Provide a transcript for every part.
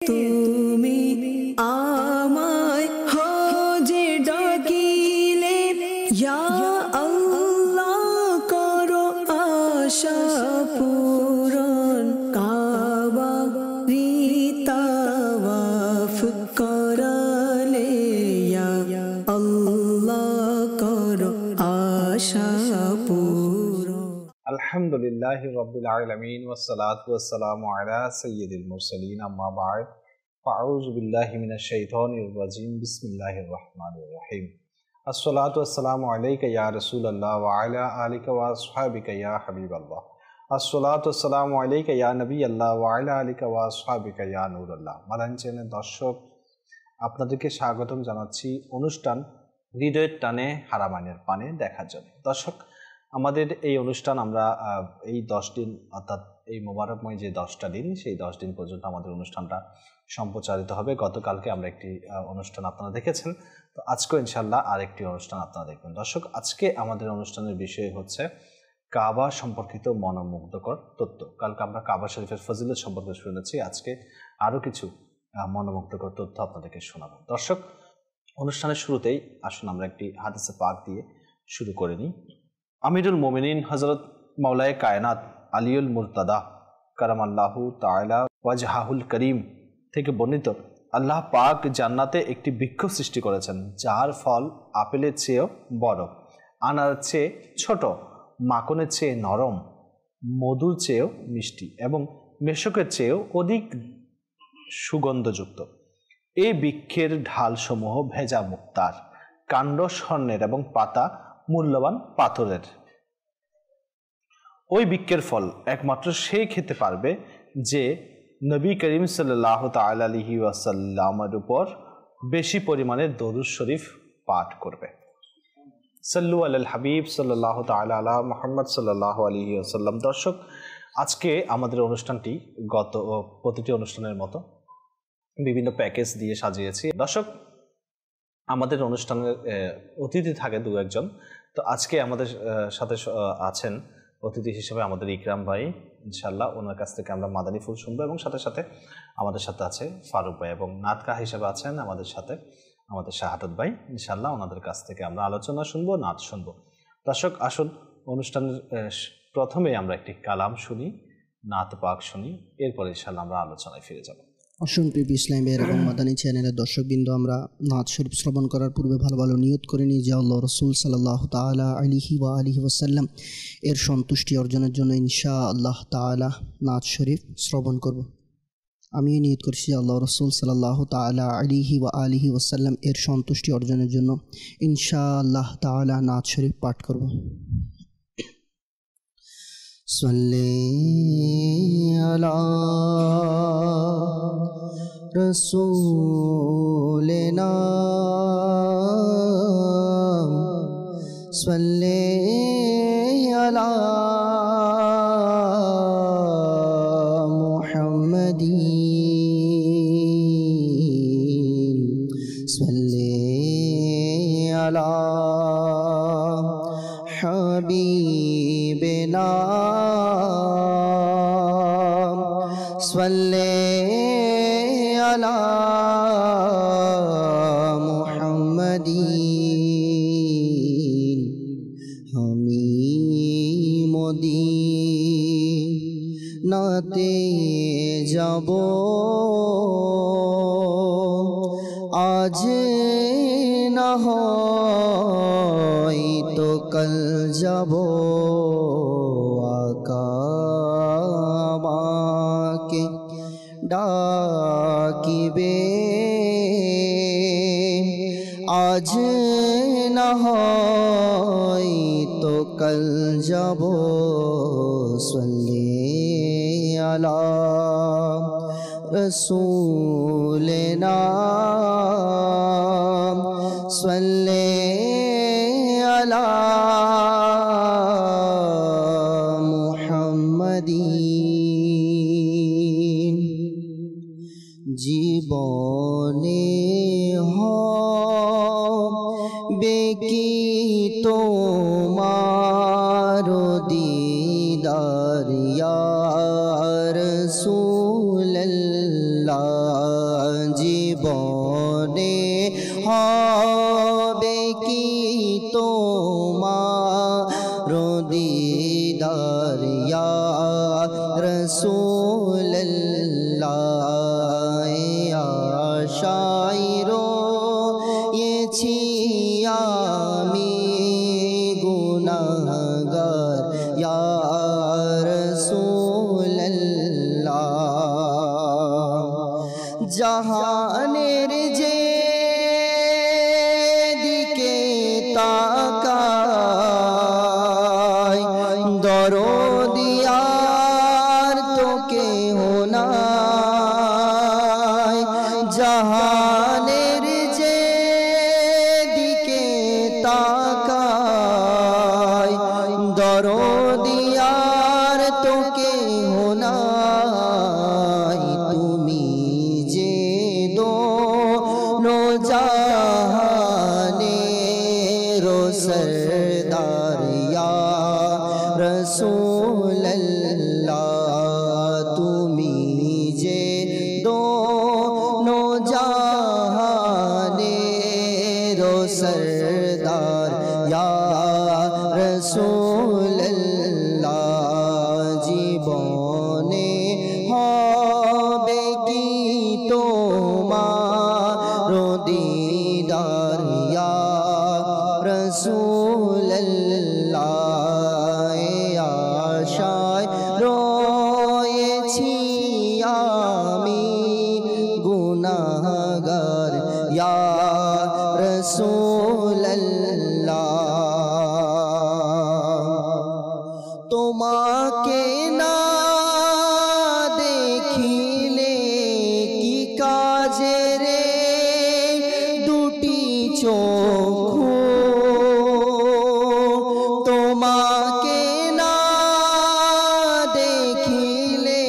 তুমি আমায় হজে ডাকিলে ইয়া আল্লাহ করো আশা পূরণ কাবা রিতাওয়াফ করালে ইয়া আল্লাহ করো আশা পূরণ। আলহামদুলিল্লাহি রাব্বিল আলামিন ওয়াসসালাতু ওয়াসসালামু আলা সাইয়্যিদিল মুরসালিন আম্মা বা'দ ফাআউযু বিল্লাহি মিনাশ শাইতানির রাজীম বিসমিল্লাহির রহমানির রহিম। আসসালাতু ওয়াসসালামু আলাইকা ইয়া রাসূলুল্লাহ ওয়া আলা আলিকা ওয়া আসহাবিকা ইয়া হাবিবাল্লাহ। আসসালাতু ওয়াসসালামু আলাইকা ইয়া নবিয়াল্লাহ ওয়া আলা আলিকা ওয়া আসহাবিকা ইয়া নূরুল্লাহ। মাদানী চ্যানেলের দর্শক, আপনাদেরকে স্বাগতম জানাচ্ছি অনুষ্ঠান হৃদয়ের টানে হারামাইনের পানে দেখার জন্য। দর্শক, আমাদের এই অনুষ্ঠান আমরা এই 10 দিন অর্থাৎ এই মোবারকময় যে 10টা দিন, সেই 10 দিন পর্যন্ত আমাদের অনুষ্ঠানটা সম্প্রচারিত হবে। গতকালকে আমরা একটি অনুষ্ঠান আপনারা দেখেছেন, তো আজকেও ইনশাল্লাহ আরেকটি অনুষ্ঠান আপনারা দেখবেন। দর্শক, আজকে আমাদের অনুষ্ঠানের বিষয় হচ্ছে কাবা সম্পর্কিত মনোমুগ্ধকর তথ্য। কালকে আমরা কাবা শরীফের ফজিলত সম্পর্কে শুনেছি, আজকে আরও কিছু মনোমুগ্ধকর তথ্য আপনাদেরকে শোনাবো। দর্শক, অনুষ্ঠানের শুরুতেই আসুন আমরা একটি হাদিসে পাক দিয়ে শুরু করে নিই। আমিরুল মোমিনিন হযরত মাওলায়ে কায়নাত আলিউল মুরতাদা কারামাল্লাহু তাআলা ওয়াজহাহুল করিম থেকে বর্ণিত, আল্লাহ পাক জান্নাতে একটি বৃক্ষ সৃষ্টি করেছেন যার ফল আপেলের চেয়েও বড়, আনারের চেয়ে ছোট, মাখনের চেয়ে নরম, মধুর চেয়েও মিষ্টি এবং মেশকের চেয়েও অধিক সুগন্ধযুক্ত। এই বৃক্ষের ঢালসমূহ ভেজা মুক্তার, কাণ্ড স্বর্ণের এবং পাতা মূল্যবান পাথরের। ওই বৃক্ষের ফল একমাত্র সেই খেতে পারবে যে নবী করিম সাল্লাল্লাহু তাআলা আলাইহি ওয়াসাল্লামের উপর বেশি পরিমাণে দরুদ শরীফ পাঠ করবে। সাল্লু আলাল হাবিব সাল্লাল্লাহু তাআলা আলা মুহাম্মদ সাল্লাল্লাহু আলাইহি ওয়াসাল্লাম। দর্শক, আজকে আমাদের অনুষ্ঠানটি গত প্রতিটি অনুষ্ঠানের মতো বিভিন্ন প্যাকেজ দিয়ে সাজিয়েছি। দর্শক, আমাদের অনুষ্ঠানের অতিথি থাকে দু একজন, তো আজকে আমাদের সাথে আছেন অতিথি হিসেবে আমাদের ইকরাম ভাই। ইনশাল্লাহ ওনার কাছ থেকে আমরা মাদানী ফুল শুনবো এবং সাথে সাথে আমাদের সাথে আছে ফারুক ভাই এবং নাতকা হিসেবে আছেন আমাদের সাথে আমাদের শাহাদাত ভাই। ইনশাল্লাহ ওনাদের কাছ থেকে আমরা আলোচনা শুনবো, নাচ শুনবো। দর্শক, আসুন অনুষ্ঠানের প্রথমে আমরা একটি কালাম শুনি, নাত পাক শুনি, এরপরে ইনশাল্লাহ আমরা আলোচনায় ফিরে যাব। অসংখ্য ইসলাম এবং মাদানী চ্যানেলের দর্শকবৃন্দ, আমরা নাত শরীফ শ্রবণ করার পূর্বে ভালো ভালো নিয়ত করে নিই যে আল্লাহ রসুল সাল্লাল্লাহু তাআলা আলাইহি ওয়াসাল্লাম এর সন্তুষ্টি অর্জনের জন্য ইনশাআল্লাহ তাআলা নাত শরীফ শ্রবণ করব। আমি নিয়ত করছি আল্লাহ রসুল সাল্লাল্লাহু তাআলা আলাইহি ওয়াসাল্লাম এর সন্তুষ্টি অর্জনের জন্য ইনশাআল্লাহ তাআলা নাত শরীফ পাঠ করব। সাল্লি আলা রসুলিনা সাল্লি আলা মুহাম্মাদিন সাল্লি আলা হাবিবিনা সাল্লি আলা মুহাম্মাদিন। আমি মদিনাতে যাব, আজ না হয় তো কাল যাব। আকা আমাকে ডাকিবে, আজ না হয় তো কাল যাব। সাল্লি আলা রসুলিনা সাল্লি আলা মুহাম্মাদিন। জীবনে হবে কি তোমার দিদার ইয়া রাসূলুল্লাহ। জীবনে হবে কি তোমার দিদার ইয়া রাসূলুল্লাহ আশায় রয়েছি আমি গুনাহগার ইয়া রাসূলুল্লাহ জাহানের যে দিকে তাকাই দরদিয়ার তো কেহ নাই জাহানের যে দিকে তাকাই দরদিয়ার তো কেহ নাই তুমি যে দোনো জাহানের সরদার ইয়া রাসূলুল্লাহ তুমি যে দোনো জাহানের সরদার ইয়া রাসূলুল্লাহ জীবনে হবে কি তোমার দিদার ইয়া রাসূলুল্লাহ আশায় রয়েছি আমি গুনাহগার ইয়া রাসূলুল্লাহ তোমাকে না দেখিলে কি কাজে রে দুটি চক্ষু তোমাকে না দেখিলে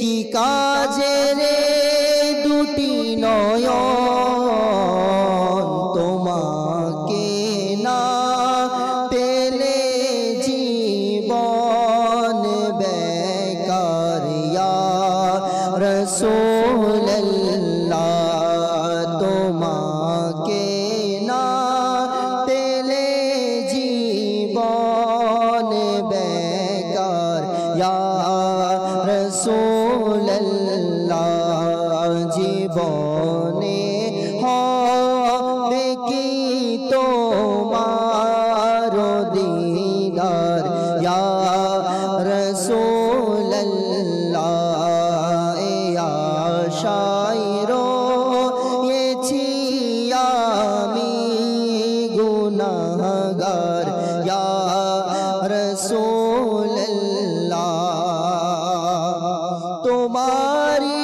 কি কাজে রে দুটি নয়ন তোমাকে না পেলে জীবন বেকার ইয়া রাসূলুল্লাহ তোমাকে না পেলে জীবন বেকার ইয়া রাসূলুল্লাহ জীবনে হবে কি তোমার দিদার ইয়া রাসূলুল্লাহ আশায় রয়েছি আমি গুনাহগার ইয়া রাসূলুল্লাহ তোমারি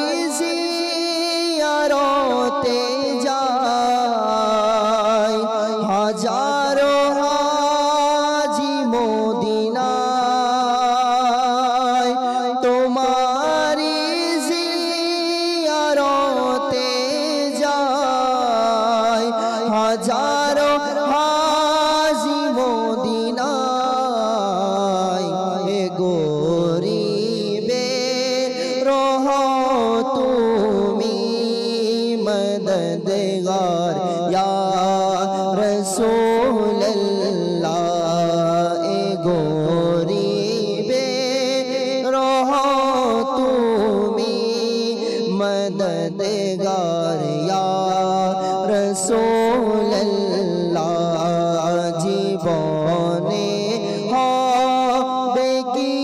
জিয়ারতে যাই হাজারো হাজি মদিনায় তোমারি জিয়ারতে যাই হাজারো হাজি মদিনায় এ গরিবে রহ তুমি মদদগার ইয়া রাসূলুল্লাহ এ গরিবে রহ তুমি মদদগার ইয়া রাসূলুল্লাহ জীবনে হবে কি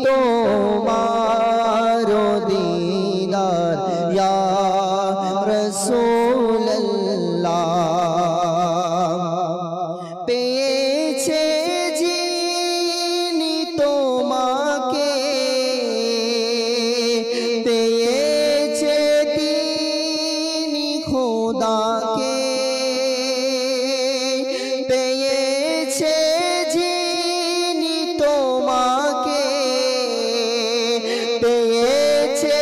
তোমার দিদার ইয়া রাসূলুল্লাহ পেয়েছে যিনি তোমাকে পেয়েছে তিনি খোদাকে পেয়েছে যিনি তোমাকে পেয়েছে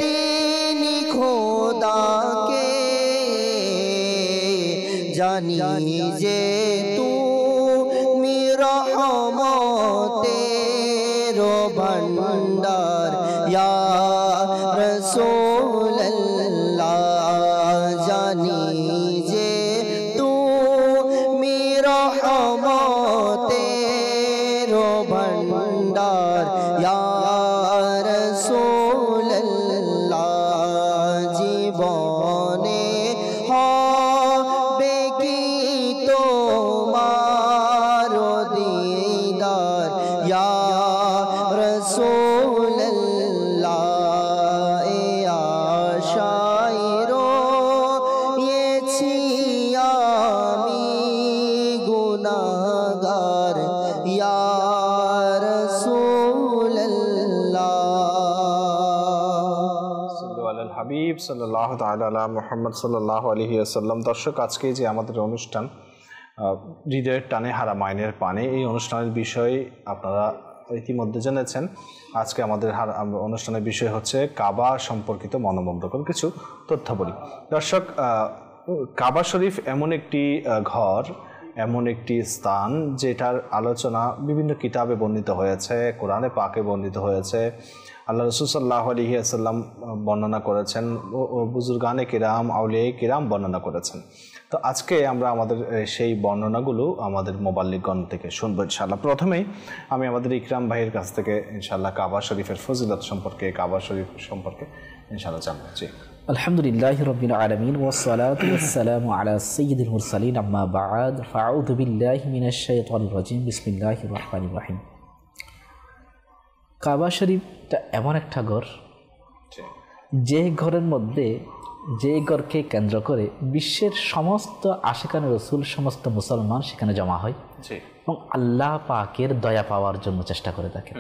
তিনি খোদাকে জানি যে তুমি রহমতের ভান্ডার ইয়া রাসূলুল্লাহ হাবিব সাল্লাল্লাহু তাআলা আলা মুহাম্মদ সাল্লাল্লাহু আলাইহি ওয়াসাল্লাম। দর্শক, আজকে যে আমাদের অনুষ্ঠান হৃদয়ের টানে হারামাইনের পানে, এই অনুষ্ঠানের বিষয় আপনারা ইতিমধ্যে জেনেছেন। আজকে আমাদের অনুষ্ঠানের বিষয় হচ্ছে কাবা সম্পর্কিত মনোমুগ্ধকর কিছু তথ্যাবলী। দর্শক, কাবা শরীফ এমন একটি ঘর, এমন একটি স্থান যেটার আলোচনা বিভিন্ন কিতাবে বর্ণিত হয়েছে, কোরআনে পাকে বর্ণিত হয়েছে, আল্লাহ রাসূল সাল্লাল্লাহু আলাইহি ওয়াসাল্লাম বর্ণনা করেছেন, ও বুজুর্গানে কিরাম, আউলিয়ায়ে কিরাম বর্ণনা করেছেন। তো আজকে আমরা আমাদের সেই বর্ণনাগুলো আমাদের মুবাল্লিগণ থেকে শুনবো ইনশাআল্লাহ। প্রথমেই আমি আমাদের ইকরাম ভাইয়ের কাছ থেকে ইনশাআল্লাহ কাবা শরীফের ফজিলত সম্পর্কে, কাবা শরীফ সম্পর্কে ইনশাআল্লাহ জানবো। জি, আলহামদুলিল্লাহি রাব্বিল আলামিন ওয়াসসালাতু ওয়াসসালামু আলা সাইয়্যিদিল মুরসালিন, আম্মা বা'দ, ফাআউযু বিল্লাহি মিনাশ শাইতানির রাজিম, বিসমিল্লাহির রহমানির রহিম। কাবা শরীফটা এমন একটা ঘর, যে ঘরের মধ্যে, যে ঘরকে কেন্দ্র করে বিশ্বের সমস্ত আশিকানে রসুল, সমস্ত মুসলমান সেখানে জমা হয় এবং আল্লাহ পাকের দয়া পাওয়ার জন্য চেষ্টা করে থাকে।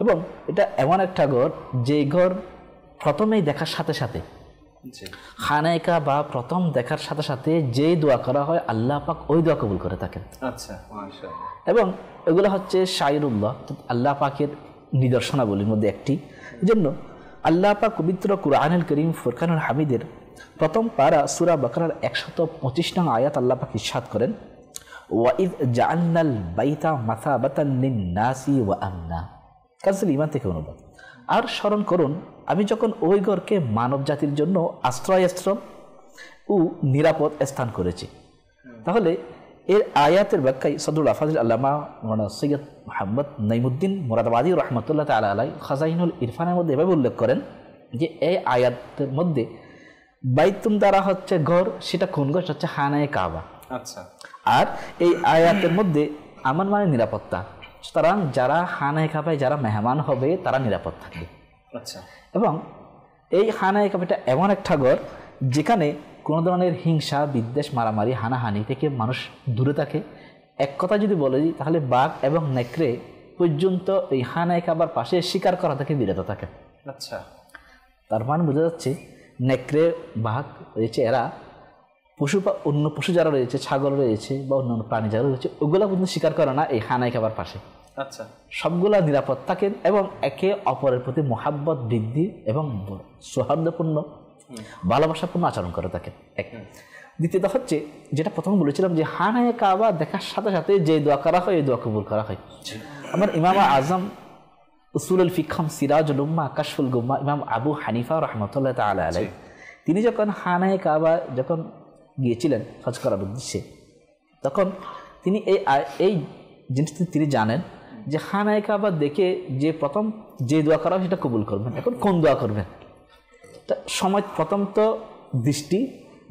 এবং এটা এমন একটা ঘর, যে ঘর প্রথমেই দেখার সাথে সাথে, খানায়ে কাবা প্রথম দেখার সাথে সাথে যে দোয়া করা হয়, আল্লাহ পাক ওই দোয়া কবুল করে থাকেন। আচ্ছা, মাশাআল্লাহ। এবং এগুলো হচ্ছে শাইরুল্লাহ, আল্লাহ পাকের নিদর্শনাবলীর মধ্যে একটি। জন্য আল্লাহ পাক পবিত্র কুরআনুল কারীম ফুরকানুল হামিদের প্রথম পারা সূরা বাকারার 125 নং আয়াত আল্লাহ পাক ইরশাদ করেন, ওয়াইদ জাআলনাল বাইতা মাসাবাতান লিন-নাসি ওয়া আমনা। কাজল ঈমান থেকে অনুবাদ। আর স্মরণ করুন, আমি যখন ওই ঘরকে মানব জাতির জন্য আশ্রয়স্থল ও নিরাপদ স্থান করেছি। তাহলে এর আয়াতের ব্যাখ্যায় সদরুল আফাজিল আল্লামা মাওলানা সৈয়দ মুহাম্মদ নাইমুদ্দিন মুরাদাবাদী রহমতুল্লাহ তাআলা আলাইহি খাজাইনুল ইরফানের মধ্যে এভাবে উল্লেখ করেন যে এই আয়াতের মধ্যে বাইতুম দ্বারা হচ্ছে ঘর, সেটা কোন ঘর? হচ্ছে খানায়ে কাবা। আচ্ছা। আর এই আয়াতের মধ্যে আমান মানে নিরাপত্তা, সুতরাং যারা খানায়ে কাবায় যারা মেহমান হবে তারা নিরাপদ থাকবে। আচ্ছা। এবং এই খানায়ে কাবাটা এমন একটা ঘর যেখানে কোনো ধরনের হিংসা, বিদ্বেষ, মারামারি, হানাহানি থেকে মানুষ দূরে থাকে। এক কথা যদি বলে দিই, তাহলে বাঘ এবং নেকড়ে পর্যন্ত এই খানায়ে কাবার পাশে শিকার করা থেকে বিরত থাকে। আচ্ছা। তার মানে বোঝা যাচ্ছে নেকড়ে, বাঘ রয়েছে, এরা অন্য পশু যারা রয়েছে, ছাগল রয়েছে বা অন্যান্য প্রাণী যারা রয়েছে, ওগুলা পর্যন্ত শিকার করে না এই খানায়ে কাবার পাশে। আচ্ছা। সবগুলা নিরাপদ থাকেন এবং একে অপরের প্রতি মহাব্বত বৃদ্ধি এবং সৌহার্দ্যপূর্ণ, ভালোবাসাপূর্ণ আচরণ করে থাকেন। এক। দ্বিতীয়ত হচ্ছে, যেটা প্রথম বলেছিলাম, যে খানায়ে কাবা দেখার সাথে সাথে যে দোয়া করা হয়, এই দোয়া কবুল করা হয়। আমার ইমাম আজম উসুলুল ফিকহ, সিরাজুল উম্মাহ, কাশফুল গুম্মাহ, ইমাম আবু হানিফা রাহমাতুল্লাহ তাআলা আলাইহি, তিনি যখন খানায়ে কাবা যখন গিয়েছিলেন হজ করার উদ্দেশ্যে, তখন তিনি এই জিনিসটি তিনি জানেন যে খানায়ে কাবা দেখে যে প্রথম যে দোয়া করা হয় সেটা কবুল করবেন। এখন কোন দোয়া করবেন? সময় প্রথম তো দৃষ্টি,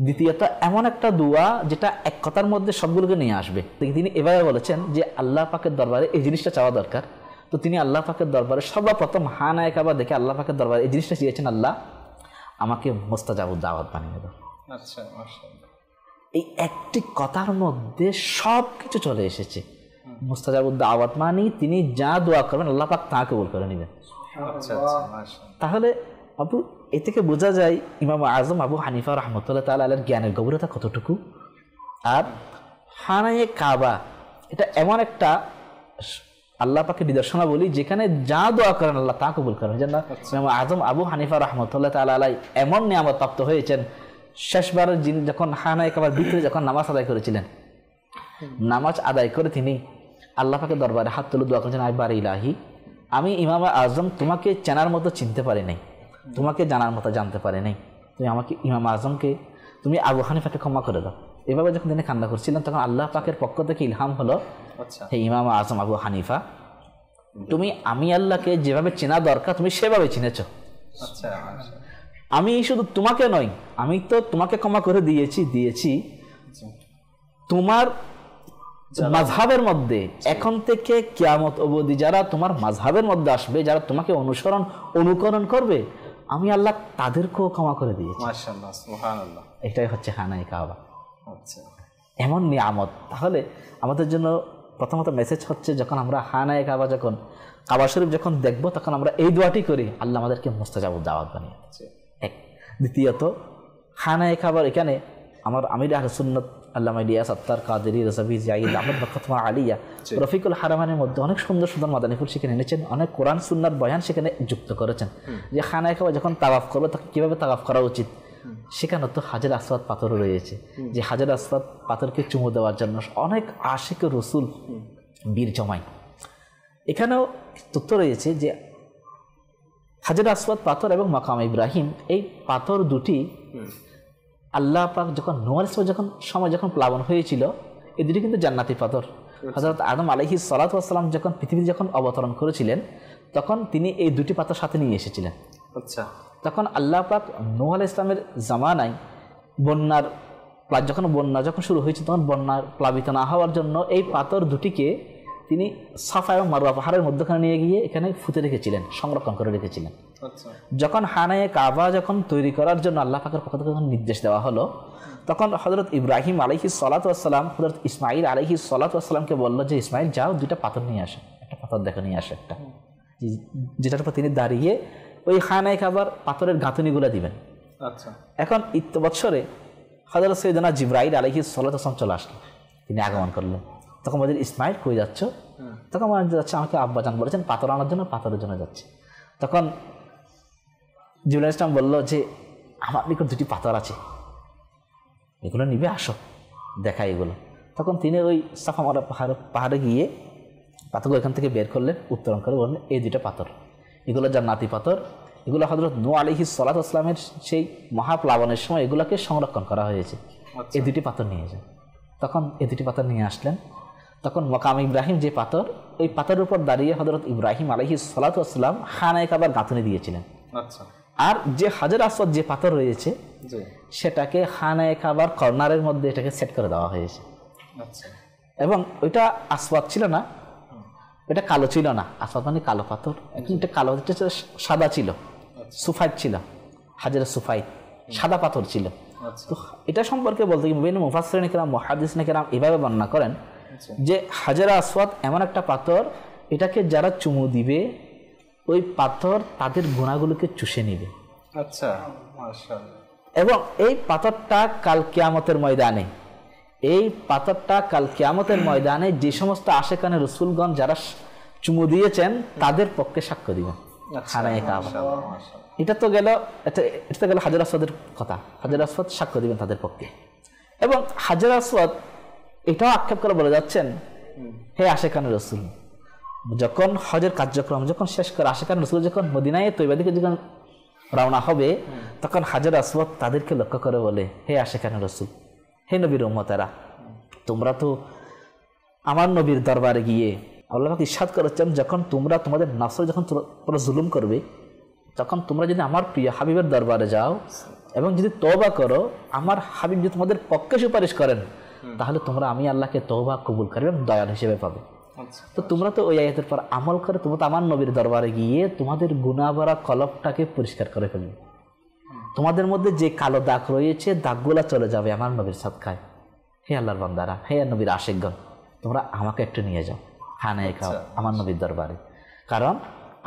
দ্বিতীয়ত এমন একটা দোয়া যেটা এক কথার মধ্যে সবগুলোকে নিয়ে আসবে। তিনি এভাবে বলেছেন যে আল্লাহ পাকের দরবারে এই জিনিসটা চাওয়া দরকার। তো তিনি আল্লাহ পাকের দরবারে সর্বপ্রথম খানায়ে কাবা দেখে আল্লাহ পাকের দরবারে এই জিনিসটা চেয়েছেন, আল্লাহ আমাকে মুস্তাজাবুদ দাওয়াত বানিয়ে দাও। আচ্ছা, মাশাআল্লাহ। এই একটি কথার মধ্যে সব কিছু চলে এসেছে। মুস্তাজাবুদ দাওয়াত মানে তিনি যা দোয়া করবেন আল্লাহ পাক তা কবুল করে নেবেন। আচ্ছা, মাশাআল্লাহ। তাহলে আপু এ থেকে বোঝা যায় ইমাম আজম আবু হানিফা রাহমাতুল্লাহ তাআলা আলাইহির জ্ঞানের গভীরতা কতটুকু। আর খানায়ে কাবা এটা এমন একটা আল্লাহ পাকের নিদর্শনা বলি, যেখানে যা দোয়া করেন আল্লাহ তা কবুল করেন। যেন ইমাম আজম আবু হানিফা রাহমাতুল্লাহ তাআলা আলাইহি এমন নিয়ামত প্রাপ্ত হয়েছেন, শেষবার যখন খানায়ে কাবার ভিতরে যখন নামাজ আদায় করেছিলেন, নামাজ আদায় করে তিনি আল্লাহ পাকের দরবারে হাত তুলে দোয়া করেছেন, আইবার ইলাহি, আমি ইমাম আজম তোমাকে চেনার মতো চিনতে পারি নাই, তোমাকে জানার মতো জানতে পারি নাই, তুমি আমাকে, ইমাম আজমকে, তুমি আবু হানিফাকে ক্ষমা করে দাও। এভাবে যখন তিনি কান্না করছিলেন, তখন আল্লাহ পাকের পক্ষ থেকে ইলহাম হলো, হে ইমাম আজম আবু হানিফা, তুমি আমি আল্লাহকে যেভাবে চেনা দরকার তুমি সেভাবে চিনেছ। আচ্ছা। আমি শুধু তোমাকে নয়, আমি তো তোমাকে ক্ষমা করে দিয়েছি তোমার মাযহাবের মধ্যে, এখন থেকে কিয়ামত অবধি যারা তোমার মাযহাবের মধ্যে আসবে, যারা তোমাকে অনুকরণ করবে, আমি আল্লাহ তাদেরকেও ক্ষমা করে দিয়েছি। মাশাআল্লাহ, সুবহানাল্লাহ। এটাই হচ্ছে খানায়ে কাবা। আচ্ছা। এমন নিয়ামত। তাহলে আমাদের জন্য প্রথমত মেসেজ হচ্ছে, যখন আমরা খানায়ে কাবা, যখন কাবা শরীফ যখন দেখবো, তখন আমরা এই দোয়াটি করি, আল্লাহ আমাদেরকে মুস্তাজাবুদ দাওয়াত বানিয়ে। এক। দ্বিতীয়ত খানায়ে কাবার এখানে আমার আমির আহলে সুন্নাত আল্লামা ইলিয়াস আত্তার কাদেরী রাজাভি জাইদ আহমদ নকতমা আলিয়া রফিকুল হারামানের মধ্যে অনেক সুন্দর সুন্দর মাদানী ফুল সেখানে এনেছেন, অনেক কোরআন সুন্নাত বয়ান সেখানে যুক্ত করেছেন যে খানায়ে কাবা যখন তাওয়াফ করবে তখন কীভাবে তাওয়াফ করা উচিত। সেখানে তো হাজার আসওয়াদ পাথরও রয়েছে, যে হাজার আসওয়াদ পাথরকে চুমু দেওয়ার জন্য অনেক আশিক রসুল বীর জমায়। এখানেও তথ্য রয়েছে যে হাজার আসওয়াদ পাথর এবং মাকাম ইব্রাহিম এই পাথর দুটি আল্লাহ পাক যখন নূহ আলাইহিস সালাম যখন প্লাবন হয়েছিল, এই দুটি কিন্তু জান্নাতি পাথর। হযরত আদম আলাইহিস সালাতু ওয়াস সালাম যখন পৃথিবীতে যখন অবতরণ করেছিলেন তখন তিনি এই দুটি পাথর সাথে নিয়ে এসেছিলেন। আচ্ছা, তখন আল্লাহ পাক নূহ আলাইহিস সালামের জামানায় বন্যা যখন শুরু হয়েছে তখন বন্যার প্লাবিত না হওয়ার জন্য এই পাথর দুটিকে তিনি সাফা এবং মারওয়া পাহাড়ের মধ্যখানে নিয়ে গিয়ে এখানে ফুতে রেখেছিলেন, সংরক্ষণ করে রেখেছিলেন। যখন খানায়ে কাবা যখন তৈরি করার জন্য আল্লাহ পাকের পক্ষ থেকে নির্দেশ দেওয়া হলো, তখন হযরত ইব্রাহিম আলাইহিস সালাতু ওয়াস সালাম হযরত ইসমাঈল আলাইহিস সালাতু ওয়াস সালামকে বলল যে ইসমাঈল যাও দুইটা পাথর নিয়ে আসো, একটা পাথর দেখো নিয়ে আসো একটা, যেটার উপর তিনি দাঁড়িয়ে ওই খানায়ে কাবার পাথরের গাঁথনিগুলো দিবেন। আচ্ছা, এখন বৎসরে হযরত সৈয়দনা জিবরাইল আলাইহিস সালাতু ওয়াস সালাম চলে আসলেন, তিনি আগমন করলেন। তখন বলছেন ইসমাঈল কই যাচ্ছ? তখন বলা যাচ্ছে আমাকে আব্বাজান বলেছেন পাথর আনার জন্য, পাথরের জন্য যাচ্ছে। তখন জিবরাইল ইসলাম বলল যে আমার নিকট দুটি পাথর আছে, এগুলো নিবে, আসো দেখাই এগুলো। তখন তিনি ওই সাফা মারওয়া পাহাড়ে গিয়ে পাথরগুলো এখান থেকে বের করলেন, উত্তোলন করে বললেন এই দুইটা পাথর, এগুলো জান্নাতি পাথর, এগুলো হযরত নূহ আলাইহিস সালাতু ওয়াস সালামের সেই মহাপ্লাবনের সময় এগুলোকে সংরক্ষণ করা হয়েছে, এই দুটি পাথর নিয়ে যান। তখন এই দুটি পাথর নিয়ে আসলেন। তখন মাকাম ইব্রাহিম যে পাথর, ওই পাথরের উপর দাঁড়িয়ে হযরত ইব্রাহিম আলাইহিস সালাতু ওয়াস সালাম খানায়ে কাবার গাঁথনি দিয়েছিলেন। আচ্ছা, আর যে হাজার আসওয়াদ যে পাথর রয়েছে সেটাকে খানায়ে কাবার কর্নারের মধ্যে এটাকে সেট করে দেওয়া হয়েছে। আচ্ছা, এবং ওইটা আসওয়াদ ছিল না, এটা কালো ছিল না, আসওয়াদ মানে কালো পাথর, এখন এটা কালো, এটা সাদা ছিল, সুফাইদ ছিল, হাজার সুফাইদ সাদা পাথর ছিল। তো এটা সম্পর্কে বলতে গিয়ে বিভিন্ন মুফাসসিরিন কিরাম মুহাদ্দিসিন কিরাম এভাবে বর্ণনা করেন যে হাজার আসওয়াদ এমন একটা পাথর, এটাকে যারা চুমু দিবে ওই পাথর তাদের গুনাহগুলোকে চুষে নেবে। আচ্ছা, মাশাআল্লাহ। এবং এই পাথরটা কাল কিয়ামতের ময়দানে, এই পাথরটা কাল কিয়ামতের ময়দানে যে সমস্ত আশেকানে রাসূলগণ যারা চুমু দিয়েছেন তাদের পক্ষে সাক্ষ্য দিবেন খানায়ে কাবা। এটা তো গেল হাজার আসওয়াদের কথা, হাজার আসওয়াদ সাক্ষ্য দিবেন তাদের পক্ষে। এবং হাজার আসওয়াদ এটাও আক্ষেপ করে বলে যাচ্ছেন, হে আশেকানে রাসূল, যখন হজের কার্যক্রম যখন শেষ করে আশেকানে রাসূল যখন মদিনায় তৈবা দিকে যখন রওনা হবে, তখন হাজার আসওয়াদ তাদেরকে লক্ষ্য করে বলে, হে আশেকানে রাসূল, হে নবীর উম্মতেরা, তোমরা তো আমার নবীর দরবারে গিয়ে আল্লাহ পাক ইরশাদ করেছেন, যখন তোমরা তোমাদের নফসে যখন তোমরা জুলুম করবে, তখন তোমরা যদি আমার প্রিয় হাবিবের দরবারে যাও এবং যদি তওবা করো, আমার হাবিব যদি তোমাদের পক্ষে সুপারিশ করেন, তাহলে তোমরা আমি আল্লাহকে তওবা কবুল করবে এবং দয়াল হিসেবে পাবে। তো তোমরা তো ওই আয়াতের পর আমল করে তোমরা তো আমার নবীর দরবারে গিয়ে তোমাদের গুনাহ ভরা কলবটাকে পরিষ্কার করে ফেলবে, তোমাদের মধ্যে যে কালো দাগ রয়েছে দাগগুলা চলে যাবে আমার নবীর সাদকায়। হে আল্লাহর বান্দারা, হে নবীর আশিকগণ, তোমরা আমাকে একটু নিয়ে যাও খানায়ে কাবা আমার নবীর দরবারে, কারণ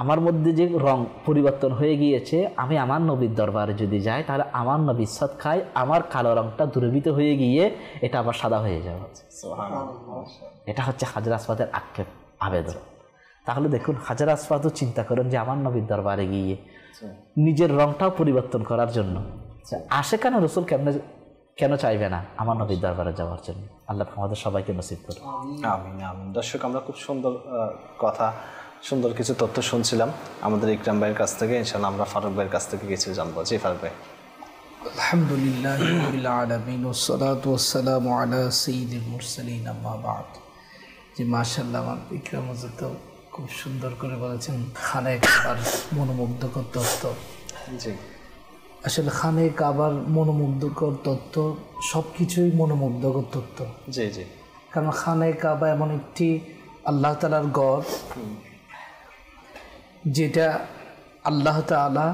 আমার মধ্যে যে রং পরিবর্তন হয়ে গিয়েছে, আমি আমার নবীর দরবারে যদি যাই তাহলে আমার নবীর সাদকায় আমার কালো রংটা দূরীভূত হয়ে গিয়ে এটা আবার সাদা হয়ে যাবে। এটা হচ্ছে হাজার আসওয়াদের আক্ষেপ, আবেদন। তাহলে দেখুন হাজার আসওয়াদও চিন্তা করেন যে আমার নবীর দরবারে গিয়ে নিজের রংটাও পরিবর্তন করার জন্য আশেকানে রাসূল কেন চাইবে না আমার নবীর দরবারে যাওয়ার জন্য। আল্লাহ আমাদের সবাইকে নসিব করুন। আমিন আমিন। দর্শক, আমরা খুব সুন্দর কথা, সুন্দর কিছু তথ্য শুনছিলাম আমাদের ইকরাম ভাইয়ের কাছ থেকে। ইনশাআল্লাহ আমরা ফারুক ভাইয়ের কাছ থেকে কিছু জানবো। জি ফারুক ভাই। আলহামদুলিল্লাহি রাব্বিল আলামিন ওয়াসসালাতু ওয়াসসালামু আলা সাইয়্যিদিল মুরসালিন, আম্মা বা'দ। যে মাশাআল্লাহ আমার ইকরাম হুজুর তো খুব সুন্দর করে বলেছেন খানায়ে কাবার মনোমুগ্ধকর তত্ত্ব। জি, আসলে খানায়ে কাবার মনোমুগ্ধকর তত্ত্ব, সব কিছুই মনোমুগ্ধকর তত্ত্ব। জি জি। কারণ খানায়ে কাবা এমন একটি আল্লাহ তাআলার ঘর, যেটা আল্লাহ তাআলা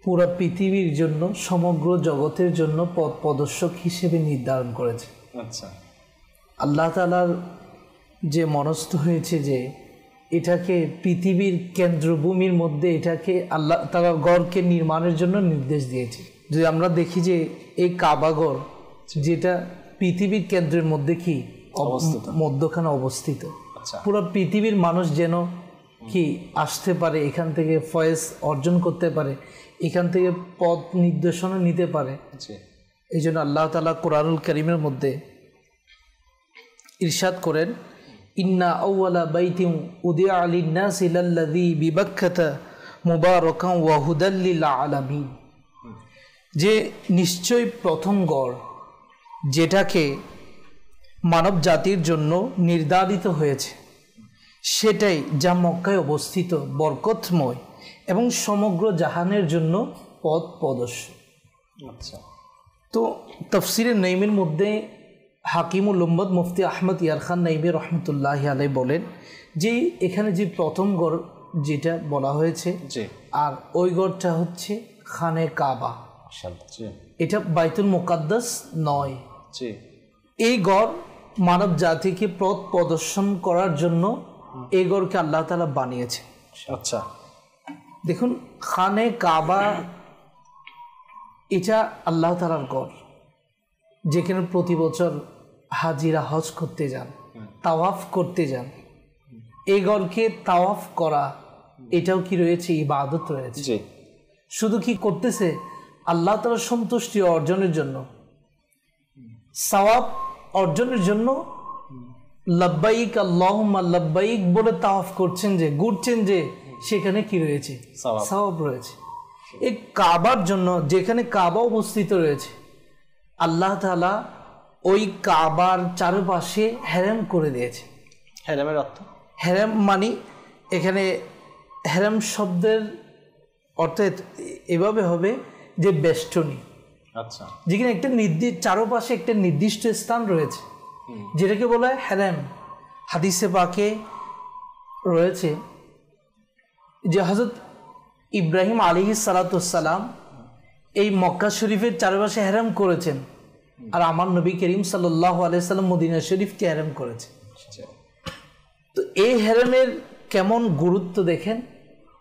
পুরো পৃথিবীর জন্য, সমগ্র জগতের জন্য পথ প্রদর্শক হিসেবে নির্ধারণ করেছে। আচ্ছা, আল্লাহ তাআলার যে মনস্থ হয়েছে যে এটাকে পৃথিবীর কেন্দ্রভূমির মধ্যে এটাকে আল্লাহ তাআলা গড়কে নির্মাণের জন্য নির্দেশ দিয়েছে। যদি আমরা দেখি যে এই কাবাগর যেটা পৃথিবীর কেন্দ্রের মধ্যে কি মধ্যখানে অবস্থিত, পুরো পৃথিবীর মানুষ যেন কি আসতে পারে, এখান থেকে ফয়েজ অর্জন করতে পারে, এখান থেকে পথ নির্দেশনা নিতে পারে। এই জন্য আল্লাহ তাআলা কোরআনুল কারীমের মধ্যে ইরশাদ করেন, ইন্না আউওয়ালা বাইতিন উদিআ লিন-নাসি লাল্লাযী বিবাক্কাতা মুবারাকান ওয়া হুদাল লিল আলামিন, যে নিশ্চয় প্রথম গড় যেটাকে মানব জাতির জন্য নির্ধারিত হয়েছে সেটাই যা মক্কায় অবস্থিত, বরকতময় এবং সমগ্র জাহানের জন্য পথ প্রদর্শক। আচ্ছা, তো তাফসিরে নাইমের মধ্যে হাকিমুল উম্মত মুফতি আহমদ ইয়ার খান নাইমি রহমতুল্লাহি আলাইহি বলেন যে এখানে যে প্রথম গড় যেটা বলা হয়েছে আর ওই গড়টা হচ্ছে খানে কাবা, এটা বাইতুল মুকাদ্দাস নয়। এই গড় মানব জাতিকে পথ প্রদর্শন করার জন্য এই গড়কে আল্লাহ তাআলা বানিয়েছে। আচ্ছা, দেখুন খানে কাবা এটা আল্লাহ তাআলার গড়, যেখানে প্রতি বছর হাজিরা হজ করতে যান, তাওয়াফ করতে যান। এই গড়কে তাওয়াফ করা এটাও কি রয়েছে, ইবাদত রয়েছে। শুধু কি করতেছে আল্লাহ তাআলার সন্তুষ্টি অর্জনের জন্য, সওয়াব অর্জনের জন্য লাব্বাইক আল্লাহুম্মা লাব্বাইক বলে তাওয়াফ করছেন, যে ঘুরছেন, যে সেখানে কি রয়েছে, সওয়াব রয়েছে। এই কাবার জন্য যেখানে কাবা অবস্থিত রয়েছে আল্লাহ তাআলা ওই কাবার চারপাশে হেরেম করে দিয়েছে। হেরেমের অর্থ, হেরেম মানে এখানে হেরেম শব্দের অর্থ এভাবে হবে যে বেষ্টনী। আচ্ছা, যেখানে একটা চারপাশে একটা নির্দিষ্ট স্থান রয়েছে যেটাকে বলা হয় হেরেম। হাদিসে পাকে রয়েছে যে হযরত ইব্রাহিম আলাইহিস সালাম এই মক্কা শরীফের চারপাশে হেরেম করেছেন, আর আমার নবী করিম সাল্লাল্লাহু আলাইহি সাল্লাম মদিনা শরীফকে হেরেম করেছে। তো এই হেরেমের কেমন গুরুত্ব দেখেন,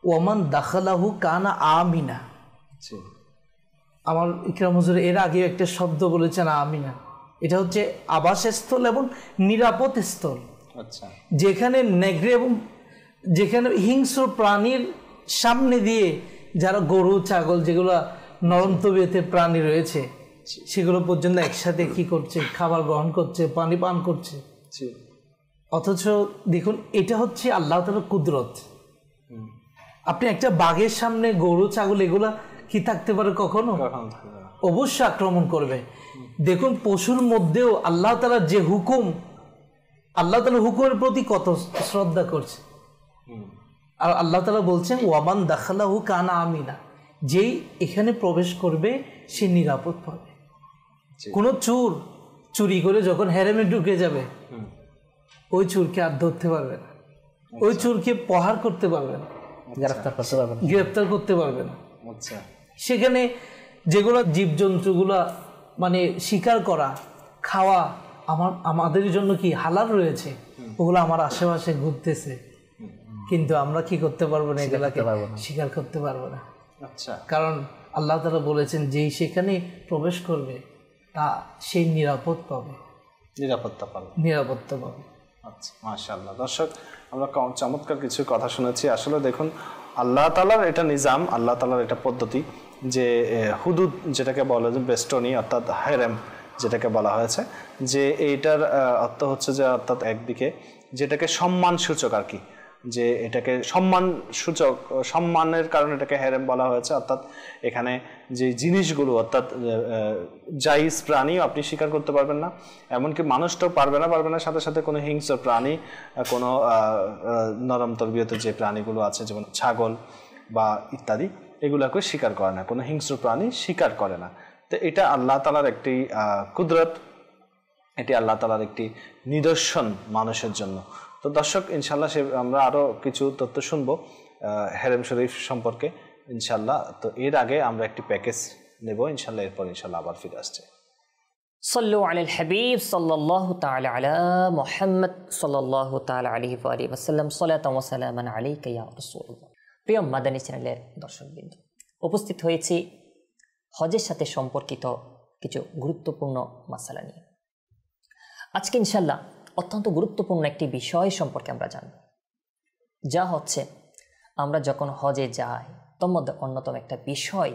ওমান দাখালাহু কানা আমিনা। আমার ইকরাম হুজুর এর আগে একটা শব্দ বলেছেন আমিনা, এটা হচ্ছে আবাসস্থল এবং নিরাপদ স্থল। আচ্ছা, যেখানে নেগড়ে এবং যেখানে হিংস্র প্রাণীর সামনে দিয়ে যারা গরু ছাগল যেগুলো নরম তবিয়তের প্রাণী রয়েছে সেগুলো পর্যন্ত একসাথে কি করছে, খাবার গ্রহণ করছে, পানি পান করছে। অথচ দেখুন এটা হচ্ছে আল্লাহ তাআলার কুদরত। আপনি একটা বাঘের সামনে গরু ছাগল এগুলা কি থাকতে পারে কখনো? অবশ্যই আক্রমণ করবে। দেখুন পশুর মধ্যেও আল্লাহ তাআলার যে হুকুম, আল্লাহ তাআলার হুকুমের প্রতি কত শ্রদ্ধা করছে। আর আল্লাহ তাআলা বলছেন ওয়ামান দাখালাহু কানা আমিনা, যেই এখানে প্রবেশ করবে সে নিরাপদ পাবে। কোনো চোর চুরি করে যখন হেরেমে ঢুকে যাবে ওই চোরকে আর ধরতে পারবে না, ওই চোরকে প্রহার করতে পারবে না, গ্রেফতার করতে পারবে না। সেখানে যেগুলো জীবজন্তুগুলা মানে শিকার করা খাওয়া আমাদের জন্য কি হালাল রয়েছে, ওগুলো আমার আশেপাশে ঘুরতেছে, কিন্তু আমরা কি করতে পারবো না, এগুলাকে শিকার করতে পারবো না। আচ্ছা, কারণ আল্লাহ তাআলা বলেছেন যেই সেখানে প্রবেশ করবে তা সেই নিরাপত্তা পাবে। আচ্ছা, মাশাআল্লাহ। দর্শক, আমরা চমৎকার কিছু কথা শুনেছি। আসলে দেখুন আল্লাহ তাআলার এটা নিজাম, আল্লাহ তাআলার এটা পদ্ধতি যে হুদুদ যেটাকে বলে যে বেষ্টনী অর্থাৎ হেরেম যেটাকে বলা হয়েছে, যে এইটার অর্থ হচ্ছে যে অর্থাৎ একদিকে যেটাকে সম্মান সূচক আর কি, যে এটাকে সম্মান সূচক, সম্মানের কারণে এটাকে হেরেম বলা হয়েছে। অর্থাৎ এখানে যে জিনিসগুলো অর্থাৎ জায়েজ প্রাণীও আপনি শিকার করতে পারবেন না, এমনকি মানুষটাও পারবে না, সাথে সাথে কোনো হিংস্র প্রাণী, কোনো নরম তরবিয়তের যে প্রাণীগুলো আছে যেমন ছাগল বা ইত্যাদি এগুলাকে শিকার করে না, কোনো হিংস্র প্রাণী শিকার করে না। তো এটা আল্লাহ তাআলার একটি কুদরত, এটি আল্লাহ তাআলার একটি নিদর্শন মানুষের জন্য। তো দর্শক, ইনশাল্লাহ আমরা আরও কিছু তথ্য শুনবো হেরেম শরীফ সম্পর্কে ইনশাল্লাহ। তো এর আগে আমরা একটি প্যাকেজ নেব ইনশাল্লাহ, এরপর ইনশাল্লাহ আবার ফিরে আসছে। صلوا على الحبيب صلى الله تعالى على محمد صلى الله تعالى عليه وآله وسلم صلاة وسلاما عليك يا رسول الله। প্রিয় মাদানী চ্যানেলের দর্শকবৃন্দ, উপস্থিত হয়েছি হজের সাথে সম্পর্কিত কিছু গুরুত্বপূর্ণ মাসালা নিয়ে। আজকে ইনশাআল্লাহ অত্যন্ত গুরুত্বপূর্ণ একটি বিষয় সম্পর্কে আমরা জানব, যা হচ্ছে আমরা যখন হজে যাই তার মধ্যে অন্যতম একটা বিষয়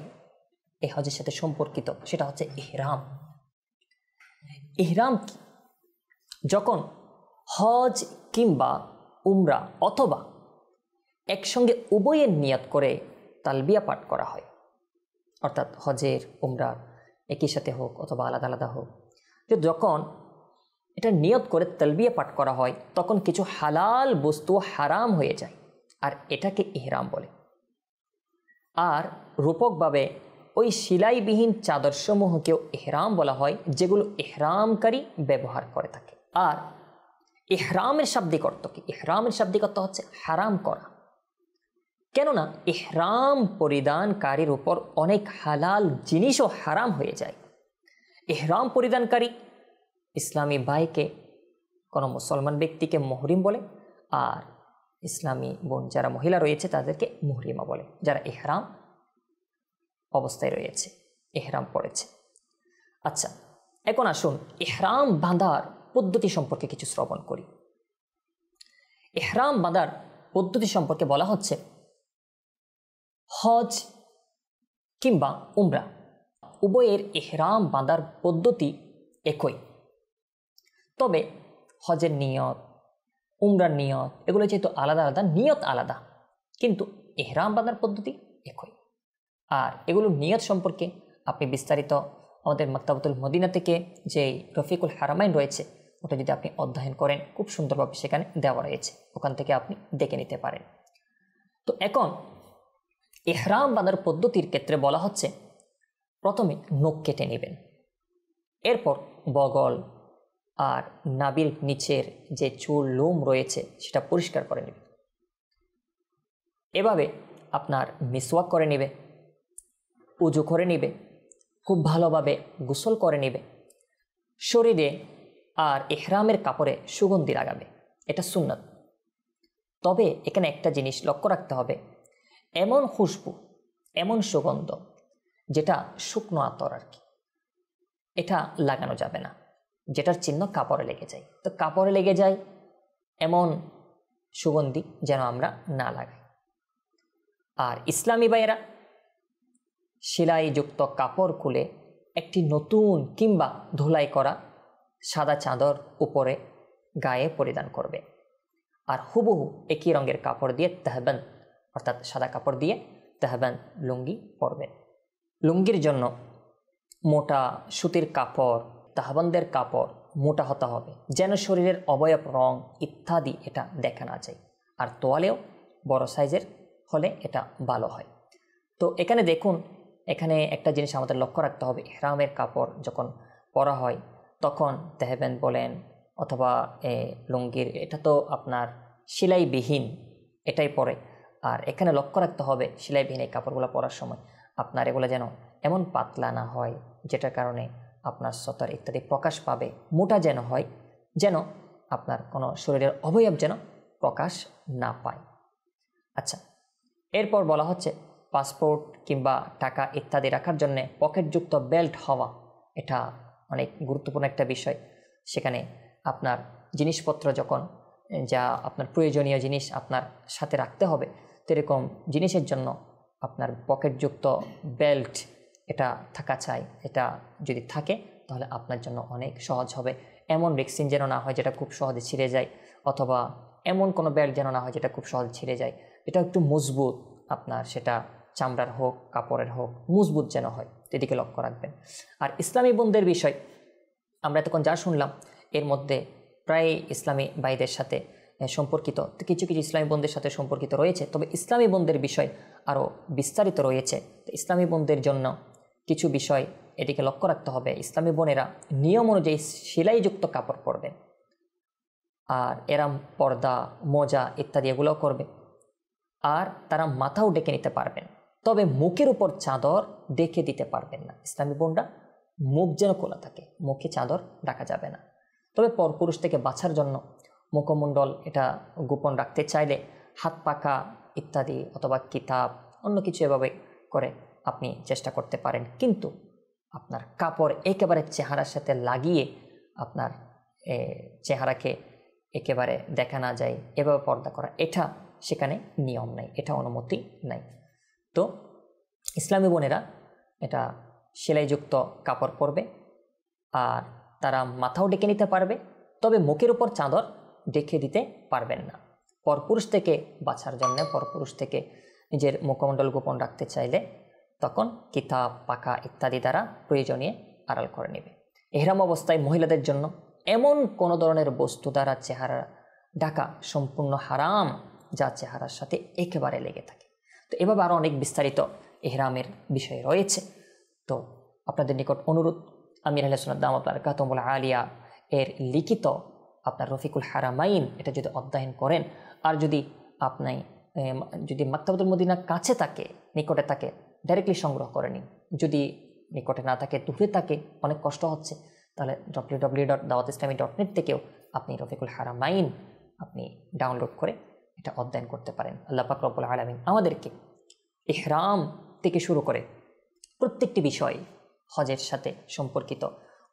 এই হজের সাথে সম্পর্কিত, সেটা হচ্ছে ইহরাম। ইহরাম কি? যখন হজ কিংবা উমরা অথবা একসঙ্গে উভয়ের নিয়ত করে তালবিয়া পাঠ করা হয়, অর্থাৎ হজের উমরার একই সাথে হোক অথবা আলাদা আলাদা হোক, যে যখন এটা নিয়ত করে তালবিয়া পাঠ করা হয় তখন কিছু হালাল বস্তু হারাম হয়ে যায়, আর এটাকে ইহরাম বলে। আর রূপকভাবে ওই সেলাইবিহীন চাদরসমূহকেও ইহরাম বলা হয়, যেগুলো ইহরামকারী ব্যবহার করে থাকে। আর ইহরামের শাব্দিক অর্থ কি? ইহরামের শাব্দিক অর্থ হচ্ছে হারাম করা। কেননা ইহরাম পরিধানকারীর উপর অনেক হালাল জিনিসও হারাম হয়ে যায়। ইহরাম পরিধানকারী ইসলামী ভাইকে, কোনো মুসলমান ব্যক্তিকে মুহরিম বলে, আর ইসলামী বোন যারা মহিলা রয়েছে তাদেরকে মুহরিমা বলে, যারা ইহরাম অবস্থায় রয়েছে, ইহরাম পড়েছে। আচ্ছা, এখন আসুন ইহরাম বাঁধার পদ্ধতি সম্পর্কে কিছু শ্রবণ করি। ইহরাম বাঁধার পদ্ধতি সম্পর্কে বলা হচ্ছে, হজ কিংবা উমরা উভয়ের ইহরাম বাঁধার পদ্ধতি একই, তবে হজের নিয়ত, উমরার নিয়ত এগুলো যেহেতু আলাদা আলাদা, নিয়ত আলাদা, কিন্তু ইহরাম বাঁধার পদ্ধতি একই। আর এগুলো নিয়ত সম্পর্কে আপনি বিস্তারিত আমাদের মাকতাবাতুল মদিনা থেকে যে রফিকুল হারামাইন রয়েছে, ওটা যদি আপনি অধ্যয়ন করেন খুব সুন্দরভাবে সেখানে দেওয়া রয়েছে, ওখান থেকে আপনি দেখে নিতে পারেন। তো এখন ইহরাম বাঁধার পদ্ধতির ক্ষেত্রে বলা হচ্ছে, প্রথমে নখ কেটে নেবেন, এরপর বগল আর নাভির নিচের যে চুল লোম রয়েছে সেটা পরিষ্কার করে নেবে। এভাবে আপনার মিসওয়াক করে নেবে, উজু করে নেবে, খুব ভালোভাবে গোসল করে নেবে, শরীরে আর ইহরামের কাপড়ে সুগন্ধি লাগাবে, এটা সুন্নাত। তবে এখানে একটা জিনিস লক্ষ্য রাখতে হবে, এমন খুশবু, এমন সুগন্ধ যেটা শুকনো আতর আর কি, এটা লাগানো যাবে না, যেটার চিহ্ন কাপড়ে লেগে যায়। তো কাপড়ে লেগে যায় এমন সুগন্ধি যেন আমরা না লাগাই। আর ইসলামী ভাইয়েরা সেলাইযুক্ত কাপড় খুলে একটি নতুন কিংবা ধুলাই করা সাদা চাদর উপরে গায়ে পরিধান করবে, আর হুবহু একই রঙের কাপড় দিয়ে তাহবান, অর্থাৎ সাদা কাপড় দিয়ে তাহবান লুঙ্গি পরবে। লুঙ্গির জন্য মোটা সুতির কাপড়, তাহবানদের কাপড় মোটা হতে হবে, যেন শরীরের অবয়ব, রং ইত্যাদি এটা দেখা না যায়। আর তোয়ালেও বড় সাইজের হলে এটা ভালো হয়। তো এখানে দেখুন, এখানে একটা জিনিস আমাদের লক্ষ্য রাখতে হবে, ইহরামের কাপড় যখন পরা হয় তখন তেহবান বলেন অথবা লুঙ্গির, এটা তো আপনার সেলাইবিহীন, এটাই পরে। আর এখানে লক্ষ্য রাখতে হবে সেলাইবিহীন এই কাপড়গুলো পরার সময় আপনার এগুলো যেন এমন পাতলা না হয় যেটার কারণে আপনার সতর ইত্যাদি প্রকাশ পাবে, মোটা যেন হয়, যেন আপনার কোনো শরীরের অবয়ব যেন প্রকাশ না পায়। আচ্ছা, এরপর বলা হচ্ছে পাসপোর্ট কিংবা টাকা ইত্যাদি রাখার জন্য পকেটযুক্ত বেল্ট হওয়া, এটা অনেক গুরুত্বপূর্ণ একটা বিষয়। সেখানে আপনার জিনিসপত্র যখন যা আপনার প্রয়োজনীয় জিনিস আপনার সাথে রাখতে হবে, সেরকম জিনিসের জন্য আপনার পকেটযুক্ত বেল্ট এটা থাকা চাই। এটা যদি থাকে তাহলে আপনার জন্য অনেক সহজ হবে। এমন ভ্যাকসিন যেন না হয় যেটা খুব সহজে ছিঁড়ে যায়, অথবা এমন কোনো বেল্ট যেন না হয় যেটা খুব সহজে ছিঁড়ে যায়। এটা একটু মজবুত, আপনার সেটা চামড়ার হোক কাপড়ের হোক, মজবুত যেন হয়, এদিকে লক্ষ্য রাখবেন। আর ইসলামী বোনদের বিষয় আমরা এতক্ষণ যা শুনলাম, এর মধ্যে প্রায় ইসলামী ভাইদের সাথে সম্পর্কিত, কিছু কিছু ইসলামী বোনদের সাথে সম্পর্কিত রয়েছে, তবে ইসলামী বোনদের বিষয় আরও বিস্তারিত রয়েছে। তো ইসলামী বোনদের জন্য কিছু বিষয় এদিকে লক্ষ্য রাখতে হবে। ইসলামী বোনেরা নিয়ম অনুযায়ী সেলাইযুক্ত কাপড় পরবে, আর এরা পর্দা, মোজা ইত্যাদি এগুলোও করবে, আর তারা মাথাও ডেকে নিতে পারবেন, তবে মুখের উপর চাদর ডেকে দিতে পারবেন না। ইসলামী বোনরা মুখ যেন খোলা থাকে, মুখে চাদর ঢাকা যাবে না। তবে পরপুরুষ থেকে বাঁচার জন্য মুখমণ্ডল এটা গোপন রাখতে চাইলে হাত পাকা ইত্যাদি অথবা কিতাব অন্য কিছু এভাবে করে আপনি চেষ্টা করতে পারেন, কিন্তু আপনার কাপড় একেবারে চেহারার সাথে লাগিয়ে আপনার চেহারাকে একেবারে দেখা না যায় এভাবে পর্দা করা, এটা সেখানে নিয়ম নাই, এটা অনুমতি নাই। তো ইসলামী বোনেরা এটা সেলাইযুক্ত কাপড় পরবে আর তারা মাথাও ডেকে নিতে পারবে, তবে মুখের উপর চাদর ডেকে দিতে পারবেন না। পরপুরুষ থেকে বাঁচার জন্য, পরপুরুষ থেকে নিজের মুখমণ্ডল গোপন রাখতে চাইলে তখন কিতাব, পাকা ইত্যাদি দ্বারা প্রয়োজনীয় আড়াল করে নেবে। এহরাম অবস্থায় মহিলাদের জন্য এমন কোনো ধরনের বস্তু দ্বারা চেহারা ঢাকা সম্পূর্ণ হারাম যা চেহারার সাথে একেবারে লেগে থাকে। তো এভাবে আরও অনেক বিস্তারিত এহরামের বিষয় রয়েছে। তো আপনাদের নিকট অনুরোধ, আমির আহলে সুন্নাত দামাত বারাকাতুহুল আলিয়া এর লিখিত আপনার রফিকুল হারামাইন এটা যদি অধ্যয়ন করেন, আর যদি আপনি যদি মাকতাবাতুল মদিনা কাছে থাকে, নিকটে থাকে, ডাইরেক্টলি সংগ্রহ করে নিন। যদি নিকটে না থাকে, দূরে থাকে, অনেক কষ্ট হচ্ছে, তাহলে www.dawatislami.net থেকেও আপনি রফিকুল হারামাইন আপনি ডাউনলোড করে এটা অধ্যয়ন করতে পারেন। আল্লাহ পাক রব্বুল আলামিন আমাদেরকে ইহরাম থেকে শুরু করে প্রত্যেকটি বিষয় হজের সাথে সম্পর্কিত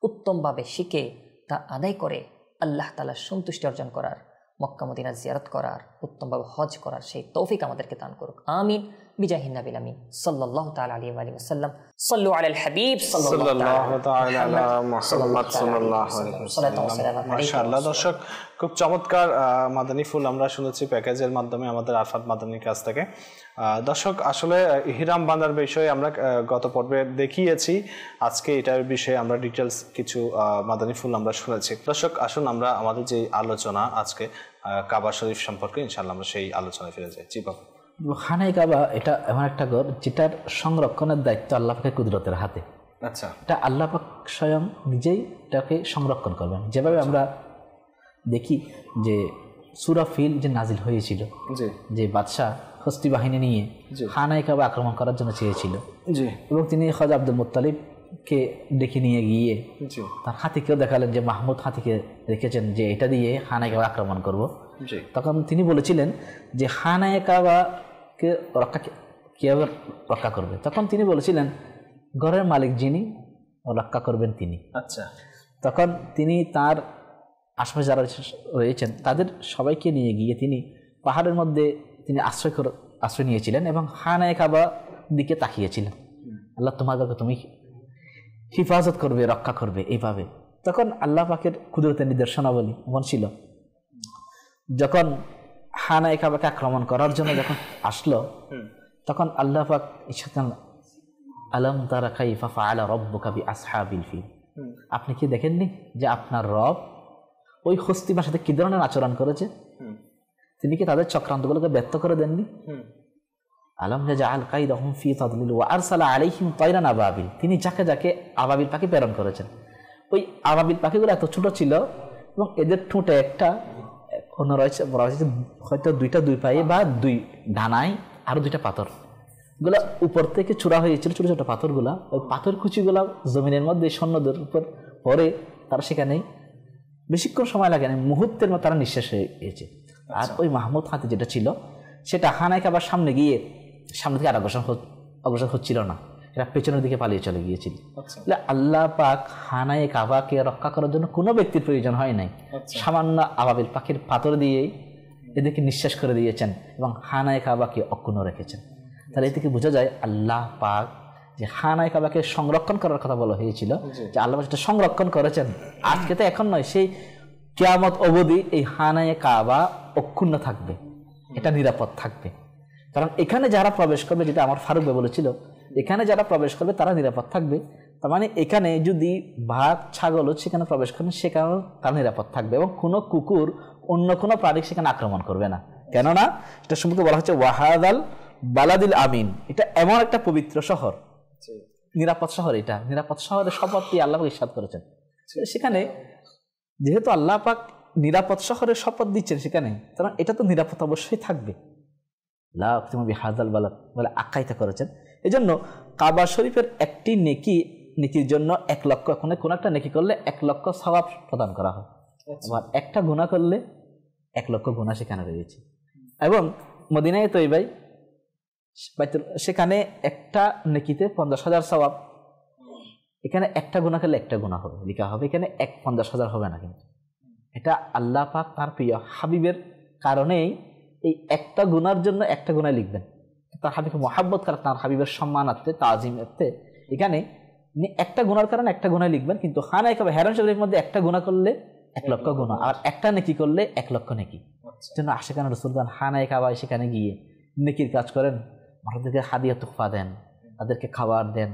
উত্তমভাবে শিখে তা আদায় করে আল্লাহ তাআলার সন্তুষ্টি অর্জন করার, মক্কা মদিনা জিয়ারত করার, উত্তমভাবে হজ করার সেই তৌফিক আমাদেরকে দান করুক। আমিন বিজাহিন নবিল আমিন সাল্লাল্লাহু তাআলা আলাইহি ওয়া সাল্লাম। সাল্লু আলাল হাবিব সাল্লাল্লাহু তাআলা আলা মুহাম্মদ সাল্লাল্লাহু আলাইহি ওয়াসাল্লাম। মাশাআল্লাহ দর্শক, খুব চমৎকার মাদানী ফুল আমরা শুনেছি প্যাকেজের মাধ্যমে আমাদের আরফাত মাদানীর কাছ থেকে। দর্শক, আসলে ইহরাম বাঁধার বিষয়ে আমরা গত পর্বে দেখিয়েছি, আজকে এটার বিষয়ে আমরা ডিটেলস কিছু মাদানী ফুল আমরা শুনেছি। দর্শক, আসুন আমরা আমাদের যে আলোচনা আজকে কাবা শরীফ সম্পর্কে ইনশাআল্লাহ আমরা সেই আলোচনায় ফিরে যাই। জি বাবা। খানায়ে কাবা এটা এমন একটা ঘর যেটার সংরক্ষণের দায়িত্ব আল্লাহ পাকের কুদরতের হাতে। আচ্ছা, এটা আল্লাহ পাক স্বয়ং নিজেই এটাকে সংরক্ষণ করবেন। যেভাবে আমরা দেখি যে সূরা ফিল যে নাজিল হয়েছিল, যে বাদশাহ হস্তি বাহিনী নিয়ে খানায়ে কাবা আক্রমণ করার জন্য চেয়েছিল, এবং তিনি খাজা আব্দুল মুত্তালিবকে ডেকে নিয়ে গিয়ে তার হাতিকেও দেখালেন যে মাহমুদ হাতিকে রেখেছেন যে এটা দিয়ে খানায়ে কাবা আক্রমণ করব। তখন তিনি বলেছিলেন যে খানায়ে কাবাকে কীভাবে রক্ষা করবে। তখন তিনি বলেছিলেন ঘরের মালিক যিনি রক্ষা করবেন তিনি। আচ্ছা, তখন তিনি তার আশপাশে যারা রয়েছেন তাদের সবাইকে নিয়ে গিয়ে তিনি পাহাড়ের মধ্যে তিনি আশ্রয় নিয়েছিলেন এবং খানায়ে কাবা দিকে তাকিয়েছিলেন, আল্লাহ তোমাদেরকে তুমি হিফাজত করবে, রক্ষা করবে এইভাবে। তখন আল্লাহ পাকের কুদরতের নিদর্শনাবলী এমন ছিল, যখন খানায়ে কাবাকে আক্রমণ করার জন্য যখন আসলো, তখন আল্লাহ পাক আলম তারা কাইফা ফাআলা রাব্বুকা বিআসহাবিল ফিল, আপনি কি দেখেননি যে আপনার রব ওই হস্তিমার সাথে কি ধরনের আচরণ করেছে? তিনি কি তাদের চক্রান্তগুলোকে ব্যর্থ করে দেননি? আলম ইয়াজআল কাইদাহুম ফি তাদলিল ওয়া আরসালা আলাইহিম তায়রান আবাবিল, তিনি যাকে যাকে আবাবিল পাখি প্রেরণ করেছেন। ওই আবাবিল পাখিগুলো এত ছোট ছিল এবং এদের ঠোঁটে একটা অন্য রয়েছে, বলা হয়েছে হয়তো দুই পায়ে বা দুই ডানায় আরো দুইটা পাথর, গুলা উপর থেকে চূড়া হয়েছিল, ছোট ছোট পাথরগুলা, ওই পাথর কুচিগুলা জমিনের মধ্যে সৈন্যদের উপর পরে তারা সেখানে বেশিক্ষণ সময় লাগে না, মুহূর্তের মতো তারা নিঃশেষ হয়ে গিয়েছে। আর ওই মাহমুদ হাতি যেটা ছিল সেটা খানায়ে কাবার সামনে গিয়ে সামনে থেকে আর অগ্রসর হচ্ছিল না, এরা পেছনের দিকে পালিয়ে চলে গিয়েছিল। আল্লাহ পাক খানায়ে কাবাকে রক্ষা করার জন্য কোনো ব্যক্তির প্রয়োজন হয় নাই, সামান্য আবাবিল পাখির পাথর দিয়েই এদেরকে নিঃশেষ করে দিয়েছেন এবং খানায়ে কাবাকে অক্ষুণ্ণ রেখেছেন। তাহলে এ থেকে বোঝা যায় আল্লাহ পাক যে খানায়ে কাবাকে সংরক্ষণ করার কথা বলা হয়েছিল, যে আল্লাহ পাক সেটা সংরক্ষণ করেছেন। আজকে তো এখন নয়, সেই কিয়ামত অবধি এই খানায়ে কাবা অক্ষুণ্ণ থাকবে, এটা নিরাপদ থাকবে। কারণ এখানে যারা প্রবেশ করবে, যেটা আমার ফারুক ভাই বলেছিল, এখানে যারা প্রবেশ করবে তারা নিরাপদ থাকবে। তার মানে এখানে যদি বাঘ ছাগলও সেখানে প্রবেশ করবে সেখানেও তারা নিরাপদ থাকবে এবং কোনো কুকুর অন্য কোনো প্রাণী সেখানে আক্রমণ করবে না। কেননা এটা সম্পর্কে বলা হচ্ছে ওয়াহাদাল বালাদিল আমিন, এটা এমন একটা পবিত্র শহর, নিরাপদ শহর। এটা নিরাপদ শহরের শপথ দিয়ে আল্লাহ পাক ইরশাদ করেছেন। সেখানে যেহেতু আল্লাহ পাক নিরাপদ শহরের শপথ দিচ্ছেন সেখানে, কারণ এটা তো নিরাপদ অবশ্যই থাকবে, লা উকসিমু বিহাযাল বালাদ বলে আখ্যায়িত করেছেন। এই জন্য কাবা শরীফের একটি নেকি নেকির জন্য 1 লক্ষ, কোনো একটা নেকি করলে 1 লক্ষ সওয়াব প্রদান করা হয়, আবার একটা গুনাহ করলে 1 লক্ষ গুনাহ সেখানে রয়েছে। এবং মদিনায়ে তৈবায় সেখানে একটা নেকিতে 50,000 সওয়াব, এখানে একটা গুনাহ করলে একটা গুনাহ হবে লেখা হবে, এখানে 50,000 হবে না। কিন্তু এটা আল্লাহ পাক তার প্রিয় হাবিবের কারণেই এই একটা গুনার জন্য একটা গুনাহ লিখবেন, তার হাবিবকে মহাব্বত করে, তার হাবিবের সম্মানার্থে, তাজিমার্থে এখানে একটা গুনার কারণে একটা গুনাহ লিখবেন। কিন্তু খানায়ে কাবা হেরাম শরীফের মধ্যে একটা গুনাহ করলে 1 লক্ষ গুনাহ, আর একটা নেকি করলে 1 লক্ষ নেকি। জন্য আশিকান রাসূলগণ খানায়ে কাবায় সেখানে গিয়ে নেকির কাজ করেন, মানুষদেরকে হাদিয়া তোহফা দেন, তাদেরকে খাবার দেন,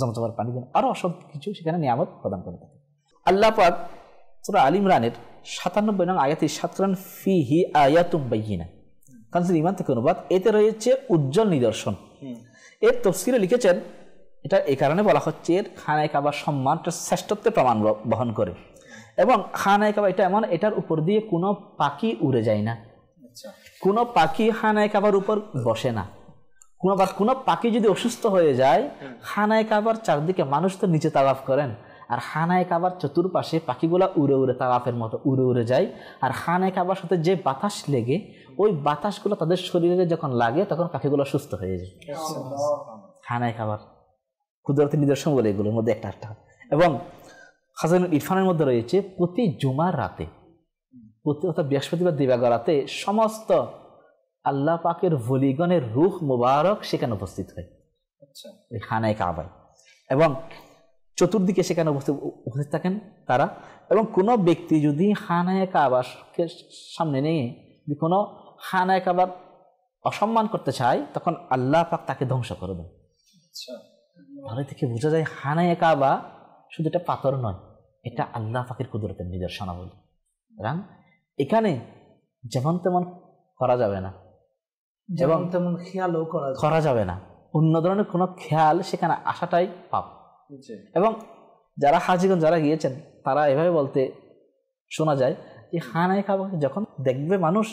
জমজমের পানি দেন, আরো অসংখ্য কিছু সেখানে নিয়ামত প্রদান করে থাকেন। আল্লাহ পাক সূরা আল ইমরানের 97 নং আয়াতে ইরশাদ করেন, ফিহি আয়াতুম বাইয়িনা, কানজুল ঈমান থেকে অনুবাদ, এতে রয়েছে উজ্জ্বল নিদর্শন। এর তাফসীরে লিখেছেন, এটা এই কারণে বলা হচ্ছে এর খানায়ে কাবার সম্মানটা শ্রেষ্ঠত্বের প্রমাণ বহন করে, এবং খানায়ে কাবা এটা এমন, এটার উপর দিয়ে কোনো পাখি উড়ে যায় না, কোনো পাখি খানায়ে কাবার উপর বসে না। কোনো পাখি যদি অসুস্থ হয়ে যায়, খানায়ে কাবার চারদিকে মানুষ তো নিচে তাওয়াফ করেন, আর খানায়ে কাবার চতুর্পাশে পাখিগুলা উড়ে উড়ে তাওয়াফের মতো উড়ে উড়ে যায়, আর খানায়ে কাবার সাথে যে বাতাস লেগে ওই বাতাসগুলো তাদের শরীরে যখন লাগে তখন পাখিগুলো সুস্থ হয়ে যায়। খানায়ে কাবার কুদরতি নিদর্শন বলে এগুলোর মধ্যে একটা। এবং খাজানুল ইরফানের মধ্যে রয়েছে প্রতি জুমার রাতে, অর্থাৎ বৃহস্পতিবার দিবাগত রাতে সমস্ত আল্লাহ পাকের ওলিগণের রূহ মুবারক সেখানে উপস্থিত হয় এই খানায়ে কাবায়, এবং চতুর্দিকে সেখানে উপস্থিত থাকেন তারা। এবং কোনো ব্যক্তি যদি খানায়ে কাবাকে সামনে নিয়ে যদি কোনো খানায়ে কাবার অসম্মান করতে চায়, তখন আল্লাহ পাক তাকে ধ্বংস করে দেন। তাহলে থেকে বোঝা যায় খানায়ে কাবা শুধু এটা পাথর নয়, এটা আল্লাহ পাকের কুদরতের নিদর্শনাবলী। সুতরাং এখানে যেমন তেমন করা যাবে না, যেমন তেমন খেয়ালও করা যাবে না, অন্য ধরনের কোনো খেয়াল সেখানে আসাটাই পাপ। এবং যারা হাজিগণ যারা গিয়েছেন তারা এভাবে বলতে শোনা যায় যে খানায়ে কাবাকে যখন দেখবে মানুষ,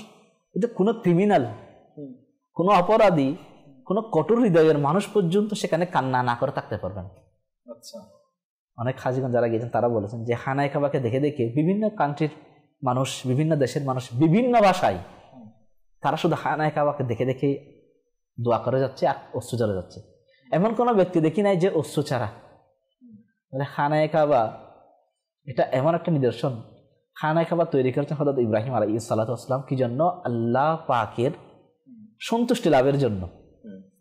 এটা কোনো ক্রিমিনাল, কোনো অপরাধী, কোনো কঠোর হৃদয়ের মানুষ পর্যন্ত সেখানে কান্না না করে থাকতে পারবেন। অনেক হাজিগণ যারা গিয়েছেন তারা বলেছেন যে খানায়ে কাবাকে দেখে দেখে বিভিন্ন কান্ট্রির মানুষ, বিভিন্ন দেশের মানুষ, বিভিন্ন ভাষায় তারা শুধু খানায়ে কাবাকে দেখে দেখে দোয়া করে যাচ্ছে আর অশ্রু ঝরে যাচ্ছে। এমন কোনো ব্যক্তি দেখি নাই যে অশ্রু ছাড়া। খানায়ে কাবা এটা এমন একটা নিদর্শন, খানায়ে কাবা তৈরি করেছেন হযরত ইব্রাহিম আলাইহিস সালাতু ওয়াস সালাম, কি জন্য? আল্লাহ পাকের সন্তুষ্টি লাভের জন্য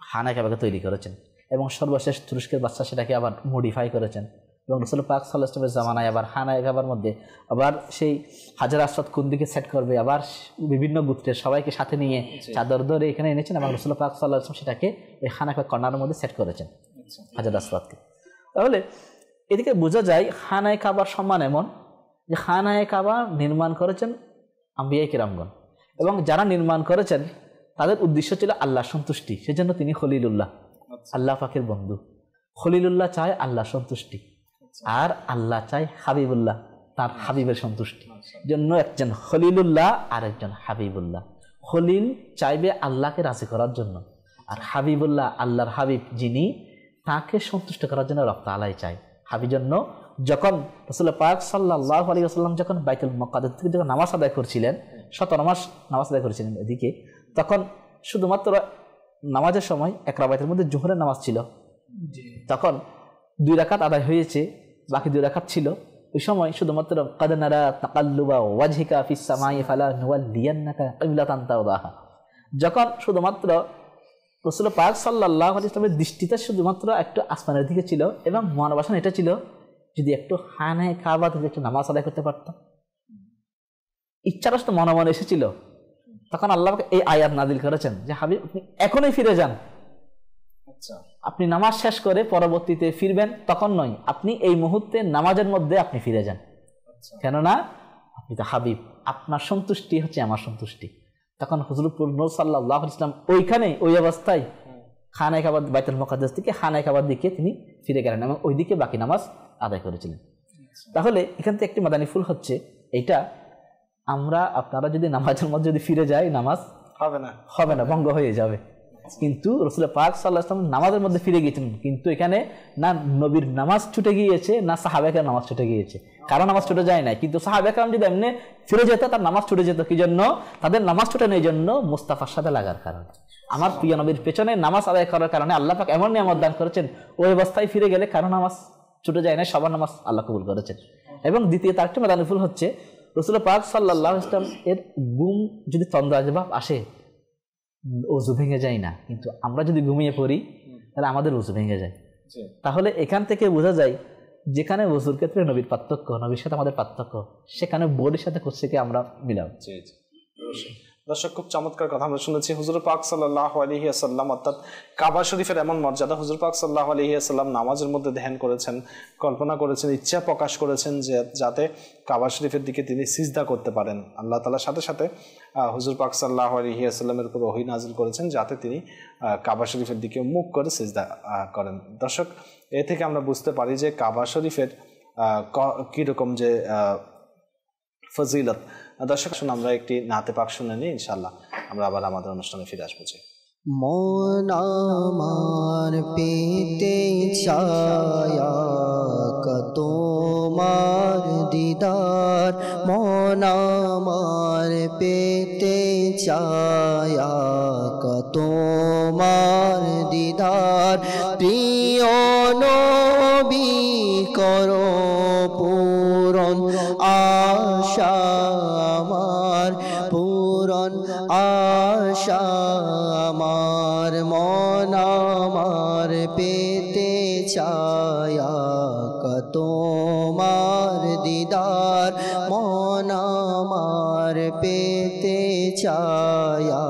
খানায়ে কাবাকে তৈরি করেছেন। এবং সর্বশেষ তুরস্কের বাদশা সেটাকে আবার মডিফাই করেছেন, এবং রাসূল পাক সাল্লাল্লাহু আলাইহি ওয়াসাল্লামের জামানায় আবার খানায়ে কাবার মধ্যে আবার সেই হাজার আসওয়াদ কোন দিকে সেট করবে, আবার বিভিন্ন গোত্রের সবাইকে সাথে নিয়ে চাদর ধরে এখানে এনেছেন, এবং রাসূল পাক সাল্লাল্লাহু আলাইহি ওয়াসাল্লাম সেটাকে এই খানায়ে কাবার কর্নারের মধ্যে সেট করেছেন হাজার আসওয়াদকে। তাহলে এদিকে বোঝা যায় খানায়ে কাবার সম্মান এমন যে খানায়ে কাবা নির্মাণ করেছেন আম্বিয়া কিরামগণ, এবং যারা নির্মাণ করেছেন তাদের উদ্দেশ্য ছিল আল্লাহর সন্তুষ্টি। সেজন্য তিনি খলিলুল্লাহ, আল্লাহ পাকের বন্ধু। খলিলুল্লাহ চায় আল্লাহর সন্তুষ্টি, আর আল্লাহ চায় হাবিবুল্লাহ, তার হাবিবের সন্তুষ্টি। জন্য একজন খলিলুল্লাহ আর একজন হাবিবুল্লাহ। খলিল চাইবে আল্লাহকে রাজি করার জন্য, আর হাবিবুল্লাহ আল্লাহর হাবিব যিনি তাকে সন্তুষ্ট করার জন্য রব তাআলাই চায়। হাবির জন্য যখন রাসূল পাক সাল্লাল্লাহু আলাইহি ওয়াসাল্লাম যখন বাইতুল মুকাদ্দাস থেকে যখন নামাজ আদায় করছিলেন, 17 মাস নামাজ আদায় করেছিলেন এদিকে, তখন শুধুমাত্র নামাজের সময় এক রাকাতের মধ্যে জোহরের নামাজ ছিল, তখন 2 রাকাত আদায় হয়েছে, বাকি 2 রাকাত ছিল। ওই সময় শুধুমাত্র কাদ নারা তাকাল্লুবা ওয়াজহিকা ফিস সামাই ফালা নুওয়াল্লিয়ান্নাকা কিবলাতান তারদাহা, যখন শুধুমাত্র রাসূল পাক সাল্লাল্লাহু আলাইহি ওয়াসাল্লামের দৃষ্টিটা শুধুমাত্র একটু আসমানের দিকে ছিল, এবং মনোবাসনা এটা ছিল যদি একটু খানায়ে কাবা থেকে একটু নামাজ আদায় করতে পারতাম। ইচ্ছাটা শুধু মনে মনে এসেছিল। তখন আল্লাহ এই আয়াত নাযিল করেছেন যে হাবিব আপনি এখনই ফিরে যান, আপনি নামাজ শেষ করে পরবর্তীতে ফিরবেন তখন নয়, আপনি এই মুহূর্তে নামাজের মধ্যে আপনি ফিরে যান, কেননা আপনি তো হাবিব, আপনার সন্তুষ্টি হচ্ছে আমার সন্তুষ্টি। তখন হুজুরপুর নূর সাল্লাল্লাহু আলাইহি ওয়াসাল্লাম ওইখানে ওই অবস্থায় খানায়ে কাবা বাইতুল মুকাদ্দাস থেকে খানায়ে কাবার দিকে তিনি ফিরে গেলেন, এবং ওইদিকে বাকি নামাজ আদায় করেছিলেন। তাহলে এখান থেকে একটি মাদানী ফুল হচ্ছে এইটা, আপনারা যদি নামাজের মধ্যে যদি ফিরে যাই নামাজ হবে না, ভঙ্গ হয়ে যাবে। কিন্তু রাসূল পাক সাল্লাল্লাহু আলাইহি ওয়াসাল্লাম নামাজের মধ্যে ফিরে গিয়েছিলেন, কিন্তু এখানে না নবীর নামাজ ছুটে গিয়েছে না সাহাবায়ে নামাজ ছুটে গিয়েছে, কারণ নামাজ ছুটে যায় না। কিন্তু সাহাবায়ে কেরাম যদি এমনি ফিরে যেত তার নামাজ ছুটে যেত, কি জন্য? তাদের নামাজ ছুটে নেই জন্য মুস্তাফার সাথে লাগার কারণে। আমার প্রিয় নবীর পেছনে নামাজ আদায় করার কারণে আল্লাহ পাক এমন নিয়ামত দান করেছেন, ওই অবস্থায় ফিরে গেলে কারণ নামাজ ছুটে যায় না, সবার নামাজ আল্লাহ কবুল করেছেন। এবং দ্বিতীয়ত আরেকটি মাদানিফুল হচ্ছে রাসূল পাক সাল্লাল্লাহু আলাইহি ওয়াসাল্লাম এর ঘুম যদি তন্দ্রাজবাব আসে ওযু ভেঙে যায় না, কিন্তু আমরা যদি ঘুমিয়ে পড়ি তাহলে আমাদের ওযু ভেঙে যায়। তাহলে এখান থেকে বোঝা যায় যেখানে ওযুর ক্ষেত্রে নবীর পার্থক্য, নবীর সাথে আমাদের পার্থক্য, সেখানে বডির সাথে কোর্সকে আমরা মিলাব। দর্শক, খুব চমৎকার কথা আমরা শুনেছি। হুজুর পাক সাল্লাল্লাহু আলাইহি ওয়াসাল্লাম অর্থাৎ কাবা শরীফের এমন মর্যাদা, হুজুর পাক সাল্লাল্লাহু আলাইহি ওয়াসাল্লাম নামাজের মধ্যে ধ্যান করেছেন, কল্পনা করেছেন, ইচ্ছা প্রকাশ করেছেন যে যাতে কাবা শরীফের দিকে তিনি সিজদা করতে পারেন। আল্লাহ তাআলার সাথে সাথে হুজুর পাক সাল্লাল্লাহু আলাইহি ওয়াসাল্লামের উপর ওহী নাযিল করেছেন যাতে তিনি কাবা শরীফের দিকে মুখ করে সিজদা করেন। দর্শক, এ থেকে আমরা বুঝতে পারি যে কাবা শরীফের কীরকম যে ফজিলত। দর্শক, শুনুন আমরা একটি নাতে পাক শুনে নিই, ইনশাআল্লাহ আমরা আবার আমাদের অনুষ্ঠানে ফিরে আসবো। মন আমার পেতে ছায়া তোমার দিদার, মন আমার পেতে ছায়া তোমার দিদার, প্রিয় নবী করো পূরণ আশা আমার, পূরণ আশা আমার, মন আমার পেতে ছায়া তোমার দিদার, মন আমার পেতে ছায়া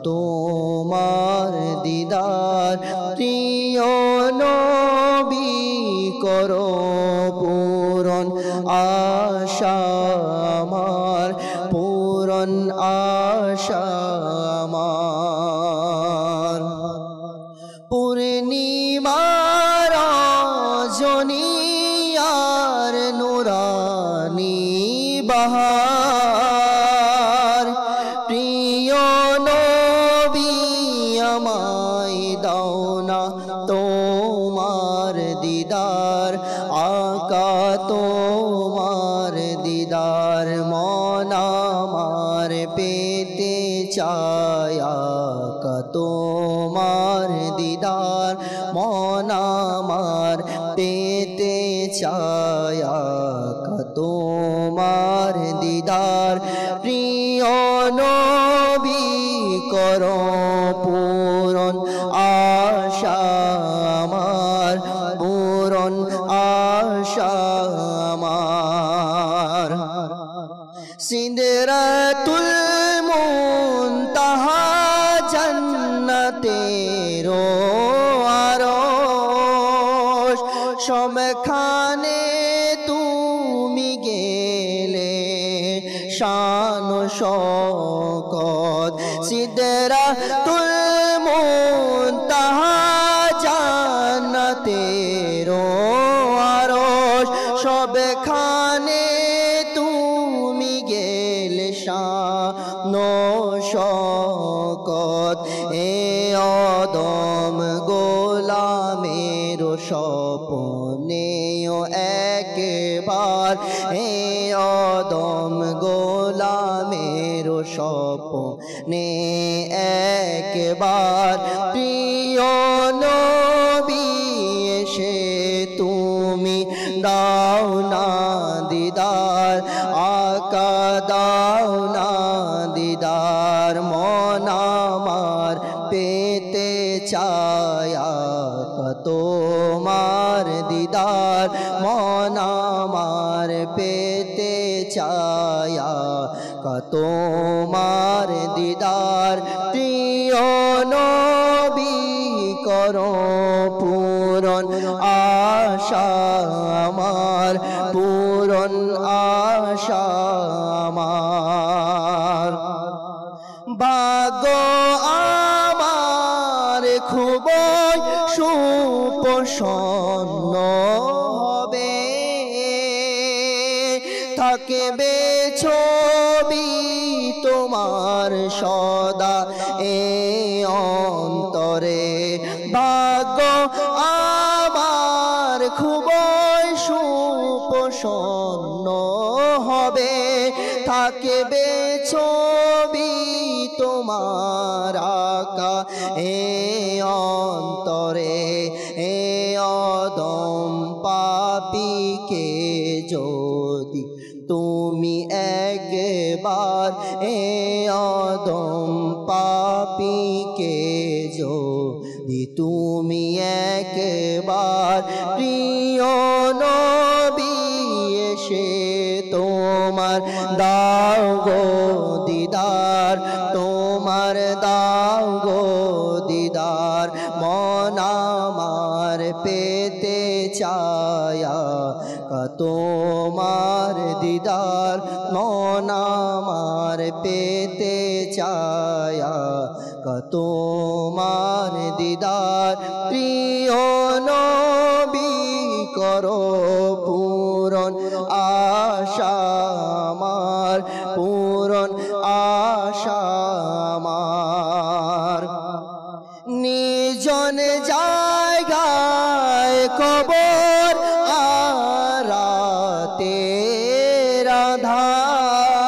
তোমার দিদার, প্রিয় নবী করো পূরণ আশা আমার, পূরণ আশা আমার। পূর্ণিমার রজনী আর নুরানি বাহার, প্রিয় নবী আমায় দাও না তোমার দিদার, আকা তোমার দিদার, মন আমার পেতে ছায়া তোমার দিদার, মন আমার পেতে ছায়া তোমার দিদার, প্রিয় নবী করো পূরণ আশা আমার, পূরণ আশা আমার। সিদরাতুল মুনতাহা জান্নাতের আরশ, সবখানে তুমি গেলে শান শওকত, সিদরাতুল মুনতাহা জান্নাতের আরশ, সবখানে তুমি গেলে শান শওকত, এ আদম গোলামের স্বপ্নেও একবার, এ আদম গোলামের স্বপ্নে একবার, প্রিয় নবী এসে তুমি দাও না দিদার, আকা দাও না দিদার, মন আমার পেতে ছায়া তোমার দিদার, মন আমার পেতে ছায়া তোমার দিদার, প্রিয় নবী করো পূরণ আশা আমার, পূরণ আশা আমার। ভাগ্য আমার খুব সুপ্রসন্ন হবে, থাকবে ছবি তোমার সদা এ প্রসন্ন হবে, থাকবে ছবি তোমার আকা এ অন্তরে, এ অদম পাপীকে যদি তুমি একবার, এ অদম পাপীকে যদি তুমি একবার, প্রিয় নবী এসে তোমার দাও গো দিদার, তোমার দাও গো দিদার, মন আমার পেতে চায়া তোমার দিদার, মন আমার পেতে চায়া তোমার দিদার, প্রিয় নবী করো পূরণ আশা আমার, পূরণ আশা আমার। নিজন জায়গায় কবর আরাতে রাধার,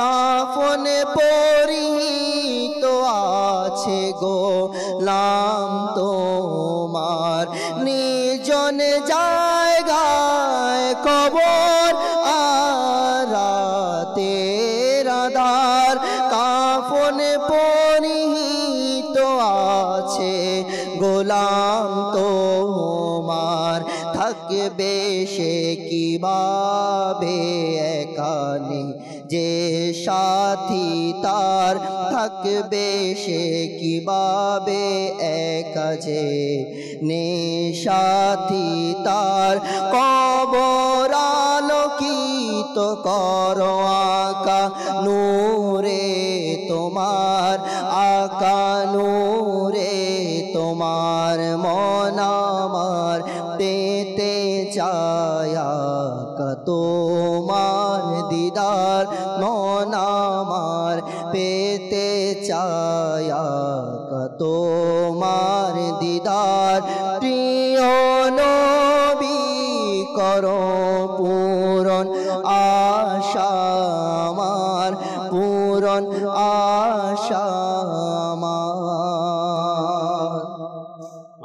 কাফন পরিহিত আছে গোলাম তোমার, নিজন জায়গায় কবর আরাতে রাধার, কাফন পরিহিত আছে গোলাম তোমার, থাকবে সে কিভাবে একানে যে সাথী তার, থাকবে সে কিভাবে একা যে নে সাথী তার, কবর আলোকিত করো আকা নূরে তোমার, আকা নূরে তোমার, মন আমার পেতে চায়া তোমার দিদার, মন আমার পেতে চায়া তোমার দিদার, প্রিয় নবী করো পূরণ আশা আমার, পূরণ আশা আমার।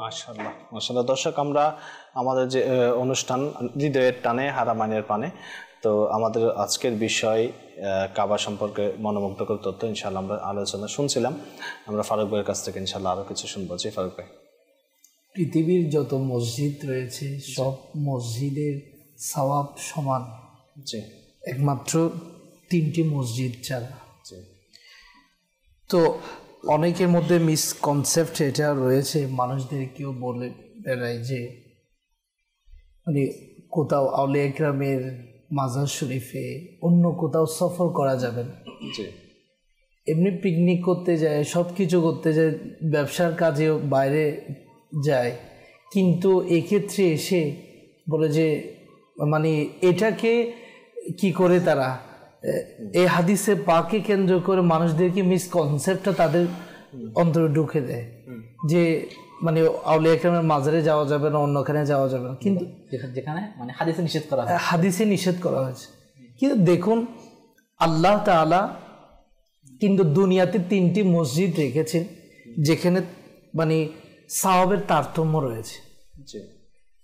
মাশাআল্লাহ মাশাআল্লাহ। দর্শক, আমরা আমাদের যে অনুষ্ঠান হৃদয়ের টানে হারামাইনের পানে, তো আমাদের আজকের বিষয় কাবা সম্পর্কে মনোমুগ্ধকর তথ্য ইনশাআল্লাহ আমরা আলোচনা শুনছিলাম। আমরা ফারুক ভাইয়ের কাছ থেকে ইনশাআল্লাহ আরও কিছু শুনবো। জি ফারুক ভাই। পৃথিবীর যত মসজিদ রয়েছে সব মসজিদের সওয়াব সমান, জি, একমাত্র 3টি মসজিদ ছাড়া। জি। তো অনেকের মধ্যে মিসকনসেপ্ট এটা রয়েছে, মানুষদের কেউ বলে বেড়ায় যে মানে কোথাও আউলিয়া ইকরামের মাজার শরীফে অন্য কোথাও সফর করা যাবে না। জি। এমনি পিকনিক করতে যায়, সব কিছু করতে যায়, ব্যবসার কাজেও বাইরে যায়, কিন্তু এক্ষেত্রে এসে বলে যে মানে এটাকে কি করে তারা এই হাদিসে পাকে কেন্দ্র করে মানুষদেরকে মিসকনসেপ্টটা তাদের অন্তরে ঢুকে দেয় যে মানে আউলিয়া ইকরামের মাজারে যাওয়া যাবে না, অন্যখানে যাওয়া যাবে না, কিন্তু যেখানে মানে হাদিসে নিষেধ করা হয়, হাদিসে নিষেধ করা হয়েছে। কিন্তু দেখুন আল্লাহ তাআলা কিন্তু দুনিয়াতে 3টি মসজিদ রেখেছেন যেখানে মানে সাওয়াবের তারতম্য রয়েছে,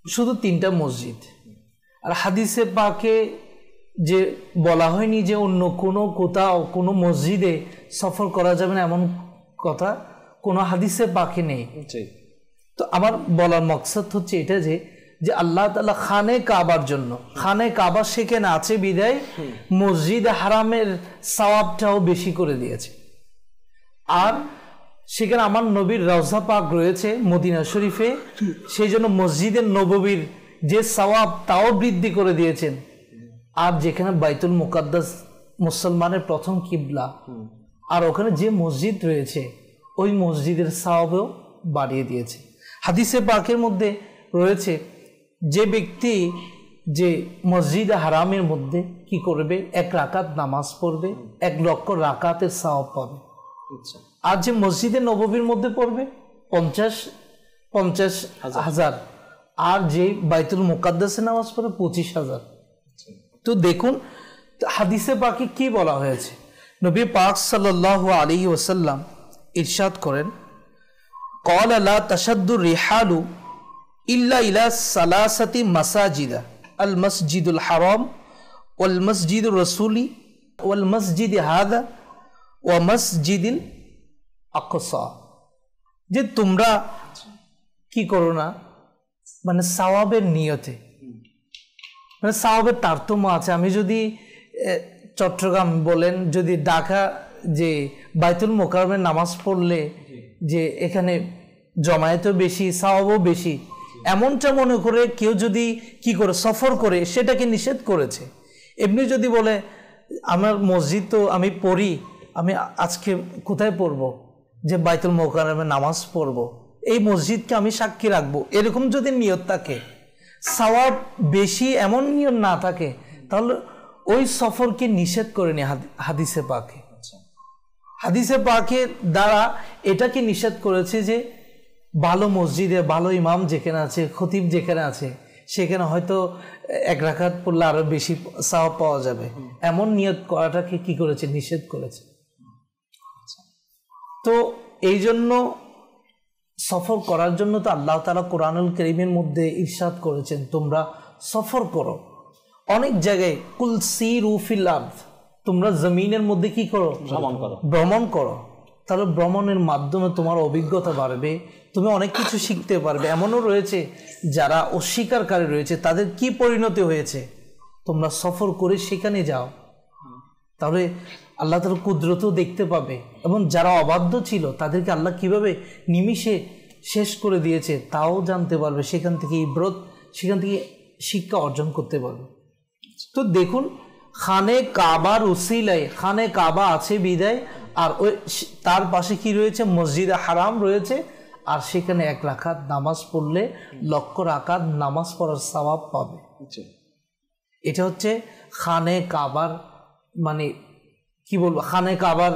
শুধু 3টা মসজিদ। আর হাদিসে পাকে যে বলা হয়নি যে অন্য কোথাও কোনো মসজিদে সফর করা যাবে না, এমন কথা কোনো হাদিসে পাকে নেই। তো আমার বলার মকসদ হচ্ছে এটা যে আল্লাহ তাআলা খানে কাবার জন্য, খানে কাবা সেখানে আছে বিদায় মসজিদ হারামের সওয়াবটাও বেশি করে দিয়েছে। আর সেখানে আমার নবীর রওজা পাক রয়েছে মদিনা শরীফে, সেই জন্য মসজিদে নববীর যে সওয়াব তাও বৃদ্ধি করে দিয়েছেন। আর যেখানে বাইতুল মুকাদ্দাস মুসলমানের প্রথম কিবলা, আর ওখানে যে মসজিদ রয়েছে ওই মসজিদের সওয়াবও বাড়িয়ে দিয়েছে। হাদিসে পাকের মধ্যে রয়েছে যে ব্যক্তি যে মসজিদ হারামের মধ্যে কি করবে, 1 রাকাত নামাজ পড়বে, 1 লক্ষ রাকাতের সওয়াব পাবে। আর যে মসজিদে নববীর মধ্যে পড়বে 50,000 আর যে বাইতুল মুকাদ্দাসে নামাজ পড়ে 25,000। তো দেখুন হাদিসে পাকে কি বলা হয়েছে, নবী পাক সাল্লাল্লাহু আলাইহি ওয়াসাল্লাম ইরশাদ করেন, قال لا تشد الرحال إلا إلى ثلاثة مساجد المسجد الحرام والمسجد الرسول والمسجد هذا ومسجد الأقصى। যে তোমরা কি করো না, মানে সওয়াবের নিয়তে, মানে সওয়াবের তারতম্য আছে। আমি যদি চট্টগ্রাম বলেন, যদি ঢাকা যে বাইতুল মোকাররমে নামাজ পড়লে যে এখানে জমায়েতও বেশি, সওয়াবও বেশি, এমনটা মনে করে কেউ যদি কি করে সফর করে, সেটাকে নিষেধ করেছে। এমনি যদি বলে আমার মসজিদ তো আমি পড়ি, আমি আজকে কোথায় পড়ব, যে বাইতুল মোকাররমে নামাজ পড়ব, এই মসজিদকে আমি সাক্ষী রাখবো, এরকম যদি নিয়ত থাকে, সওয়াব বেশি এমন নিয়ত না থাকে, তাহলে ওই সফরকে নিষেধ করে নি হাদিসে পাকে। হাদিসে পাকের দ্বারা এটাকে নিষেধ করেছে যে ভালো মসজিদে ভালো ইমাম যেখানে আছে, খতিব যেখানে আছে, সেখানে হয়তো 1 রাকাত পড়লে আরো বেশি সওয়াব পাওয়া যাবে, এমন নিয়ত করাটাকে কি করেছে, নিষেধ করেছে। তো এই জন্য সফর করার জন্য তো আল্লাহ তাআলা কোরআনুল কারীমের মধ্যে ইরশাদ করেছেন, তোমরা সফর করো অনেক জায়গায়, কুল সিরু ফিল আরদ, তোমরা জমিনের মধ্যে কি করো, ভ্রমণ করো। তাহলে ভ্রমণের মাধ্যমে তোমার অভিজ্ঞতা বাড়বে, তুমি অনেক কিছু শিখতে পারবে। এমনও রয়েছে যারা অস্বীকারী রয়েছে, তাদের কি পরিণতি হয়েছে, তোমরা সফর করে সেখানে যাও, তাহলে আল্লাহ তাআলা কুদরতও দেখতে পাবে, এবং যারা অবাধ্য ছিল তাদেরকে আল্লাহ কিভাবে নিমিষে শেষ করে দিয়েছে তাও জানতে পারবে, সেখান থেকে ইবরত, সেখান থেকে শিক্ষা অর্জন করতে পারবে। তো দেখুন, খানে কাবার উসিলায়, খানে কাবা আছে বিদায়, আর ওই তার পাশে কি রয়েছে, মসজিদে হারাম রয়েছে, আর সেখানে 1 রাকাত নামাজ পড়লে 1,00,000 রাকাত নামাজ পড়ার সওয়াব পাবে। এটা হচ্ছে খানে কাবার, মানে কি বলবো, খানে কাবার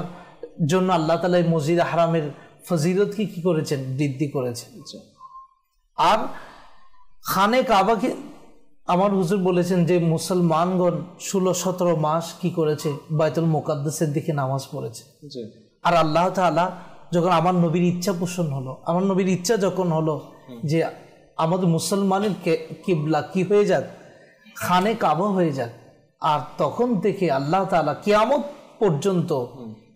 জন্য আল্লাহ তাআলা মসজিদে হারামের ফজিলতকে কি করেছেন, বৃদ্ধি করেছেন। আর খানে কাবাকে আমার হুজুর বলেছেন যে মুসলমানগণ 16-17 মাস কি করেছে, বাইতুল মুকাদ্দাসের দিকে নামাজ পড়েছে। আর আল্লাহ তাআলা যখন আমার নবীর ইচ্ছা পোষণ হলো, আমার নবীর ইচ্ছা যখন হলো যে আমাদের মুসলমানের কিবলা কি হয়ে যাক, খানে কাবা হয়ে যাক, আর তখন থেকে আল্লাহ তাআলা কিয়ামত পর্যন্ত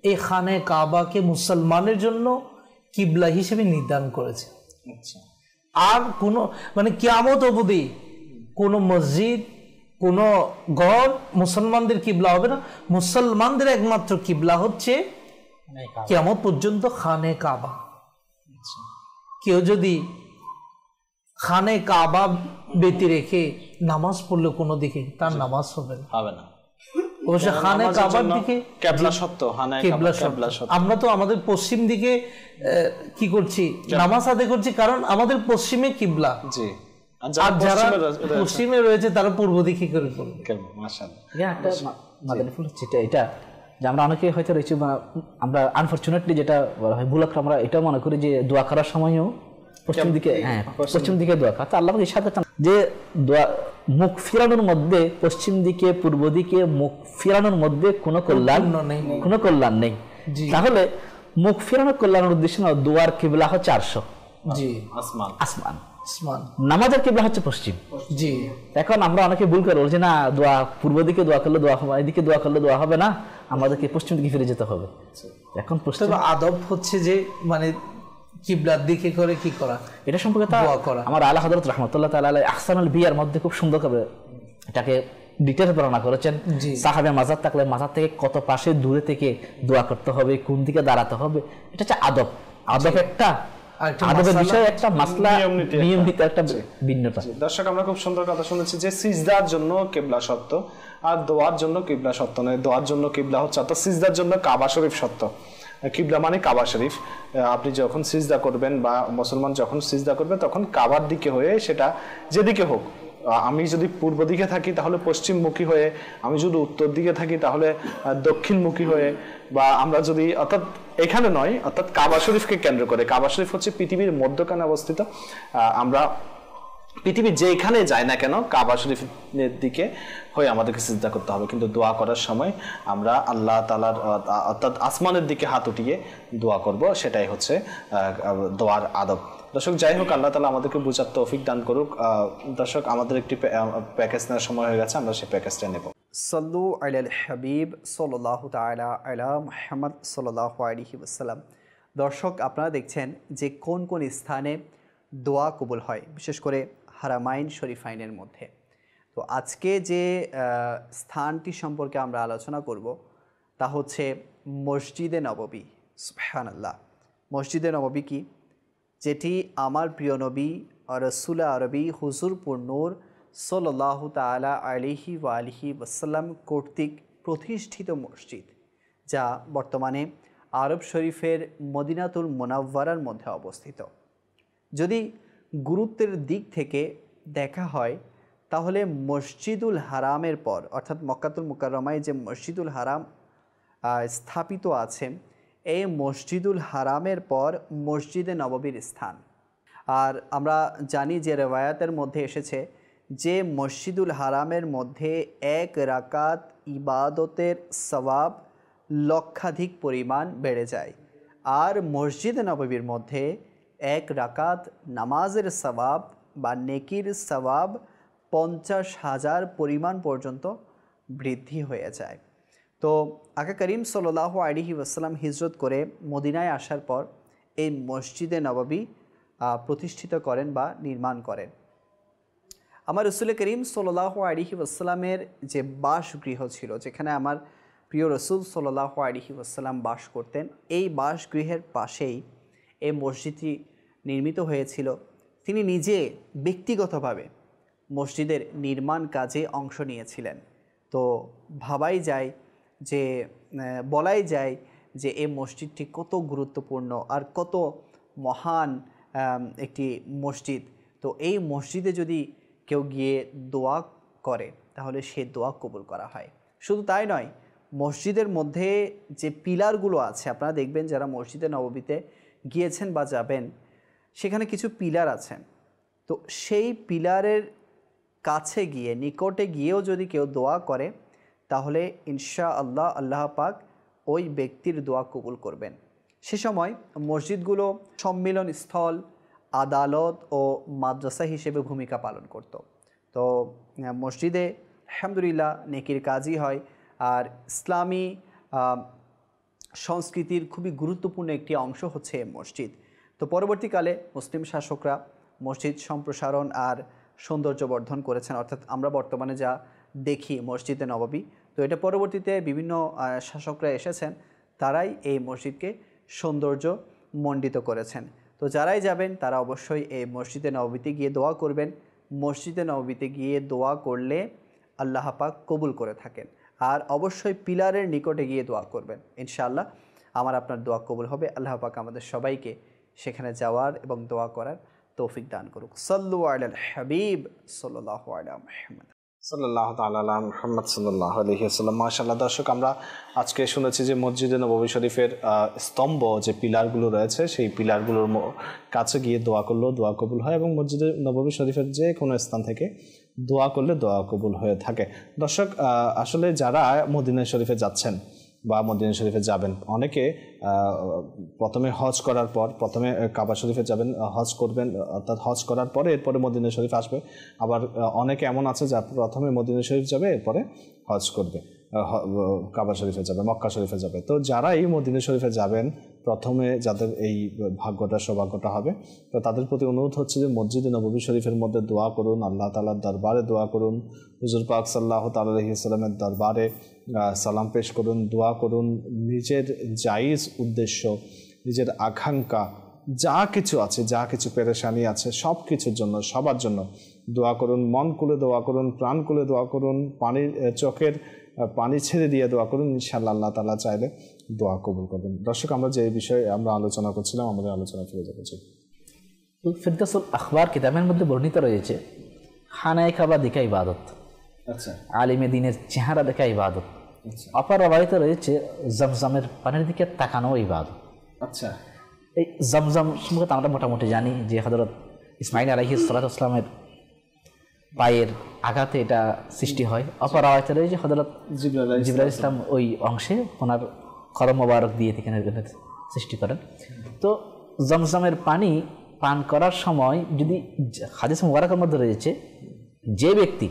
এই খানে কাবাকে মুসলমানের জন্য কিবলা হিসেবে নির্ধারণ করেছে। আর কোনো মানে কিয়ামত অবধি কোনো মসজিদ, কোনো ঘর মুসলমানদের কিবলা হবে না। মুসলমানদের একমাত্র কিবলা হচ্ছে কিয়ামত পর্যন্ত খানে কাবা। কেউ যদি খানে কাবা ব্যতি রেখে নামাজ পড়লে কোনো দিকে তার নামাজ হবে না। অবশ্য খানে কাবার দিকে কিবলা সত্য, কিবলা সত্য। আমরা তো আমাদের পশ্চিম দিকে কি করছি, নামাজ আদায় করছি, কারণ আমাদের পশ্চিমে কিবলা। জি, আর যারা পশ্চিমে রয়েছে তারা পূর্ব দিকে করে পড়বে। মাশাআল্লাহ, একটা মাদানী ফুল হচ্ছে এটা যে আমরা অনেকে হয়তো রয়েছে, আমরা আনফরচুনেটলি যেটা বলা হয় ভুল, আমরা এটা মনে করি যে দোয়া করার সময়ও পশ্চিম দিকে, হ্যাঁ পশ্চিম দিকে দোয়া করা। তো আল্লাহ পাক ইরশাদ করেন যে দোয়া মুখ ফিরানোর মধ্যে, পশ্চিম দিকে পূর্ব দিকে মুখ ফিরানোর মধ্যে কোনো কল্যাণ নেই। তাহলে মুখ ফিরানোর কল্যাণের উদ্দেশ্য না, দোয়ার কিবলা হচ্ছে আরশ, জি আসমান, নামাজের কিবলা হচ্ছে পশ্চিম। জি, এখন আমরা অনেকে ভুল করে বলছি না দোয়া পূর্ব দিকে দোয়া করলে দোয়া হবে, এদিকে দোয়া করলে দোয়া হবে না, আমাদেরকে পশ্চিম দিকে ফিরে যেতে হবে। এখন পশ্চিম আদব হচ্ছে যে মানে কিবলার দিকে করে কি করা, এটা সম্পর্কে দোয়া করা। আমার আলা হযরত রাহমাতুল্লাহ তাআলা আলাইহি আহসানুল বিয়ার মধ্যে খুব সুন্দর করে এটাকে ডিটেইলস বর্ণনা করেছেন। সাহাবে মাজার থাকলে মাজার থেকে কত পাশে দূরে থেকে দোয়া করতে হবে, কোন দিকে দাঁড়াতে হবে, এটা হচ্ছে আদব। আদব একটা, আদবের বিষয় একটা, মাসলা নিয়ম নীতি একটা ভিন্নতা। দর্শক, আমরা খুব সুন্দর কথা শুনেছি যে সিজদার জন্য কিবলা সত্য, আর দোয়ার জন্য কিবলা সত্য নয়। দোয়ার জন্য কিবলা হচ্ছে, অর্থাৎ সিজদার জন্য কাবা শরীফ সত্য। কিবলা মানে কাবা শরীফ। আপনি যখন সিজদা করবেন বা মুসলমান যখন সিজদা করবে তখন কাবার দিকে হয়ে, সেটা যেদিকে হোক, আমি যদি পূর্ব দিকে থাকি তাহলে পশ্চিমমুখী হয়ে, আমি যদি উত্তর দিকে থাকি তাহলে দক্ষিণমুখী হয়ে, বা আমরা যদি অর্থাৎ এখানে নয়, অর্থাৎ কাবা শরীফকে কেন্দ্র করে। কাবা শরীফ হচ্ছে পৃথিবীর মধ্যখানে অবস্থিত। আমরা পৃথিবীর যেখানে যায় না কেন কাবা শরীফের দিকে হয়ে আমাদেরকে সিজদা করতে হবে, কিন্তু দোয়া করার সময় আমরা আল্লাহ তাআলার অর্থাৎ আসমানের দিকে হাত উঠিয়ে দোয়া করব, সেটাই হচ্ছে দোয়ার আদব। দর্শক যাই হোক, আল্লাহ তাআলা আমাদেরকে বুঝার তৌফিক দান করুক। দর্শক আমাদের একটি প্যাকেজ নেওয়ার সময় হয়ে গেছে, আমরা সেই প্যাকেজটা নেব। সাল্লু আলাল হাবিব সাল্লাল্লাহু তাআলা আলা মুহাম্মদ সাল্লাল্লাহু আলাইহি ওয়াসাল্লাম। দর্শক আপনারা দেখছেন যে কোন কোন স্থানে দোয়া কবুল হয়, বিশেষ করে হারামাইন শরীফাইনের মধ্যে। তো আজকে যে স্থানটি সম্পর্কে আমরা আলোচনা করব তা হচ্ছে মসজিদে নববী। সুবহানাল্লাহ। মসজিদে নববী কি? যেটি আমার প্রিয় নবী রাসূল আরবি হুজুর নূর সাল্লাল্লাহু তাআলা আলাইহি ওয়া আলিহি ওয়াসাল্লাম কর্তৃক প্রতিষ্ঠিত মসজিদ, যা বর্তমানে আরব শরীফের মদিনাতুল মুনাওয়ারার মধ্যে অবস্থিত। যদি গুরুত্বের দিক থেকে দেখা হয় তাহলে মসজিদুল হারামের পর, অর্থাৎ মক্কাতুল মুকাররমায় যে মসজিদুল হারাম স্থাপিত আছে, এই মসজিদুল হারামের পর মসজিদে নববীর স্থান। আর আমরা জানি যে রেওয়ায়াতের মধ্যে এসেছে যে মসজিদুল হারামের মধ্যে এক রাকাত ইবাদতের সওয়াব লক্ষাধিক পরিমাণ বেড়ে যায়, আর মসজিদে নববীর মধ্যে এক রাকাত নামাজের সওয়াব বা নেকির সওয়াব 50,000 পরিমাণ পর্যন্ত বৃদ্ধি হয়ে যায়। তো আকা করিম সাল্লাল্লাহু আলাইহি ওয়াসাল্লাম হিজরত করে মদিনায় আসার পর এই মসজিদে নববী প্রতিষ্ঠিত করেন বা নির্মাণ করেন। আমার রাসূল করিম সাল্লাল্লাহু আলাইহি ওয়াসাল্লামের যে বাসগৃহ ছিল, যেখানে আমার প্রিয় রাসূল সাল্লাল্লাহু আলাইহি ওয়াসাল্লাম বাস করতেন, এই বাসগৃহের পাশেই এই মসজিদটি নির্মিত হয়েছিল। তিনি নিজে ব্যক্তিগতভাবে মসজিদের নির্মাণ কাজে অংশ নিয়েছিলেন। তো বলাই যায় যে এই মসজিদটি কত গুরুত্বপূর্ণ আর কত মহান একটি মসজিদ। তো এই মসজিদে যদি কেউ গিয়ে দোয়া করে তাহলে সে দোয়া কবুল করা হয়। শুধু তাই নয়, মসজিদের মধ্যে যে পিলারগুলো আছে, আপনারা দেখবেন যারা মসজিদে নববীতে গিয়েছেন বা যাবেন, সেখানে কিছু পিলার আছে। তো সেই পিলারের কাছে গিয়ে, নিকটে গিয়েও যদি কেউ দোয়া করে তাহলে ইনশাআল্লাহ আল্লাহ পাক ওই ব্যক্তির দোয়া কবুল করবেন। সে সময় মসজিদগুলো সম্মিলন স্থল, আদালত ও মাদ্রাসা হিসেবে ভূমিকা পালন করত। তো মসজিদে আলহামদুলিল্লাহ নেকির কাজই হয়। আর ইসলামী সংস্কৃতির খুবই গুরুত্বপূর্ণ একটি অংশ হচ্ছে মসজিদ। তো পরবর্তীকালে মুসলিম শাসকরা মসজিদ সম্প্রসারণ আর সৌন্দর্য বর্ধন করেছেন, অর্থাৎ আমরা বর্তমানে যা দেখি মসজিদে নববী, তো এটা পরবর্তীতে বিভিন্ন শাসকরা এসেছেন, তারাই এই মসজিদকে সৌন্দর্য মণ্ডিত করেছেন। তো যারাই যাবেন তারা অবশ্যই এই মসজিদে নববীতে গিয়ে দোয়া করবেন। মসজিদে নববীতে গিয়ে দোয়া করলে আল্লাহ পাক কবুল করে থাকেন। আর অবশ্যই পিলারের নিকটে গিয়ে দোয়া করবেন, ইনশাআল্লাহ আমার আপনার দোয়া কবুল হবে। আল্লাহ পাক আমাদের সবাইকে সেখানে যাওয়ার এবং দোয়া করার তৌফিক দান করুক। সাল্লু আলাল হাবিব সাল্লাল্লাহু আলা মুহাম্মদ সাল্লাল্লাহু তাআলা আলা মুহাম্মদ সাল্লাল্লাহু আলাইহি ওয়াসাল্লাম। মাশাআল্লাহ দর্শক, আমরা আজকে শুনেছি যে মসজিদে নববী শরীফের স্তম্ভ যে পিলারগুলো রয়েছে, সেই পিলারগুলোর কাছে গিয়ে দোয়া করলেও দোয়া কবুল হয়, এবং মসজিদে নববী শরীফের যে কোনো স্থান থেকে দোয়া করলে দোয়া কবুল হয়ে থাকে। দর্শক, আসলে যারা মদিনা শরীফে যাচ্ছেন বা মদিনা শরীফে যাবেন, অনেকে প্রথমে হজ করার পর প্রথমে কাবা শরীফে যাবেন, হজ করবেন, অর্থাৎ হজ করার পরে এরপরে মদিনা শরীফ আসবে। আবার অনেকে এমন আছে যা প্রথমে মদিনা শরীফ যাবে, এরপরে হজ করবে, কাবা শরীফে যাবে, মক্কা শরীফে যাবে। তো যারাই মদিনা শরীফে যাবেন, প্রথমে যাদের এই ভাগ্যটা সৌভাগ্যটা হবে, তো তাদের প্রতি অনুরোধ হচ্ছে যে মসজিদে নববী শরীফের মধ্যে দোয়া করুন, আল্লাহ তাআলার দরবারে দোয়া করুন, হুজুর পাক সাল্লাল্লাহু তাআলা আলাইহি ওয়াসাল্লামের দরবারে সালাম পেশ করুন, দোয়া করুন। নিজের জায়েজ উদ্দেশ্য, নিজের আকাঙ্ক্ষা যা কিছু আছে, যা কিছু পেরেশানি আছে, সব কিছুর জন্য, সবার জন্য দোয়া করুন। মন খুলে দোয়া করুন, প্রাণ খুলে দোয়া করুন, চোখের পানি ছেড়ে দিয়ে দোয়া করুন। ইনশাআল্লাহ আল্লাহ তাআলা চাইলে দোয়া কবুল করবেন। দর্শক, আমরা যে বিষয়ে আমরা আলোচনা করছিলাম, আমাদের আলোচনা ফিরে যাচ্ছি। ফিরদাউসুল আখবার কিতাবের মধ্যে বর্ণিত রয়েছে খানায়ে কাবা দেখা ইবাদত, আচ্ছা, আলিমে দ্বীনের চেহারা দেখা ইবাদত। অপর রবায়ত রয়েছে জমজমের পানির দিকে তাকানো ইবাদত। আচ্ছা, এই জমজম সম্পর্কে আমরা মোটামুটি জানি যে হযরত ইসমাঈল আলাইহিস সালাতু ওয়াস সালামের পায়ের আঘাতে এটা সৃষ্টি হয়। অপর আয়াতে রয়েছে হযরত জিবরাইল ইসলাম ওই অংশে ওনার কদম মোবারক দিয়ে এখানে সৃষ্টি করেন। তো জমজমের পানি পান করার সময় যদি হাদিস মুবারকের মধ্যে রয়েছে যে ব্যক্তি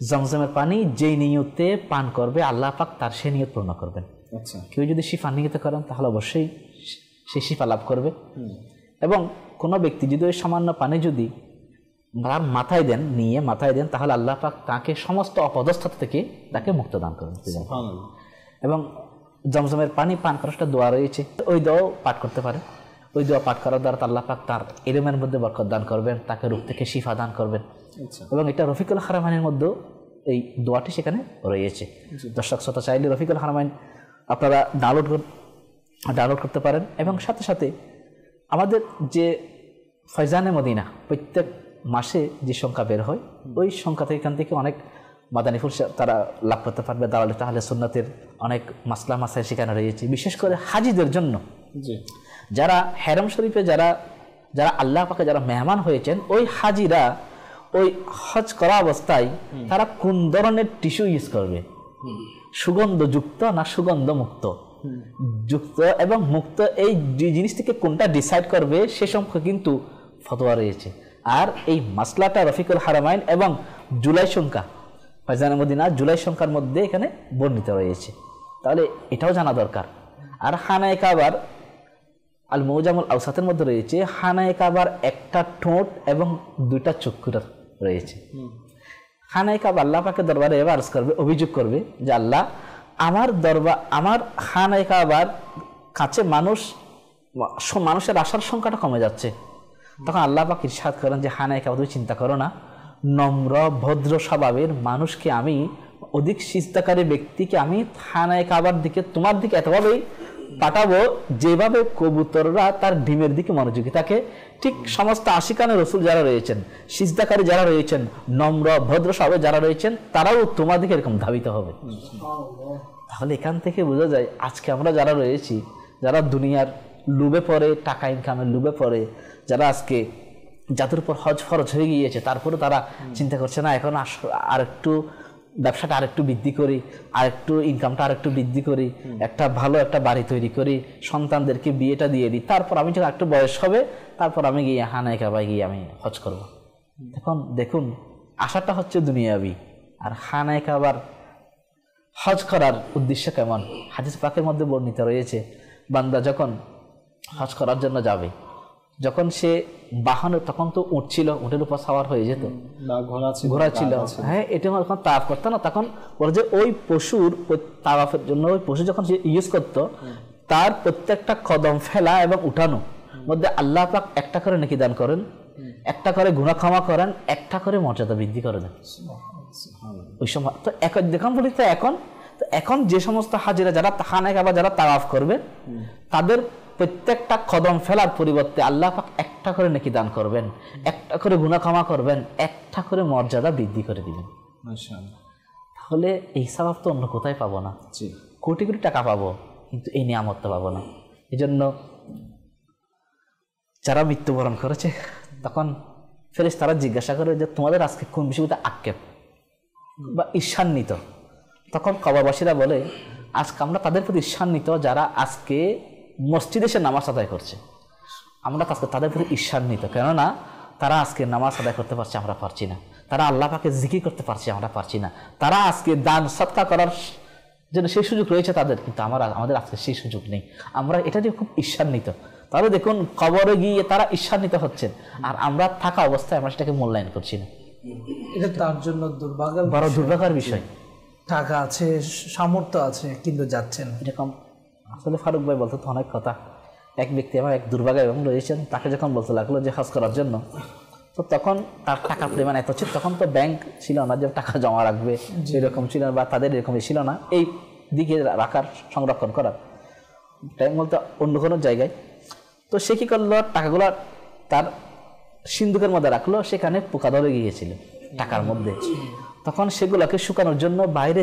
জমজমের পানি যেই নিয়তে পান করবে আল্লাহ পাক তার সেই নিয়ত পূর্ণ করবেন। আচ্ছা, কেউ যদি শিফা নিয়ত করেন তাহলে অবশ্যই সে শিফা লাভ করবে। এবং কোনো ব্যক্তি যদি ওই সামান্য পানি যদি তার মাথায় দেন, নিয়ে মাথায় দেন, তাহলে আল্লাহ পাক তাকে সমস্ত অপদস্থতা থেকে তাকে মুক্ত দান করবেন। এবং জমজমের পানি পান করার একটা দোয়া রয়েছে, ওই দোয়াও পাঠ করতে পারে। ওই দোয়া পাঠ করার দ্বারা আল্লাহ পাক তার ইলমের মধ্যে বরকত দান করবেন, তাকে রূপ থেকে শিফা দান করবেন। এবং এটা রফিকুল হারামাইনের মধ্যেও এই দোয়াটি সেখানে রয়েছে। দর্শক শ্রোতা চাইলে রফিকুল হারামাইন আপনারা ডাউনলোড করতে পারেন। এবং সাথে সাথে আমাদের যে ফয়জানে মদিনা প্রত্যেক মাসে যে সংখ্যা বের হয়, ওই সংখ্যা থেকে এখান থেকে অনেক মাদানিফুল তারা লাভ করতে পারবে। দালাল তাহলে সুন্নাতের অনেক মাসলা মাসায় সেখানে রয়েছে, বিশেষ করে হাজিদের জন্য। যারা হেরম শরীফে যারা আল্লাহ পাকে যারা মেহমান হয়েছেন, ওই হাজিরা ওই হজ করা অবস্থায় তারা কোন ধরনের টিস্যু ইউজ করবে, সুগন্ধযুক্ত না সুগন্ধ মুক্ত, যুক্ত এবং মুক্ত, এই দুই জিনিস থেকে কোনটা ডিসাইড করবে সে সম্পর্কে কিন্তু ফতোয়া রয়েছে। আর এই মাসলাটা রফিকুল হারামাইন এবং জুলাই সংখ্যা ফয়জানে মদিনা জুলাই সংখ্যার মধ্যে এখানে বর্ণিত রয়েছে, তাহলে এটাও জানা দরকার। আর খানায়ে কাবার আল মুজামুল আওসাতের মধ্যে রয়েছে খানায়ে কাবার একটা ঠোঁট এবং দুইটা চক্ষু রয়েছে। খানায়ে কাবা আল্লাহ পাকের দরবারে এবার আরজ করবে, অভিযোগ করবে যে আল্লাহ আমার খানায়ে কাবার কাছে মানুষের আসার সংখ্যাটা কমে যাচ্ছে। তখন আল্লাহ পাক ইরশাদ করেন যে খানায়ে কাবা তুমি চিন্তা করো না, নম্র ভদ্র স্বভাবের মানুষকে আমি, অধিক সিজদাকারী ব্যক্তিকে আমি খানায়ে কাবার দিকে তোমার দিকে এতভাবেই পাঠাবো যেভাবে কবুতররা তার ডিমের দিকে মনোযোগী থাকে, ঠিক সমস্ত আশিকানে রসুল যারা রয়েছেন, সিজদাকারী যারা রয়েছেন, নম্র ভদ্র স্বভাবে যারা রয়েছেন, তারাও তোমার দিকে এরকম ধাবিত হবে। তাহলে এখান থেকে বোঝা যায় আজকে আমরা যারা রয়েছি, যারা দুনিয়ার লোভে পড়ে, টাকা ইনকামের লোভে পড়ে, যারা আজকে যাদের উপর হজ ফরজ হয়ে গিয়েছে, তারপরে তারা চিন্তা করছে না এখন আর একটু ব্যবসাটা আরেকটু বৃদ্ধি করি, আরেকটু ইনকামটা আরেকটু বৃদ্ধি করি, একটা ভালো একটা বাড়ি তৈরি করি, সন্তানদেরকে বিয়েটা দিয়ে দিই, তারপর আমি যখন একটু বয়স হবে তারপর আমি গিয়ে খানায়ে কাবায় গিয়ে আমি হজ করব। এখন দেখুন আশাটা হচ্ছে দুনিয়াবি, আর খানায়ে কাবার হজ করার উদ্দেশ্য কেমন? হাদিস পাকের মধ্যে বর্ণিত রয়েছে, বান্দা যখন হজ করার জন্য যাবে, যখন সে বাহনে, তখন তো উট ছিল, উটের উপর সাওয়ার হয়ে যেত, ঘোড়া ছিল, হ্যাঁ, এটা যখন তাওয়াফ করতো না, তখন বলে যে ওই পশুর তাওয়াফের জন্য ওই পশু যখন সে ইউজ করতো, তার প্রত্যেকটা কদম ফেলা এবং উঠানো মধ্যে আল্লাহ পাক একটা করে নেকি দান করেন, একটা করে গুনাহ ক্ষমা করেন, একটা করে মর্যাদা বৃদ্ধি করে দেন ওই সময়। তো এখন দেখুন বলি, তো এখন যে সমস্ত হাজিরা যারা খানায়ে কাবা যারা তাওয়াফ করবে, তাদের প্রত্যেকটা কদম ফেলার পরিবর্তে আল্লাহ পাক একটা করে নেকি দান করবেন, একটা করে গুনাহ ক্ষমা করবেন, একটা করে মর্যাদা বৃদ্ধি করে দিবেন। তাহলে এই সওয়াব তো অন্য কোথায় পাবো না, কোটি কোটি টাকা পাবো, কিন্তু এই নিয়ামতটা পাবো না। এই জন্য যারা মৃত্যুবরণ করেছে, তখন ফেরেশতারা জিজ্ঞাসা করে যে তোমাদের আজকে কোন বিষয়টা আক্ষেপ বা ঈর্ষান্বিত? তখন কবরবাসীরা বলে আজকে আমরা তাদের প্রতি ঈর্ষান্বিত যারা আজকে মসজিদে এসে নামাজ আদায় করছে, আমরা আজকে তাদের প্রতি ঈর্ষান্বিত, কেননা তারা আজকে নামাজ আদায় করতে পারছে, আমরা পারছি না। তারা আল্লাহ পাকে জিকির করতে পারছে, আমরা পারছি না। তারা আজকে দান সদকা করার জন্য সেই সুযোগ রয়েছে তাদের, কিন্তু আমাদের আজকে সেই সুযোগ নেই। আমরা এটা দিয়ে খুব ঈর্ষান্বিত। তাহলে দেখুন কবরে গিয়ে তারা ঈর্ষান্বিত হচ্ছেন, আর আমরা থাকা অবস্থায় আমরা সেটাকে মূল্যায়ন করছি না। এটা তার জন্য বড় দুর্ভাগ্যের বিষয়। টাকা আছে, সামর্থ্য আছে, কিন্তু যাচ্ছেন এরকম। আসলে ফারুক ভাই বলতো তো অনেক কথা। এক ব্যক্তি আমার এক দুর্ভাগ্য এবং রয়েছেন, তাকে যখন বলতে লাগলো যে হজ করার জন্য, তো তখন তার টাকার পরিমাণ এত ছিল, তখন তো ব্যাংক ছিল না যে টাকা জমা রাখবে, এরকম ছিল না, বা তাদের এরকমই ছিল না এই দিকে রাখার, সংরক্ষণ করার ব্যাংক বলতে অন্য কোনো জায়গায়। তো সে কী করলো, টাকাগুলো তার সিন্দুকের মধ্যে রাখলো, সেখানে পোকা ধরে গিয়েছিল টাকার মধ্যে। তখন সেগুলোকে শুকানোর জন্য বাইরে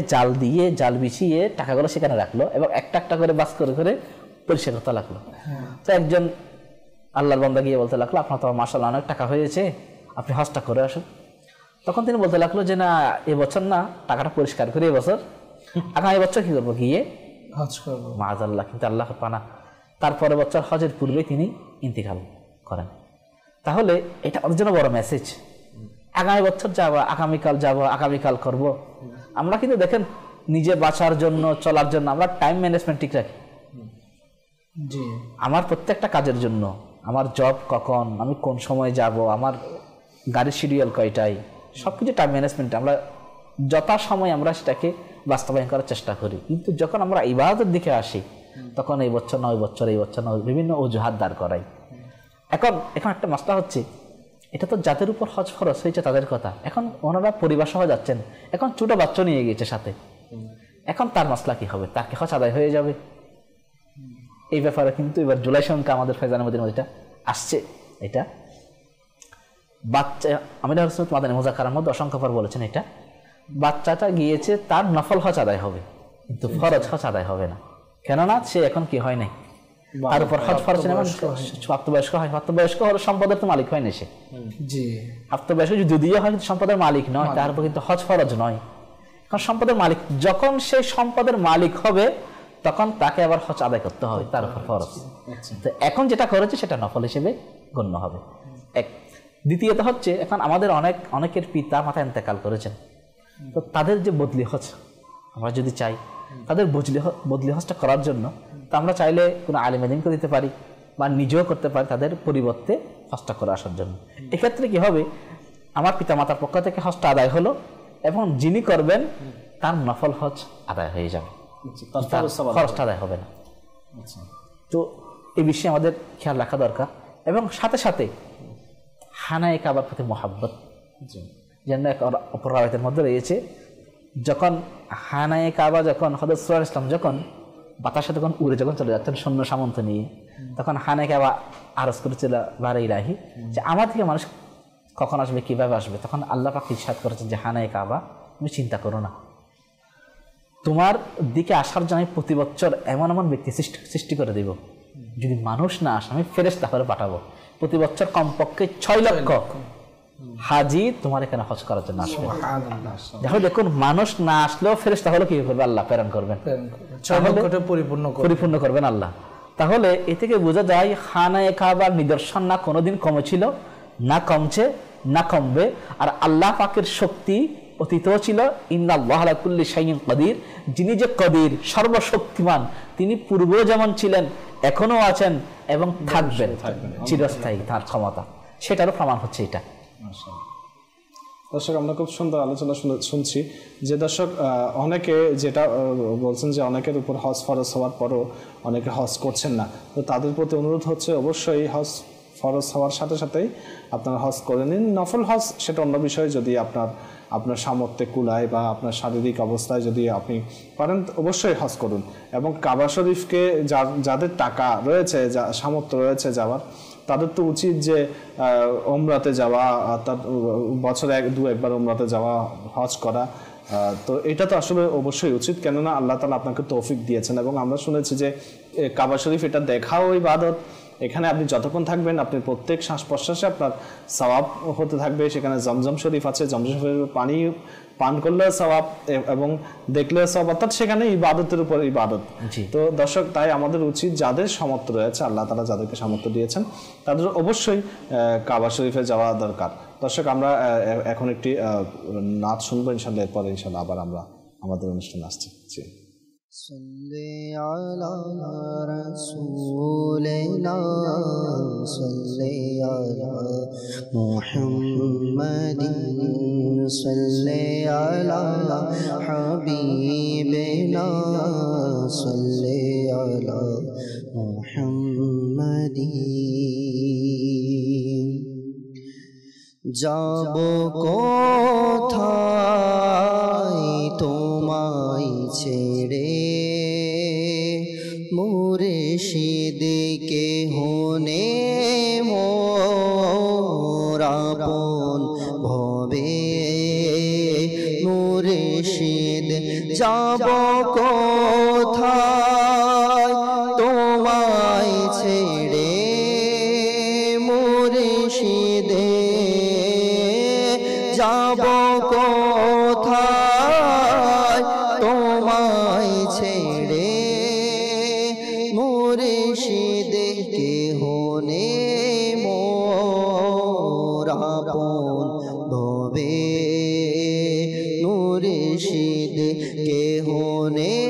জাল বিছিয়ে টাকাগুলো সেখানে রাখলো, এবং একটা একটা করে বাস করে করে পরিষ্কার করতে লাগলো। তো একজন আল্লাহর বান্দা গিয়ে বলতে লাগলো, আপনার তো মাশাআল্লাহ অনেক টাকা হয়েছে, আপনি হজটা করে আসুন। তখন তিনি বলতে লাগলো যে না, এবছর না, টাকাটা পরিষ্কার করে এবছর, আগামী বছর কি করবো, গিয়ে হজ করবো। মাআযাল্লাহ। কিন্তু আল্লাহ পানা তারপরে বছর হজের পূর্বে তিনি ইন্তিকাল করেন। তাহলে এটা ওদের জন্য বড় মেসেজ। আগামী বছর যাবো, আগামীকাল যাবো, আগামীকাল করব। আমরা কিন্তু দেখেন নিজে বাঁচার জন্য, চলার জন্য আমরা টাইম ম্যানেজমেন্ট ঠিক রাখি। জি, আমার প্রত্যেকটা কাজের জন্য, আমার জব কখন, আমি কোন সময় যাব, আমার গাড়ির শিডিউল কয়টায়, সব কিছু টাইম ম্যানেজমেন্ট আমরা যথাসময় আমরা সেটাকে বাস্তবায়ন করার চেষ্টা করি। কিন্তু যখন আমরা ইবাদতের দিকে আসি তখন এই বছর না, ওই বছর, এই বছর না, বিভিন্ন অজুহাত দাঁড় করাই। এখন একটা মাসলা হচ্ছে, এটা তো যাদের উপর হজ ফরজ হয়েছে তাদের কথা। এখন ওনারা পরিবার সহ যাচ্ছেন, এখন ছোট বাচ্চা নিয়ে গিয়েছে সাথে, এখন তার মাসলা কি হবে? তার কি হজ আদায় হয়ে যাবে? এই ব্যাপারে কিন্তু এবার জুলাই সংখ্যা আমাদের ফয়জানের মধ্যে এটা আসছে। এটা বাচ্চা আমির হোসেন মাদানী মুযাক্কারার মধ্যে অসংখ্যবার বলেছেন, এটা বাচ্চাটা গিয়েছে, তার নফল হজ আদায় হবে, কিন্তু ফরজ হজ আদায় হবে না। কেননা সে এখন কি হয় নাই, তার উপর হজ ফরজ প্রাপ্তবয়স্ক হয়। প্রাপ্তবয়স্ক হলে সম্পদের তো মালিক হয় না সে। জি, প্রাপ্তবয়স্ক যদিও হয় কিন্তু সম্পদের মালিক নয়, তার উপর কিন্তু হজ ফরজ নয়। এখন সম্পদের মালিক, যখন সে সম্পদের মালিক হবে তখন তাকে আবার হজ আদায় করতে হবে, তার উপর ফরজ। তো এখন যেটা করেছে সেটা নফল হিসেবে গণ্য হবে। এক। দ্বিতীয়ত হচ্ছে, এখন আমাদের অনেকের পিতা মাতা ইন্তেকাল করেছেন, তো তাদের যে বদলি হজ আমরা যদি চাই, তাদের বদলি হজটা করার জন্য তো আমরা চাইলে কোনো আলিমেদিনকে দিতে পারি বা নিজেও করতে পারি তাদের পরিবর্তে হজটা করে আসার জন্য। এক্ষেত্রে কি হবে, আমার পিতা মাতার পক্ষ থেকে হজটা আদায় হলো এবং যিনি করবেন তার নফল হজ আদায় হয়ে যাবে, খরচটা আদায় হবে না। তো এই বিষয়ে আমাদের খেয়াল রাখা দরকার। এবং সাথে সাথে হানায়ে কাবার প্রতি মহাব্বত, যেন এক অপর রাওয়ায়াতের মধ্যে রয়েছে, যখন হানায়ে কাবা, যখন হযরত সাল্লাল্লাহু আলাইহি ওয়াসাল্লাম যখন বাতাসে যখন উড়ে যখন চলে যাচ্ছেন সৈন্য সামন্ত নিয়ে, তখন হানায়ে কাবা আরজ করেছিল বারে ইলাহি, যে আমার থেকে মানুষ কখন আসবে, কিভাবে আসবে। তখন আল্লাহ পাক ইরশাদ করেছেন যে হানায়ে কাবা, তুমি চিন্তা করো না, তোমার দিকে আসার জন্য প্রতি বছর এমন এমন ব্যক্তি সৃষ্টি করে দেব, যদি মানুষ না আসে আমি ফেরেশতা করে পাঠাবো, প্রতি বছর কমপক্ষে 6 লক্ষ হাজি তোমার এখানে হজ করার জন্য আসবে। দেখো, দেখুন, মানুষ না আসলেও ফেরেশতা হলো কি করবে, আল্লাহ প্রেরণ করবেন, পরিপূর্ণ করবেন আল্লাহ। তাহলে এ থেকে বোঝা যায় খানায়ে কাবার নিদর্শন না কোনোদিন কমেছিল, না কমছে, না কমবে। আর আল্লাহ পাকের শক্তি অতীতও ছিল, ইন্নাল্লাহা আলা কুল্লি শাইইন কাদির, যিনি যে কদির, সর্বশক্তিমান, তিনি পূর্বেও যেমন ছিলেন, এখনো আছেন এবং থাকবেন চিরস্থায়ী, তার ক্ষমতা, সেটারও প্রমাণ হচ্ছে এটা। দর্শক, আমরা খুব সুন্দর আলোচনা শুনছি যে দর্শক অনেকে যেটা বলছেন যে অনেকের উপর হজ ফরজ হওয়ার পরও অনেকে হজ করছেন না, তো তাদের প্রতি অনুরোধ হচ্ছে অবশ্যই হজ ফরজ হওয়ার সাথে সাথেই আপনারা হজ করে নিন। নফল হজ সেটা অন্য বিষয়, যদি আপনার সামর্থ্যে কুলায় বা আপনার শারীরিক অবস্থায় যদি আপনি পারেন অবশ্যই হজ করুন। এবং কাবা শরীফকে যাদের টাকা রয়েছে, সামর্থ্য রয়েছে যাওয়ার, তাদের তো উচিত যে ওমরাতে যাওয়া, অর্থাৎ বছরে একবার ওমরাতে যাওয়া, হজ করা। তো এটা তো আসলে অবশ্যই উচিত, কেননা আল্লাহ তাআলা আপনাকে তৌফিক দিয়েছেন। এবং আমরা শুনেছি যে কাবা শরীফ এটা দেখাও ইবাদত, এখানে আপনি যতক্ষণ থাকবেন আপনি প্রত্যেক শ্বাস প্রশ্বাসে আপনার সওয়াব হতে থাকবে। সেখানে জমজম শরীফ আছে, জমজম শরীফের পানি পান করলে সওয়াব এবং দেখলে সওয়াব, অর্থাৎ সেখানে ইবাদতের উপর ইবাদত। তো দর্শক, তাই আমাদের উচিত যাদের সামর্থ্য রয়েছে, আল্লাহ তাআলা যাদেরকে সামর্থ্য দিয়েছেন, তাদের অবশ্যই কাবা শরীফে যাওয়া দরকার। দর্শক, আমরা এখন একটি নাচ শুনবো, ইনশাআল্লাহ এরপরে ইনশাআল্লাহ আবার আমরা আমাদের অনুষ্ঠানে আসছি। صلِّ على رسولنا صلِّ على محمد صلِّ على حبيبنا صلِّ على محمد যাব কোথায় তোমায় ছেড়ে, মুর্শিদকে হনে মোর আপন ভবে, মুর্শিদ যাব কোথায় তোমায় ছেড়ে, মুর্শিদে যাব কোথায় তোমায় ছেড়ে মুর্শিদ কেহ নেই মোর আপন ভবে মুর্শিদ কেহ নেই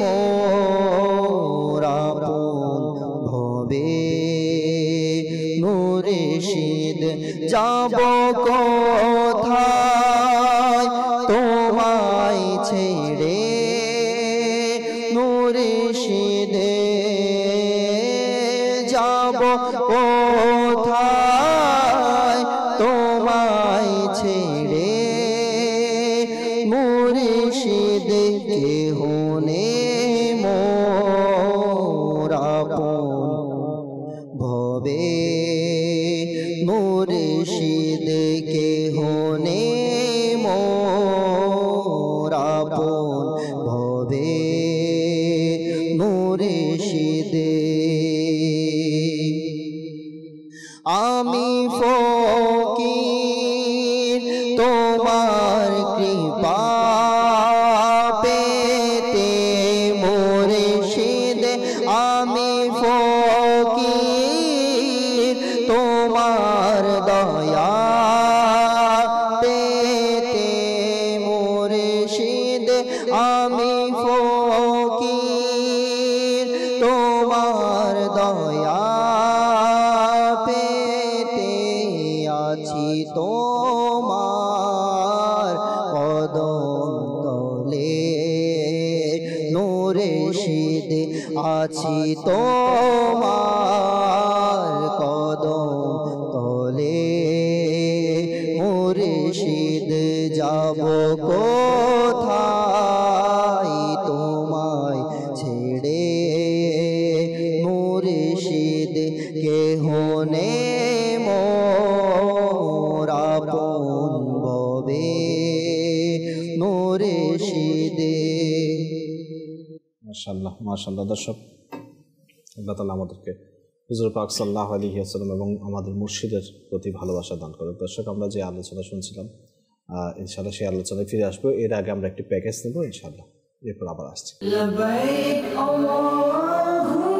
মোর আপন ভবে মুর্শিদ যাব কোথায় তোমায় ছেড়ে মুর্শিদ যাব কোথায় তোমায় ছেড়ে মুর্শিদ কেহ নেই মোর আপন ভবে মুর্শিদ কেহ নেই মোর আপন ভবে মুর্শিদ আমি ফকির তোমার কৃপা পেতে মুর্শিদ আমি ফকির তোমার দয়া পেতে মুর্শিদ আমি ফকির তোমার দয়া পেতে আছি তোমার কদম তলে মুর্শিদ আছি তোমার কদম তলে মুর্শিদ যাব কোথায় তোমায় ছেড়ে মুর্শিদ কেহ নেই মোর আপন ভবে মুর্শিদ। মাশাআল্লাহ মাশাআল্লাহ। দর্শক, আল্লাহ তাআলা আমাদেরকে হুজুর পাক সাল্লাল্লাহু আলাইহি ওয়াসাল্লাম এবং আমাদের মুর্শিদের প্রতি ভালোবাসা দান করে। দর্শক, আমরা যে আলোচনা শুনছিলাম ইনশাআল্লাহ সেই আলোচনায় ফিরে আসবো। এর আগে আমরা একটি প্যাকেজ নেব ইনশাআল্লাহ, এরপর আবার আসছি। লবাইক আল্লাহুম্মা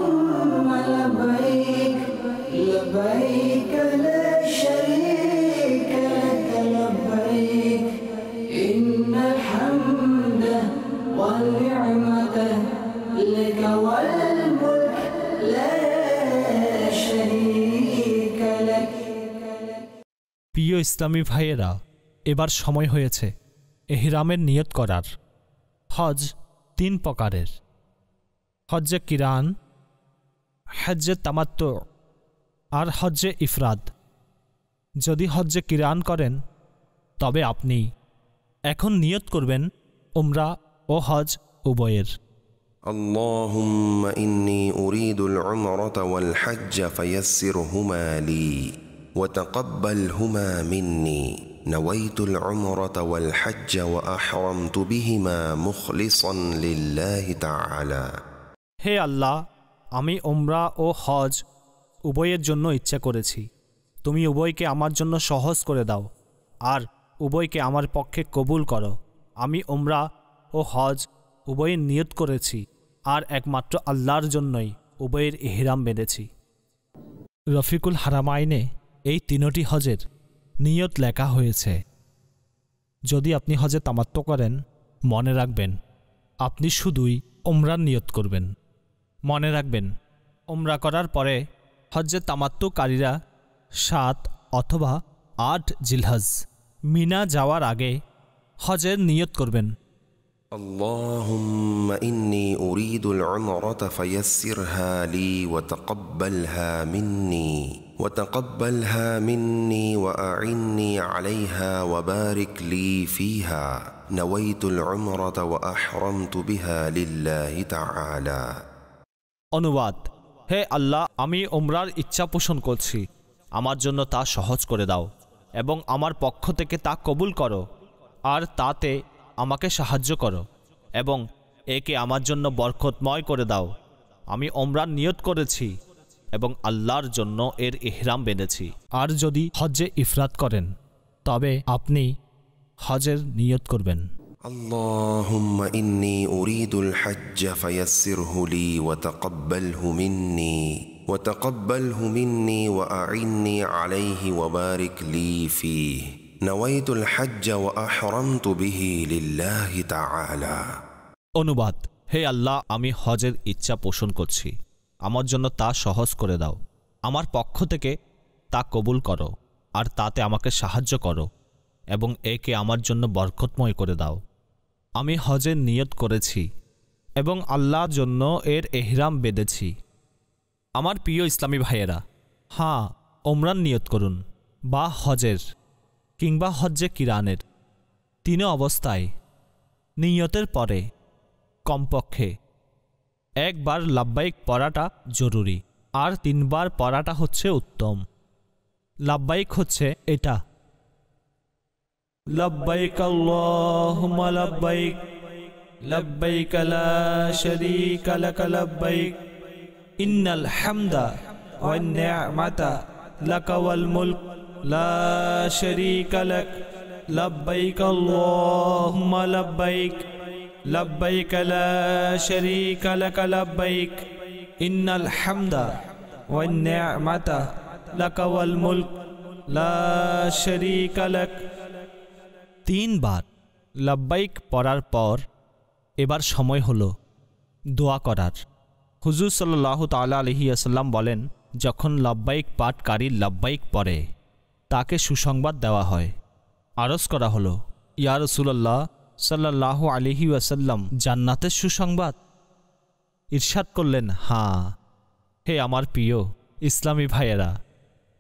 লবাইক লবাইক লা শারীকা লাক লবাইক ইন্নাল হামদা ওয়ান নি'মাতা লাকা ওয়াল মুলক লা শারীকা লাক। প্রিয় ইসলামী ভাইয়েরা, এবার সময় হয়েছে ইহরামের নিয়ত করার। হজ 3 প্রকারের: হজ্জে কিরান, হজ্জে তামাত্তু আর হজ্জে ইফরাদ। যদি হজ্জে কিরান করেন তবে আপনি এখন নিয়ত করবেন উমরা ও হজ উভয়ের। اللهم إني أريد العمرة والحج فيسرهما لي وتقبلهما مني نويت العمرة والحج وأحرمت بهما مخلصا لله تعالى। হে আল্লাহ, আমি উমরা ও হজ উভয়ের জন্য ইচ্ছা করেছি, তুমি উভয়কে আমার জন্য সহজ করে দাও আর উভয়কে আমার পক্ষে কবুল করো। আমি উমরা ও হজ উভয়ের নিয়ত করেছি আর একমাত্র আল্লাহর জন্যই উভয়ের ইহরাম বেঁধেছি। রফিকুল হারামাইনে এই 3টি হজের নিয়ত লেখা হয়েছে। যদি আপনি হজে তামাত্তু করেন, মনে রাখবেন আপনি শুধুই উমরার নিয়ত করবেন। মনে রাখবেন, উমরা করার পরে হজ্জে তামাত্তুকারীরা 7 অথবা 8 জিলহজ মিনা যাওয়ার আগে হজের নিয়ত করবেন। اللهم إني أريد العمرة فيسرها لي وتقبلها مني وأعني عليها وبارك لي فيها نويت العمرة وأحرمت بها لله تعالى। অনুবাদ: হে আল্লাহ, আমি উমরার ইচ্ছা পোষণ করছি, আমার জন্য তা সহজ করে দাও এবং আমার পক্ষ থেকে তা কবুল করো আর তাতে আমাকে সাহায্য করো এবং একে আমার জন্য বরকতময় করে দাও। আমি উমরার নিয়ত করেছি এবং আল্লাহর জন্য এর ইহরাম বেঁধেছি। আর যদি হজ্জে ইফরাত করেন তবে আপনি হজের নিয়ত করবেন। اللهم إني أريد الحج فيسره لي وتقبله مني وأعني عليه وبارك لي فيه نويت الحج وأحرمت به لله تعالى। অনুবাদ: হে আল্লাহ, আমি হজের ইচ্ছা পোষণ করছি, আমার জন্য তা সহজ করে দাও, আমার পক্ষ থেকে তা কবুল করো আর তাতে আমাকে সাহায্য করো এবং একে আমার জন্য বরকতময় করে দাও। আমি হজের নিয়ত করেছি এবং আল্লাহর জন্য এর এহরাম বেঁধেছি। আমার প্রিয় ইসলামী ভাইয়েরা, হ্যাঁ, ওমরান নিয়ত করুন বা হজের কিংবা হজ্জে কিরানের, তিনও অবস্থায় নিয়তের পরে কমপক্ষে একবার লাব্বাইক পড়াটা জরুরি আর 3 বার পড়াটা হচ্ছে উত্তম। লাব্বাইক হচ্ছে এটা: লব্বাইক আল্লাহুম্মা লব্বাইক, লব্বাইক লা শারীকা লাক লব্বাইক, ইন্নাল হামদা ওয়ান নি'মাতা লাক ওয়াল মুলক লা শারীকা লাক, লব্বাইক আল্লাহুম্মা লব্বাইক, লব্বাইক লা শারীকা লাক লব্বাইক, ইন্নাল হামদা ওয়ান নি'মাতা লাক ওয়াল মুলক লা শারীকা লাক। 3 বার লব্বাইক পড়ার পর এবার সময় হলো দোয়া করার। হুজুর সাল্লাল্লাহু তাআলা আলাইহি ওয়াসাল্লাম বলেন, যখন লব্বাইক পাঠকারী লব্বাইক পড়ে তাকে সুসংবাদ দেওয়া হয়। আরজ করা হলো, ইয়া রাসূলুল্লাহ সাল্লাল্লাহু আলাইহি ওয়াসাল্লাম, জান্নাতের সুসংবাদ? ইরশাদ করলেন, হ্যাঁ। হে আমার প্রিয় ইসলামী ভাইয়েরা,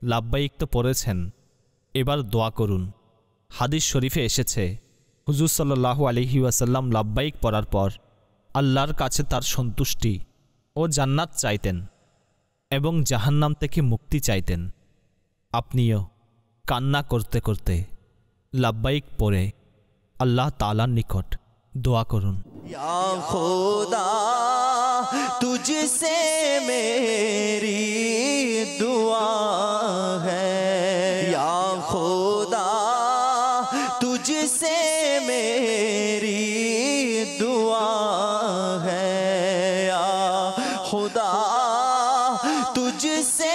লাব্বাইক তো পড়েছেন, এবার দোয়া করুন। হাদিস শরীফে এসেছে, হুজুর সাল্লাল্লাহু আলাইহি ওয়াসাল্লাম লাব্বাইক পড়ার পর আল্লাহর কাছে তার সন্তুষ্টি ও জান্নাত চাইতেন এবং জাহান্নাম থেকে মুক্তি চাইতেন। আপনিও কান্না করতে করতে লাব্বাইক পড়ে আল্লাহ তাআলার নিকট দোয়া করুন। या खुदा तुझसे मेरी दुआ है, या खुदा तुझसे मेरी दुआ है, या खुदा तुझसे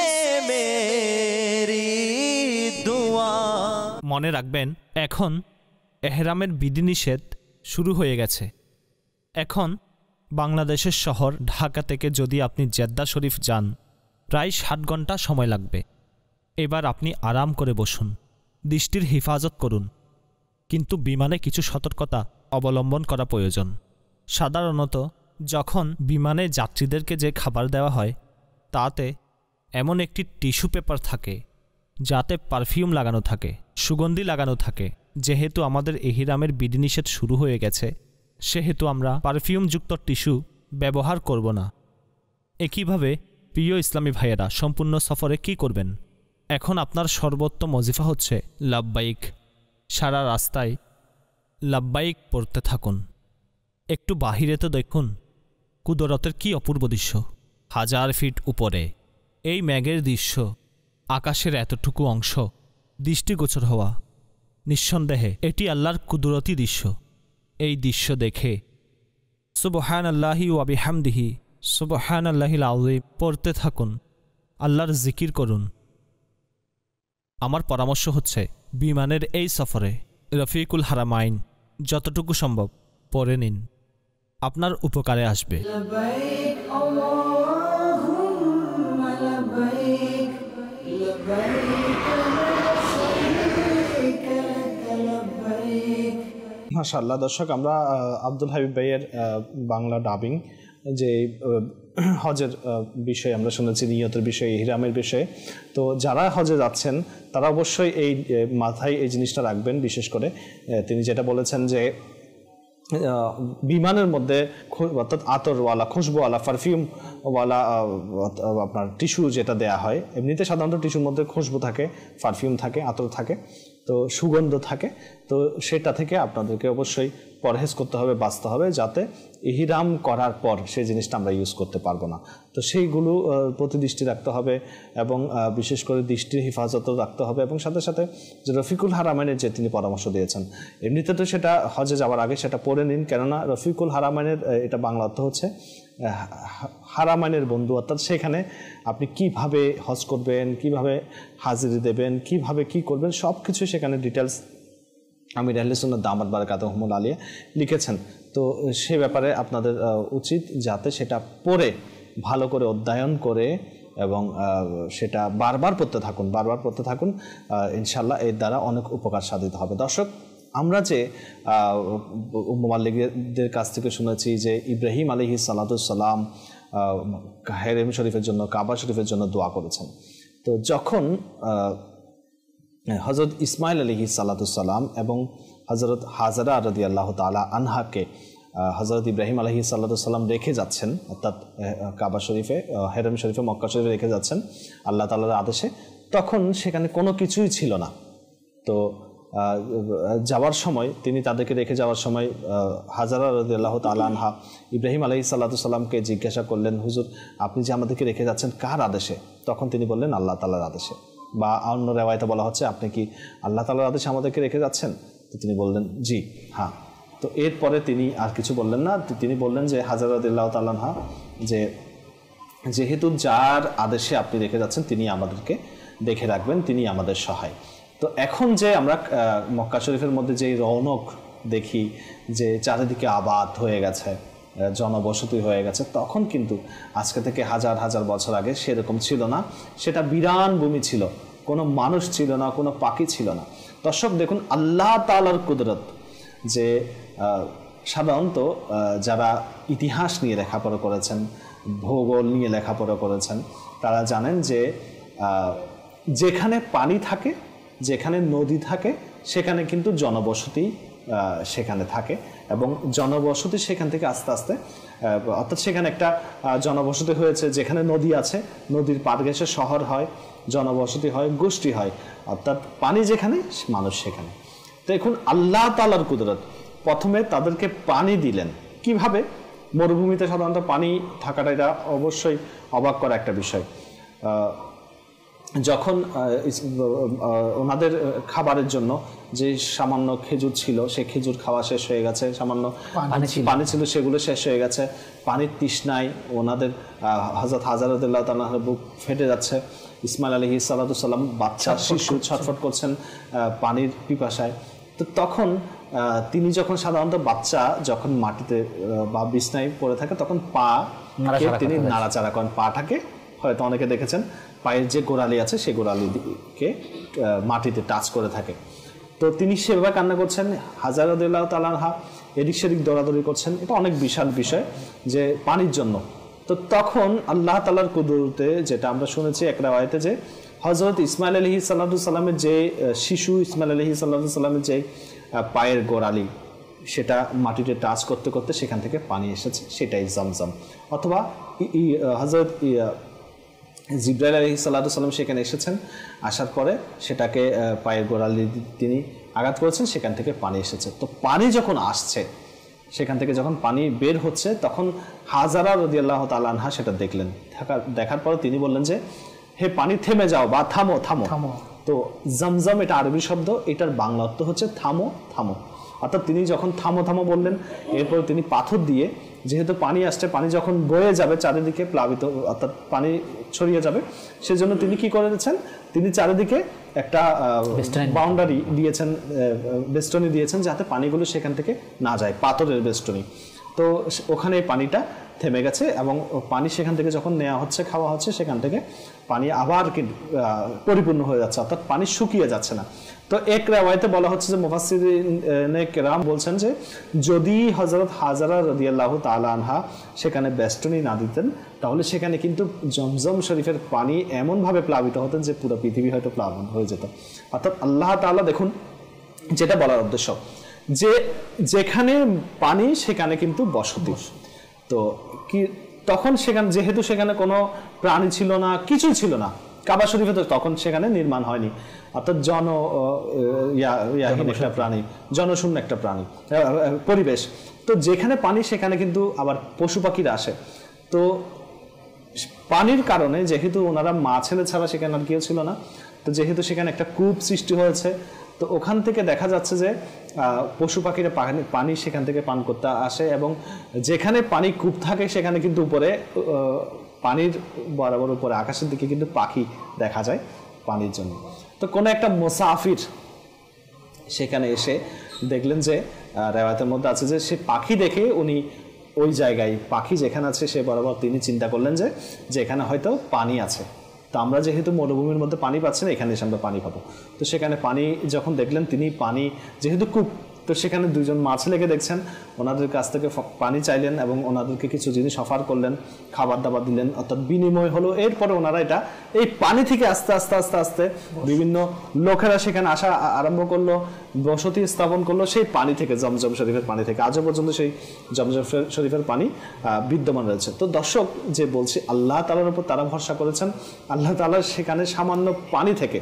मेरी दुआ। মনে রাখবেন, এখন এহরামের বিধিনিষেধ শুরু হয়ে গেছে। এখন বাংলাদেশের শহর ঢাকা থেকে যদি আপনি জেদ্দা শরীফ যান, প্রায় 60 ঘন্টা সময় লাগবে। এবার আপনি আরাম করে বসুন, দৃষ্টির হেফাজত করুন, কিন্তু বিমানে কিছু সতর্কতা অবলম্বন করা প্রয়োজন। সাধারণত যখন বিমানে যাত্রীদেরকে যে খাবার দেওয়া হয় তাতে এমন একটি টিস্যু পেপার থাকে যাতে পারফিউম লাগানো থাকে, সুগন্ধি লাগানো থাকে। যেহেতু আমাদের এহরামের বিধিনিষেধ শুরু হয়ে গেছে, সেহেতু আমরা পারফিউমযুক্ত টিস্যু ব্যবহার করব না। একইভাবে প্রিয় ইসলামী ভাইয়েরা, সম্পূর্ণ সফরে কি করবেন? এখন আপনার সর্বোত্তম ওজিফা হচ্ছে লাব্বাইক। সারা রাস্তায় লাব্বাইক পড়তে থাকুন। একটু বাহিরে তো দেখুন কুদরতের কি অপূর্ব দৃশ্য। 1000 ফিট উপরে এই মেঘের দৃশ্য, আকাশের এতটুকু অংশ দৃষ্টিগোচর হওয়া, নিঃসন্দেহে এটি আল্লাহর কুদরতি দৃশ্য। এই দৃশ্য দেখে সুবহানাল্লাহি ওয়া বিহামদিহি সুবহানাল্লাহিল আযীম পড়তে থাকুন, আল্লাহর জিকির করুন। আমার পরামর্শ হচ্ছে, বিমানের এই সফরে রফিকুল হারামাইন যতটুকু সম্ভব পড়ে নিন, আপনার উপকারে আসবে। لبيك اللهم لبيك لبيك لا شريك لك لبيك। মাশাআল্লাহ। দর্শক, আমরা আব্দুল হাবিব ভাইয়ের বাংলা ডাবিং যে হজের বিষয়ে আমরা শুনেছি, নিয়তের বিষয়ে, ইহরামের বিষয়ে। তো যারা হজে যাচ্ছেন তারা অবশ্যই এই মাথায় এই জিনিসটা রাখবেন। বিশেষ করে তিনি যেটা বলেছেন যে বিমানের মধ্যে অর্থাৎ আতরওয়ালা, খুশবুওয়ালা, পারফিউমওয়ালা আপনার টিস্যু যেটা দেয়া হয়, এমনিতে সাধারণত টিস্যুর মধ্যে খুশবু থাকে, পারফিউম থাকে, আতর থাকে। তো সুগন্ধ থাকে, তো সেটা থেকে আপনাদেরকে অবশ্যই পরহেজ করতে হবে, বাঁচতে হবে, যাতে ইহরাম করার পর সেই জিনিসটা আমরা ইউজ করতে পারবো না। তো সেইগুলো প্রতি দৃষ্টি রাখতে হবে এবং বিশেষ করে দৃষ্টির হেফাজতও রাখতে হবে, এবং সাথে সাথে যে রফিকুল হারামাইনের যে তিনি পরামর্শ দিয়েছেন, এমনিতে তো সেটা হজে যাওয়ার আগে সেটা পড়ে নিন, কেননা রফিকুল হারামাইনের এটা বাংলা অর্থ হচ্ছে হারামাইনের বন্ধু, অর্থাৎ সেখানে আপনি কিভাবে হজ করবেন, কিভাবে হাজিরি দেবেন, কিভাবে কি করবেন, সব কিছু সেখানে ডিটেলস আমির আহলে সুন্নাত দামাত বারাকাতুহুমুল আলিয়া লিখেছেন। তো সে ব্যাপারে আপনাদের উচিত যাতে সেটা পড়ে ভালো করে অধ্যয়ন করে এবং সেটা বারবার পড়তে থাকুন, ইনশাল্লাহ এর দ্বারা অনেক উপকার সাধিত হবে। দর্শক, আমরা যে মুমাল্লিকদের কাছ থেকে শুনেছি যে ইব্রাহিম আলাইহিস সালাম হেরেম শরীফের জন্য, কাবা শরীফের জন্য দোয়া করেছেন। তো যখন হজরত ইসমাইল আলাইহিস সালাম এবং হজরত হাজারা রাদিয়াল্লাহু তাআলা আনহাকে হজরত ইব্রাহিম আলাইহিস সালাম রেখে যাচ্ছেন, অর্থাৎ কাবা শরীফে, হেরেম শরীফে, মক্কা শরীফে রেখে যাচ্ছেন আল্লাহ তাআলার আদেশে, তখন সেখানে কোনো কিছুই ছিল না। তো যাওয়ার সময় তিনি তাদেরকে রেখে যাওয়ার সময় হাজারা রাদিয়াল্লাহু তাআলা আনহা ইব্রাহিম আলাইহিস সালামকে জিজ্ঞাসা করলেন, হুজুর আপনি যে আমাদেরকে রেখে যাচ্ছেন কার আদেশে? তখন তিনি বললেন আল্লাহ তাআলার আদেশে, বা অন্য রেওয়ায়েতে বলা হচ্ছে আপনি কি আল্লাহ তাআলার আদেশে আমাদেরকে রেখে যাচ্ছেন? তো তিনি বললেন জি, হ্যাঁ। তো এরপরে তিনি আর কিছু বললেন না, তিনি বললেন যে হাজারা রাদিয়াল্লাহু তাআলা আনহা, যে যেহেতু যার আদেশে আপনি রেখে যাচ্ছেন তিনি আমাদেরকে দেখে রাখবেন, তিনি আমাদের সহায়। তো এখন যে আমরা মক্কা শরীফের মধ্যে যে রৌনক দেখি, যে চারিদিকে আবাদ হয়ে গেছে, জনবসতি হয়ে গেছে, তখন কিন্তু আজকে থেকে হাজার হাজার বছর আগে সেরকম ছিল না। সেটা বিরান ভূমি ছিল, কোনো মানুষ ছিল না, কোনো পাখি ছিল না। দর্শক দেখুন আল্লাহ তাআলার কুদরত, যে সাধারণত যারা ইতিহাস নিয়ে লেখাপড়া করেছেন, ভূগোল নিয়ে লেখাপড়া করেছেন, তারা জানেন যে যেখানে পানি থাকে, যেখানে নদী থাকে, সেখানে কিন্তু জনবসতি সেখানে থাকে, এবং জনবসতি সেখান থেকে আস্তে আস্তে, অর্থাৎ সেখানে একটা জনবসতি হয়েছে, যেখানে নদী আছে, নদীর পার ঘেঁষে শহর হয়, জনবসতি হয়, গোষ্ঠী হয়, অর্থাৎ পানি যেখানে মানুষ সেখানে। তো এখন আল্লাহ তাআলার কুদরত, প্রথমে তাদেরকে পানি দিলেন কিভাবে? মরুভূমিতে সাধারণত পানি থাকাটা এটা অবশ্যই অবাক করা একটা বিষয়। যখন ওনাদের খাবারের জন্য যে সামান্য খেজুর ছিল, সে খেজুর খাওয়া শেষ হয়ে গেছে, সামান্য পানি ছিল সেগুলো শেষ হয়ে গেছে, পানির তৃষ্ণায় ওনাদের হযরত হাজারা রাদিয়াল্লাহু তাআলার বুক ফেটে যাচ্ছে, ইসমাইল আলাইহিস সালাম বাচ্চা শিশু ছটফট করছেন পানির পিপাসায়। তো তখন তিনি যখন সাধারণত বাচ্চা যখন মাটিতে বা বিছনায় পড়ে থাকে, তখন পা তিনি নাড়াচাড়া করেন, পাটাকে হয়তো অনেকে দেখেছেন পায়ের যে গোড়ালি আছে সেই গোড়ালিকে মাটিতে টাচ করে থাকে। তো তিনি সেভাবে কান্না করছেন, হাজারা রাদিয়াল্লাহু তাআলা আনহা এদিক সেদিক দৌড়াদৌড়ি করছেন, এটা অনেক বিশাল বিষয় যে পানির জন্য। তো তখন আল্লাহ তাআলার কুদরতে, যেটা আমরা শুনেছি এক রাওয়ায়াতে, যে হযরত ইসমাইল আলাইহিস সালামের যে শিশু, ইসমাইল আলাইহিস সালামের যে পায়ের গোড়ালি, সেটা মাটিতে টাচ করতে করতে সেখান থেকে পানি এসেছে, সেটাই জমজম। অথবা হযরত জিবরাইল আলাইহিস সালাম সেখানে এসেছেন, আসার পরে সেটাকে পায়ের গোড়ালি তিনি আঘাত করেছেন, সেখান থেকে পানি এসেছে। তো পানি যখন আসছে, সেখান থেকে যখন পানি বের হচ্ছে, তখন হাজারা রাদিয়াল্লাহু তাআলা আনহা সেটা দেখলেন। দেখার পরে তিনি বললেন যে হে পানি থেমে যাও, বা থামো থামো। তো জমজম এটা আরবি শব্দ, এটার বাংলা অর্থ হচ্ছে থামো থামো। অর্থাৎ তিনি যখন থামো থামো বললেন, এরপর তিনি পাথর দিয়ে, যেহেতু পানি আসছে, পানি যখন বয়ে যাবে চারিদিকে প্লাবিত, অর্থাৎ পানি ছড়িয়ে যাবে, সেজন্য তিনি কি করেছেন, তিনি চারিদিকে একটা বাউন্ডারি দিয়েছেন, বেষ্টনী দিয়েছেন, যাতে পানিগুলো সেখান থেকে না যায়, পাথরের বেষ্টনী। তো ওখানে পানিটা থেমে গেছে, এবং পানি সেখান থেকে যখন নেওয়া হচ্ছে, খাওয়া হচ্ছে, সেখান থেকে পানি আবার পরিপূর্ণ হয়ে যাচ্ছে, অর্থাৎ পানি শুকিয়ে যাচ্ছে না। তো এক রাওয়ায়াতে বলা হচ্ছে যে মুফাসসিরিনে কেরাম বলছেন যে যদি হযরত হাজারা রাদিয়াল্লাহু তাআলা আনহা সেখানে বেষ্টনী না দিতেন, তাহলে সেখানে কিন্তু জমজম শরীফের পানি এমনভাবে প্লাবিত হতেন যে পুরো পৃথিবী হয়তো প্লাবন হয়ে যেত। অর্থাৎ আল্লাহ তাআলা, দেখুন যেটা বলার উদ্দেশ্য, যে যেখানে পানি সেখানে কিন্তু বসতি। তো কি তখন সেখানে যেহেতু সেখানে কোনো প্রাণী ছিল না, কিছুই ছিল না, কাবা শরীফে তো তখন সেখানে নির্মাণ হয়নি, অর্থাৎ ইয়াহীন একটা প্রাণী, জনশূন্য একটা প্রাণী পরিবেশ। তো যেখানে পানি সেখানে কিন্তু আবার পশু পাখিরা আসে। তো পানির কারণে যেহেতু ওনারা মা ছেলে ছাড়া সেখানে আর কেউ ছিল না, তো যেহেতু সেখানে একটা কূপ সৃষ্টি হয়েছে, তো ওখান থেকে দেখা যাচ্ছে যে পশু পাখিরা পানি সেখান থেকে পান করতে আসে, এবং যেখানে পানি কূপ থাকে সেখানে কিন্তু উপরে পানির বরাবর উপরে আকাশের দিকে কিন্তু পাখি দেখা যায় পানির জন্য। তো কোনো একটা মুসাফির সেখানে এসে দেখলেন যে রেওয়ায়তের মধ্যে আছে যে সে পাখি দেখে উনি ওই জায়গায় পাখি যেখানে আছে সে বরাবর তিনি চিন্তা করলেন যে এখানে হয়তো পানি আছে, তো আমরা যেহেতু মরুভূমির মধ্যে পানি পাচ্ছি না, এখানে এসে আমরা পানি পাবো। তো সেখানে পানি যখন দেখলেন তিনি পানি যেহেতু কূপ, তো সেখানে দুজন মাছ লেগে দেখছেন, ওনাদের কাছ থেকে পানি চাইলেন এবং ওনাদেরকে কিছু জিনিস অফার করলেন, খাবার দাবার দিলেন, অর্থাৎ বিনিময় হলো। এরপরে ওনারা এটা এই পানি থেকে আস্তে আস্তে আস্তে আস্তে বিভিন্ন লোকেরা সেখানে আসা আরম্ভ করলো, বসতি স্থাপন করলো সেই পানি থেকে, জমজম শরীফের পানি থেকে। আজও পর্যন্ত সেই জমজম শরীফের পানি বিদ্যমান রয়েছে। তো দর্শক, যে বলছি আল্লাহ তাআলার উপর তারা ভরসা করেছেন, আল্লাহ তাআলা সেখানে সামান্য পানি থেকে,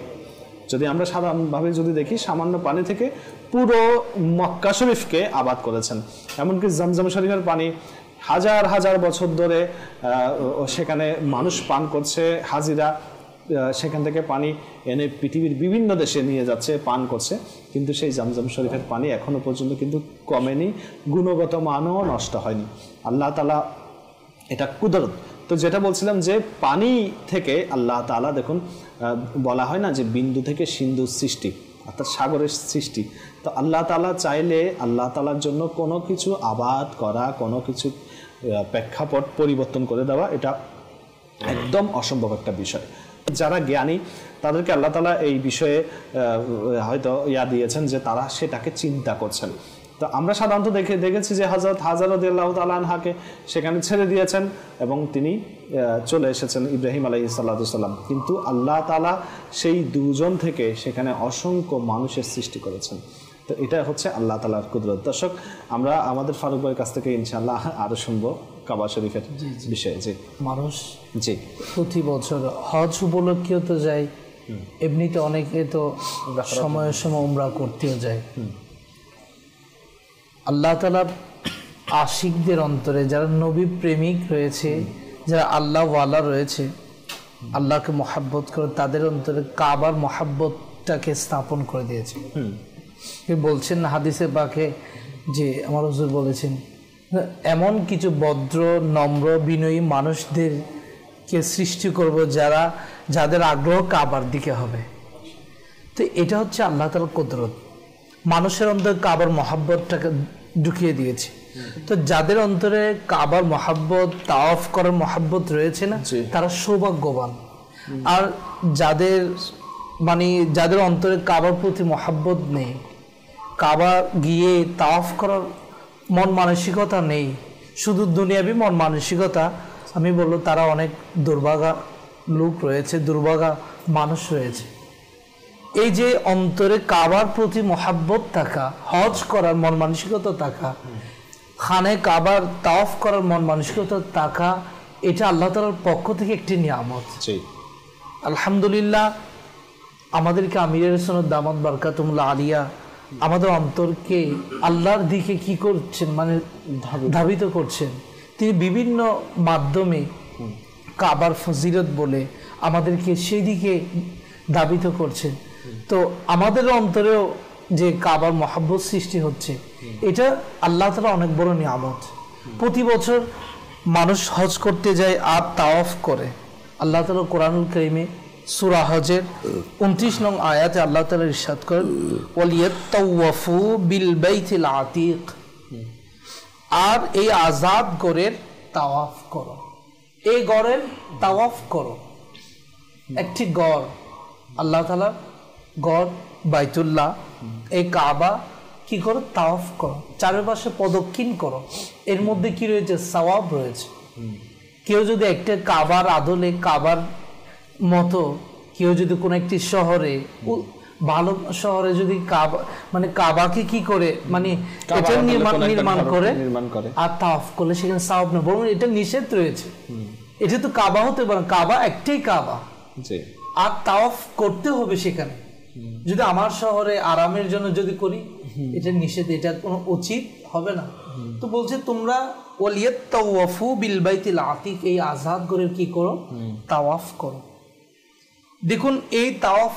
যদি আমরা সাধারণভাবে যদি দেখি, সামান্য পানি থেকে পুরো মক্কা শরীফকে আবাদ করেছেন। এমনকি জমজম শরীফের পানি হাজার হাজার বছর ধরে সেখানে মানুষ পান করছে, হাজিরা সেখান থেকে পানি এনে পৃথিবীর বিভিন্ন দেশে নিয়ে যাচ্ছে, পান করছে, কিন্তু সেই জমজম শরীফের পানি এখনো পর্যন্ত কিন্তু কমেনি, গুণগত মানও নষ্ট হয়নি। আল্লাহ তাআলা এটা কুদরত। তো যেটা বলছিলাম যে পানি থেকে আল্লাহ তাআলা, দেখুন বলা হয় না যে বিন্দু থেকে সিন্ধুর সৃষ্টি, অর্থাৎ সাগরের সৃষ্টি। তো আল্লাহ তাআলা চাইলে আল্লাহ তাআলার জন্য কোনো কিছু আবাদ করা, কোনো কিছু প্রেক্ষাপট পরিবর্তন করে দেওয়া, এটা একদম অসম্ভব একটা বিষয়। যারা জ্ঞানী তাদেরকে আল্লাহ তাআলা এই বিষয়ে হয়তো দিয়েছেন যে তারা সেটাকে চিন্তা করছেন। তো আমরা সাধারণত দেখেছি যে হযরত হাজরা রাদিয়াল্লাহু তাআলা আনহাকে সেখানে ছেড়ে দিয়েছেন এবং তিনি চলে এসেছেন ইব্রাহিম আলাইহিস সালাম, কিন্তু আল্লাহ তাআলা সেই দুজন থেকে সেখানে অসংখ্য মানুষের সৃষ্টি করেছেন। তো এটা হচ্ছে আল্লাহ তাআলার কুদরত। দর্শক, আমরা আমাদের ফারুক ভাইয়ের কাছ থেকে ইনশাআল্লাহ আরো শুনবো কাবা শরীফের বিষয়ে। জি, মানুষ জি প্রতি বছর হজ উপলক্ষেও তো যায়, এমনিতে অনেকে তো সময়ের সময় উমরা করতেও যায়। আল্লাহ তাআলা আশিকদের অন্তরে, যারা নবী প্রেমিক রয়েছে, যারা আল্লাহ ওয়ালা রয়েছে, আল্লাহকে মহাব্বত করে, তাদের অন্তরে কাবার মহাব্বতটাকে স্থাপন করে দিয়েছে। বলছেন হাদিসে পাকে যে আমার হুজুর বলেছেন, এমন কিছু ভদ্র নম্র বিনয়ী মানুষদেরকে সৃষ্টি করব যাদের আগ্রহ কাবার দিকে হবে। তো এটা হচ্ছে আল্লাহ তাআলার কুদরত, মানুষের অন্তরে কাবার মহাব্বতটাকে ঢুকিয়ে দিয়েছে। তো যাদের অন্তরে কাবার মহাব্বত, তাওয়াফ করার মহাব্বত রয়েছে না, তারা সৌভাগ্যবান। আর যাদের অন্তরে কাবার প্রতি মহাব্বত নেই, কাবা গিয়ে তাওয়াফ করার মন মানসিকতা নেই, শুধু দুনিয়াবি মন মানসিকতা, আমি বলবো তারা অনেক দুর্ভাগা লোক রয়েছে, দুর্ভাগা মানুষ রয়েছে। এই যে অন্তরে কাবার প্রতি মহাব্বত থাকা, হজ করার মন মানসিকতা থাকা, খানে কাবার তাওয়াফ করার মন মানসিকতা থাকা, এটা আল্লাহ তাআলার পক্ষ থেকে একটি নিয়ামত। আলহামদুলিল্লাহ, আমাদেরকে আমিরের সুন্নাত দামাত বারকাতুল্লাহ আলিয়া আমাদের অন্তরকে আল্লাহর দিকে কি করছেন, মানে ধাবিত করছেন। তিনি বিভিন্ন মাধ্যমে কাবার ফজিলত বলে আমাদেরকে সেই দিকে ধাবিত করছেন। তো আমাদের অন্তরেও যে কাবার মহাব্বত সৃষ্টি হচ্ছে, এটা আল্লাহ তাআলা অনেক বড় নিয়ামত। প্রতি বছর মানুষ হজ করতে যায় আর তাওয়াফ করে। আল্লাহ তাআলা কোরআনুল কারীমে সূরা হজের 29 নং আয়াতে আল্লাহ তাআলা ইরশাদ করেন, ওয়ালিয়াতাওয়াফু বিল বাইতিল আতীক, আর এই আযাদ গড়ের তাওয়াফ করো, এই গড়ের তাওয়াফ করো। একটি গড়, আল্লাহ তাআলা গড় বাইতুল্লাহ, এই কাবা কি করো, তাওয়াফ করো, চারপাশে প্রদক্ষিণ করো। এর মধ্যে কি রয়েছে, সওয়াব রয়েছে। কেউ যদি একটা কাবার আদলে, কাবার মতো কেউ যদি কোনো একটি শহরে, ভালো শহরে যদি কাবাকে কি করে, এটা নির্মাণ করে আর তাওয়াফ করলে সেখানে সওয়াব না, বরং এটা নিষেধ রয়েছে। এটা তো কাবা হতে পারে, কাবা একটাই কাবা, আর তাওয়াফ করতে হবে সেখানে। যদি আমার শহরে আরামের জন্য যদি করি, এটা নিষেধ, এটা কোনো উচিত হবে না। তো বলছে তোমরা ওয়ালিয়াত তাওয়াফু বিল বাইতিল আতিক, এই আজাদ ঘরের কি করো, তাওয়াফ করো। দেখুন এই তাওয়াফ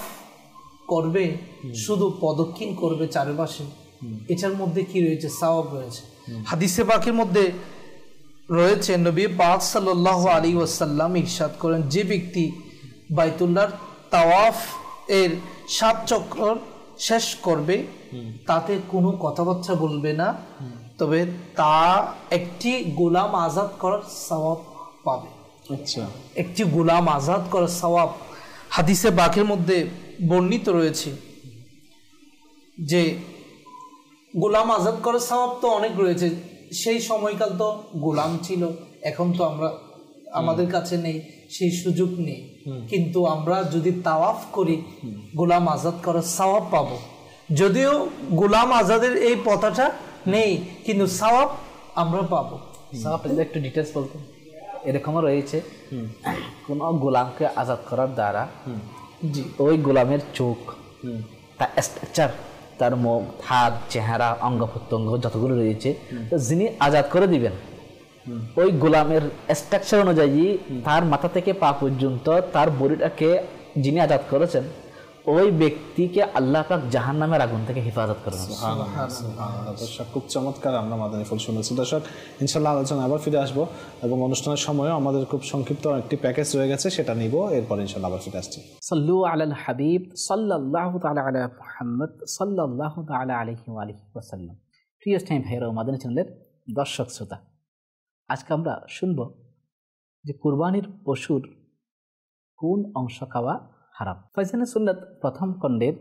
করবে, শুধু প্রদক্ষিণ করবে চারপাশে, এটার মধ্যে কি রয়েছে, সওয়াব রয়েছে। হাদিসে পাকের মধ্যে রয়েছে নবী পাক সাল্লাল্লাহু আলাইহি ওয়াসাল্লাম ইরশাদ করেন, যে ব্যক্তি বাইতুল্লাহর তাওয়াফ এর 7 চক্র শেষ করবে, তাতে কোনো কথাবার্তা বলবে না, তবে তা একটি গোলাম আজাদ করার সওয়াব পাবে। আচ্ছা, একটি গোলাম আজাদ করার সওয়াব হাদিসে পাকের মধ্যে বর্ণিত রয়েছে। যে গোলাম আজাদ করার সওয়াব তো অনেক রয়েছে, সেই সময়কাল তো গোলাম ছিল, এখন তো আমাদের কাছে নেই, সেই সুযোগ নেই, কিন্তু আমরা যদি তাওয়াফ করি গোলাম আজাদ করার সওয়াব পাবো। যদিও গোলাম আজাদের এই পথাটা নেই, কিন্তু সওয়াব আমরা পাবো। আপনাদের একটু ডিটেলস বলতেন। এরকমও রয়েছে কোন গোলামকে আজাদ করার দ্বারা ওই গোলামের চোখ, তার স্ট্রাকচার, তার মুখ, হাত, চেহারা, অঙ্গ প্রত্যঙ্গ যতগুলো রয়েছে, তো যিনি আজাদ করে দিবেন ওই গোলামের স্ট্রাকচার অনুযায়ী তার মাথা থেকে পা পর্যন্ত তার বডিটাকে যিনি আজাদ করেছেন, ওই ব্যক্তিকে আল্লাহ পাক জাহান্নামের আগুন থেকে হেফাজত করবেন। দর্শক, খুব চমৎকার আমরা মাদানী ফুল শুনেছি। দর্শক, ইনশাল্লাহ আলোচনা আবার ফিরে আসবো এবং অনুষ্ঠানের সময়ও আমাদের খুব সংক্ষিপ্ত একটি প্যাকেজ রয়ে গেছে, সেটা নিব, এরপর ইনশাল্লাহ আবার ফিরে আসছি। সাল্লু আলাল হাবিব সাল্লাল্লাহু তাআলা আলা মুহাম্মদ সাল্লাল্লাহু তাআলা আলাইহি ওয়া আলিহি ওয়াসাল্লাম। প্রিয় টাইম ভাইরা ও মাদানী চ্যানেলের দর্শক শ্রোতা, আজকে আমরা শুনব যে কুরবানির পশুর কোন অংশ খাওয়া হারাম। ফাইজানে সুন্নাত প্রথম খণ্ডের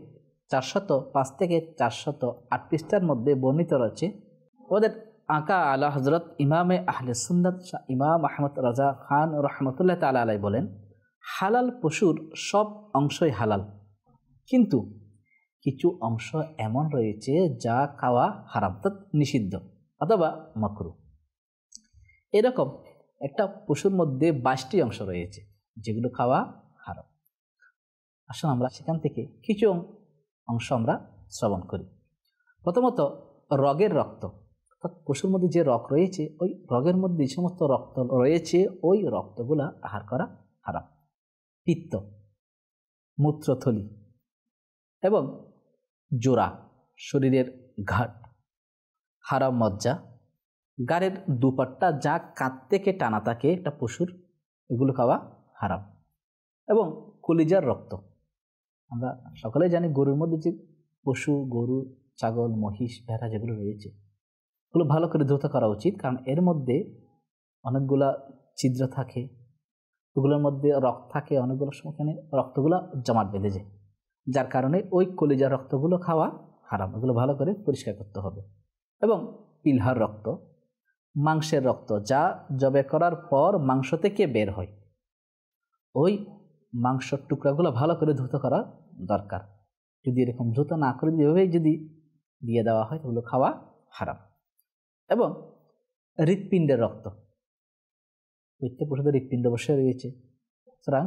405 থেকে 408 পৃষ্ঠার মধ্যে বর্ণিত রয়েছে। ওদের আকা আলা হজরত ইমামে আহলে সুন্নাত ইমাম আহমদ রাজা খান রহমতুল্লাহ তাআলা আলাইহি বলেন, হালাল পশুর সব অংশই হালাল, কিন্তু কিছু অংশ এমন রয়েছে যা খাওয়া হারাম, তা নিষিদ্ধ অথবা মাকরুহ। এরকম একটা পশুর মধ্যে 22টি অংশ রয়েছে যেগুলো খাওয়া হারাম। আসুন আমরা সেখান থেকে কিছু অংশ আমরা শ্রবণ করি। প্রথমত রগের রক্ত, অর্থাৎ পশুর মধ্যে যে রগ রয়েছে, ওই রগের মধ্যে যে সমস্ত রক্ত রয়েছে ওই রক্তগুলা আহার করা হারাম। পিত্ত, মূত্রথলি এবং জোড়া, শরীরের ঘাট, হারাম মজ্জা, গাড়ের দুপাট্টা যা কাঁধ থেকে টানা থাকে একটা পশুর, এগুলো খাওয়া হারাম। এবং কলিজার রক্ত, আমরা সকলে জানি গরুর মধ্যে যে পশু, গরু, ছাগল, মহিষ, ভেড়া যেগুলো রয়েছে, ওগুলো ভালো করে ধৌত করা উচিত, কারণ এর মধ্যে অনেকগুলা ছিদ্র থাকে, ওগুলোর মধ্যে রক্ত থাকে, অনেকগুলো সময়খানে রক্তগুলো জমাট বেঁধে যায়, যার কারণে ওই কলিজার রক্তগুলো খাওয়া হারাম, এগুলো ভালো করে পরিষ্কার করতে হবে। এবং পিলহার রক্ত, মাংসের রক্ত যা জবে করার পর মাংস থেকে বের হয়, ওই মাংসর টুকরাগুলো ভালো করে ধুত করা দরকার। যদি এরকম ধুত না করে এভাবেই যদি দিয়ে দেওয়া হয় ওগুলো খাওয়া হারাম। এবং হৃৎপিণ্ডের রক্ত, প্রত্যেক পশুদের হৃৎপিণ্ড অবশ্যই রয়েছে, সুতরাং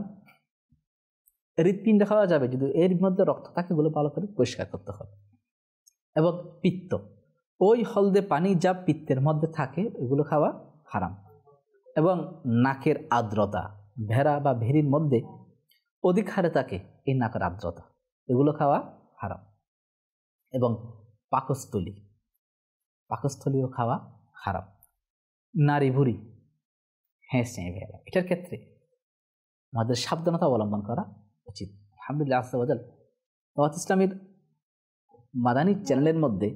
হৃৎপিণ্ড খাওয়া যাবে, যদি এর মধ্যে রক্ত থাকে এগুলো ভালো করে পরিষ্কার করতে হবে। এবং পিত্ত, ওই হলদে পানি যা পিত্তের মধ্যে থাকে এগুলো খাওয়া হারাম। এবং নাকের আর্দ্রতা, ভেড়া বা ভেড়ির মধ্যে অধিক হারে থাকে এই নাকের আর্দ্রতা, এগুলো খাওয়া হারাম। এবং পাকস্থলী, পাকস্থলীও খাওয়া হারাম। নারী ভুঁড়ি, হ্যাঁ ভেড়া, এটার ক্ষেত্রে আমাদের সাবধানতা অবলম্বন করা উচিত। আলহামদুলিল্লাহ আযজা ওয়া জাল দাওয়াত ইসলামীর মাদানী চ্যানেলের মধ্যে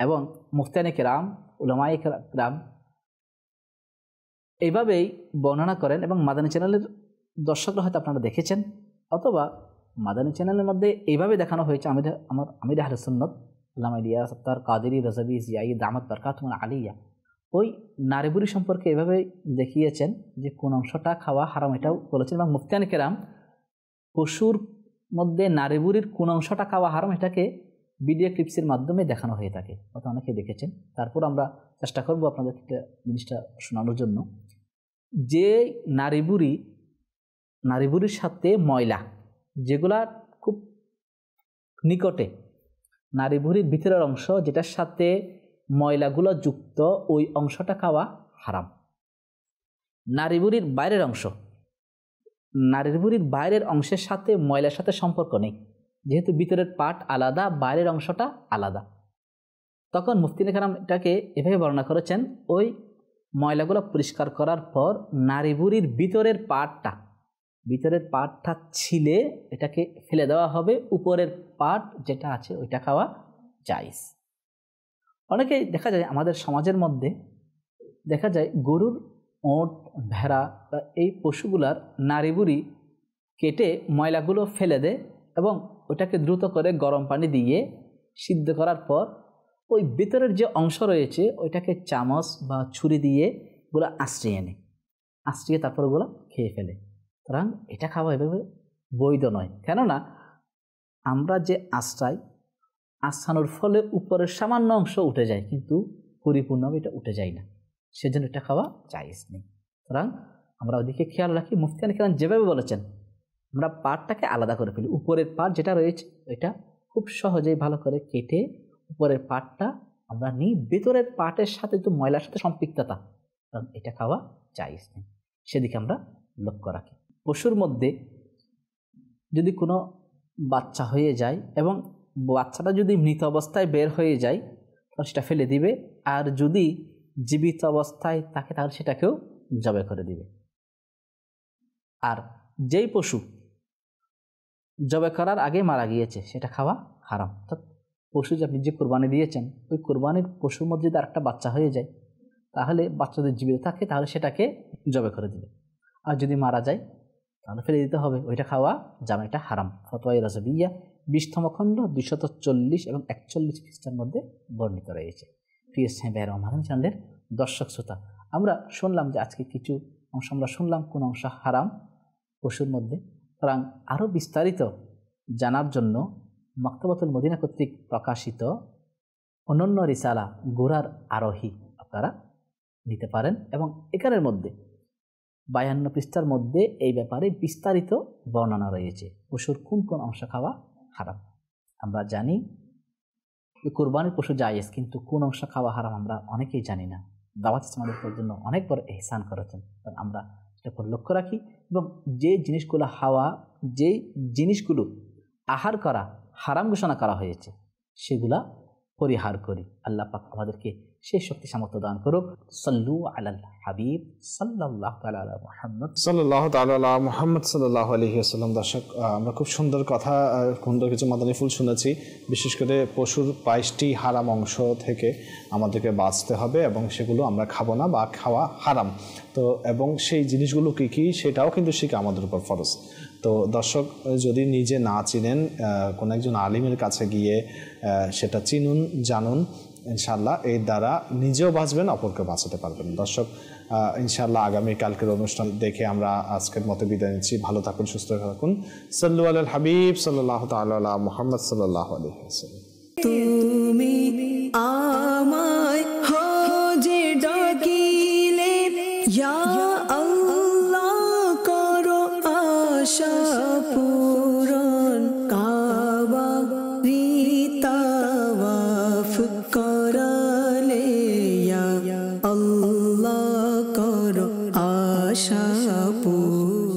এবং মুফতিয়ানে কেরাম, উলামায়ে কেরাম এইভাবেই বর্ণনা করেন, এবং মাদানী চ্যানেলের দর্শকরা হয়তো আপনারা দেখেছেন, অথবা মাদানী চ্যানেলের মধ্যে এইভাবে দেখানো হয়েছে। আমির আহলে সুন্নাত আল্লামা ইলিয়াস আত্তার কাদেরী রাজাবি জিয়াই দামাত বারকাতুহু আলিয়া ওই নারীবুড়ি সম্পর্কে এভাবে দেখিয়েছেন যে কোন অংশটা খাওয়া হারাম, এটাও বলেছেন। এবং মুফতিয়ানে কেরাম পশুর মধ্যে নারীবুড়ির কোন অংশটা খাওয়া হারাম এটাকে ভিডিও ক্লিপসের মাধ্যমে দেখানো হয়ে থাকে, হয়তো অনেকে দেখেছেন। তারপর আমরা চেষ্টা করব আপনাদের জিনিসটা শোনানোর জন্য। যে নারীবুড়ির সাথে ময়লা যেগুলা খুব নিকটে, নারী ভুঁড়ির ভিতরের অংশ যেটার সাথে ময়লাগুলো যুক্ত, ওই অংশটা খাওয়া হারাম। নারী ভুঁড়ির বাইরের অংশ, নারীর ভুঁড়ির বাইরের অংশের সাথে ময়লার সাথে সম্পর্ক নেই, যেহেতু ভিতরের পার্ট আলাদা, বাইরের অংশটা আলাদা। তখন মুফতিনে কেরাম এটাকে এভাবে বর্ণনা করেছেন, ওই ময়লাগুলো পরিষ্কার করার পর নারী ভুঁড়ির ভিতরের পার্টটা ছিলে এটাকে ফেলে দেওয়া হবে, উপরের পার্ট যেটা আছে ওইটা খাওয়া জায়েজ। অনেকেই দেখা যায় আমাদের সমাজের মধ্যে দেখা যায় গরুর ওঁট, ভেড়া বা এই পশুগুলার নারী ভুঁড়ি কেটে ময়লাগুলো ফেলে দেয় এবং ওটাকে দ্রুত করে গরম পানি দিয়ে সিদ্ধ করার পর ওই ভিতরের যে অংশ রয়েছে ওইটাকে চামচ বা ছুরি দিয়ে ওগুলো আঁচড়িয়ে তারপর ওগুলো খেয়ে ফেলে। সুতরাং এটা খাওয়া এভাবে বৈধ নয়, কেননা আমরা যে আঁচড়ানোর ফলে উপরের সামান্য অংশ উঠে যায়, কিন্তু পরিপূর্ণভাবে এটা উঠে যায় না, সেজন্য এটা খাওয়া জায়েজ নেই। সুতরাং আমরা ওদিকে খেয়াল রাখি। মুফতিয়ান কেরাম যেভাবে বলেছেন আমরা পার্টটাকে আলাদা করে ফেলি, উপরের পার্ট যেটা রয়েছে ওইটা খুব সহজেই ভালো করে কেটে উপরের পার্টটা আমরা নিই, ভেতরের পার্টের সাথে তো ময়লার সাথে সম্পৃক্ততা, কারণ এটা খাওয়া জায়েজ নেই, সেদিকে আমরা লক্ষ্য রাখি। পশুর মধ্যে যদি কোনো বাচ্চা হয়ে যায় এবং বাচ্চাটা যদি মৃত অবস্থায় বের হয়ে যায় তাহলে সেটা ফেলে দিবে, আর যদি জীবিত অবস্থায় থাকে তাহলে সেটাকেও জবাই করে দিবে। আর যেই পশু জবাই করার আগে মারা গিয়েছে সেটা খাওয়া হারাম। অর্থাৎ পশু যে আপনি যে কোরবানি দিয়েছেন ওই কোরবানির পশুর মধ্যে যদি আরেকটা বাচ্চা হয়ে যায় তাহলে বাচ্চা যদি জীবিত থাকে তাহলে সেটাকে জবাই করে দিবে, আর যদি মারা যায় তাহলে ফেলে দিতে হবে, ওইটা খাওয়া যাবে, এটা হারাম। ফতোয়া রাজবিয়া 20তম খণ্ড 240 এবং 41 পৃষ্ঠার মধ্যে বর্ণিত রয়েছে। প্রিয় ভাইয়েরা, আমাদের চ্যানেলের দর্শক শ্রোতা, আমরা শুনলাম যে আজকে কিছু অংশ আমরা শুনলাম কোন অংশ হারাম পশুর মধ্যে। সুতরাং আরও বিস্তারিত জানার জন্য মাকতাবাতুল মদিনা কর্তৃক প্রকাশিত অনন্য রিসালা ঘোড়ার আরোহী আপনারা নিতে পারেন, এবং এখানের মধ্যে 52 পৃষ্ঠার মধ্যে এই ব্যাপারে বিস্তারিত বর্ণনা রয়েছে পশুর কোন কোন অংশ খাওয়া হারাম। আমরা জানি কুরবানির পশু জায়েজ, কিন্তু কোন অংশ খাওয়া হারাম আমরা অনেকেই জানি না। দাওয়াত ইসলামের জন্য অনেক বড় ইহসান করেছেন, আমরা সেটা লক্ষ্য রাখি এবং যে জিনিসগুলো জিনিসগুলো আহার করা হারাম ঘোষণা করা হয়েছে সেগুলা পরিহার করি। আল্লাহ পাক আমাদেরকে সেই শক্তি সামর্থ্য দান করুক। সাল্লু আলাল হাবিব সাল্লাল্লাহু তাআলা আলা মুহাম্মদ সাল্লাল্লাহু তাআলা আলা মুহাম্মদ সাল্লাল্লাহু আলাইহি ওয়াসাল্লাম। দর্শক, আমরা খুব সুন্দর কিছু মাদানী ফুল শুনেছি। বিশেষ করে পশুর 22টি হারাম অংশ থেকে আমাদেরকে বাঁচতে হবে এবং সেগুলো আমরা খাবো না বা খাওয়া হারাম। তো এবং সেই জিনিসগুলো কী কী সেটাও কিন্তু শিখা আমাদের উপর ফরজ। তো দর্শক, যদি নিজে না চিনেন কোনো একজন আলিমের কাছে গিয়ে সেটা চিনুন, জানুন, ইনশাআল্লাহ এর দ্বারা নিজেও বাঁচবেন, অপরকে বাঁচাতে পারবেন। দর্শক, ইনশাআল্লাহ আগামীকালকের অনুষ্ঠান দেখে আমরা আজকের মতো বিদায় নিচ্ছি। ভালো থাকুন, সুস্থ থাকুন। সাল্লু আলাল হাবিব সাল্লাল্লাহু তাআলা আলা মুহাম্মদ সাল্লাল্লাহু আলাইহি ওয়াসাল্লাম। তুমি আমায় হজে ডাকিলে ইয়া আল্লাহ করো আশা পূরণ, কাবা রিতাওয়াফ করালে ইয়া আল্লাহ করো আশা পূরণ।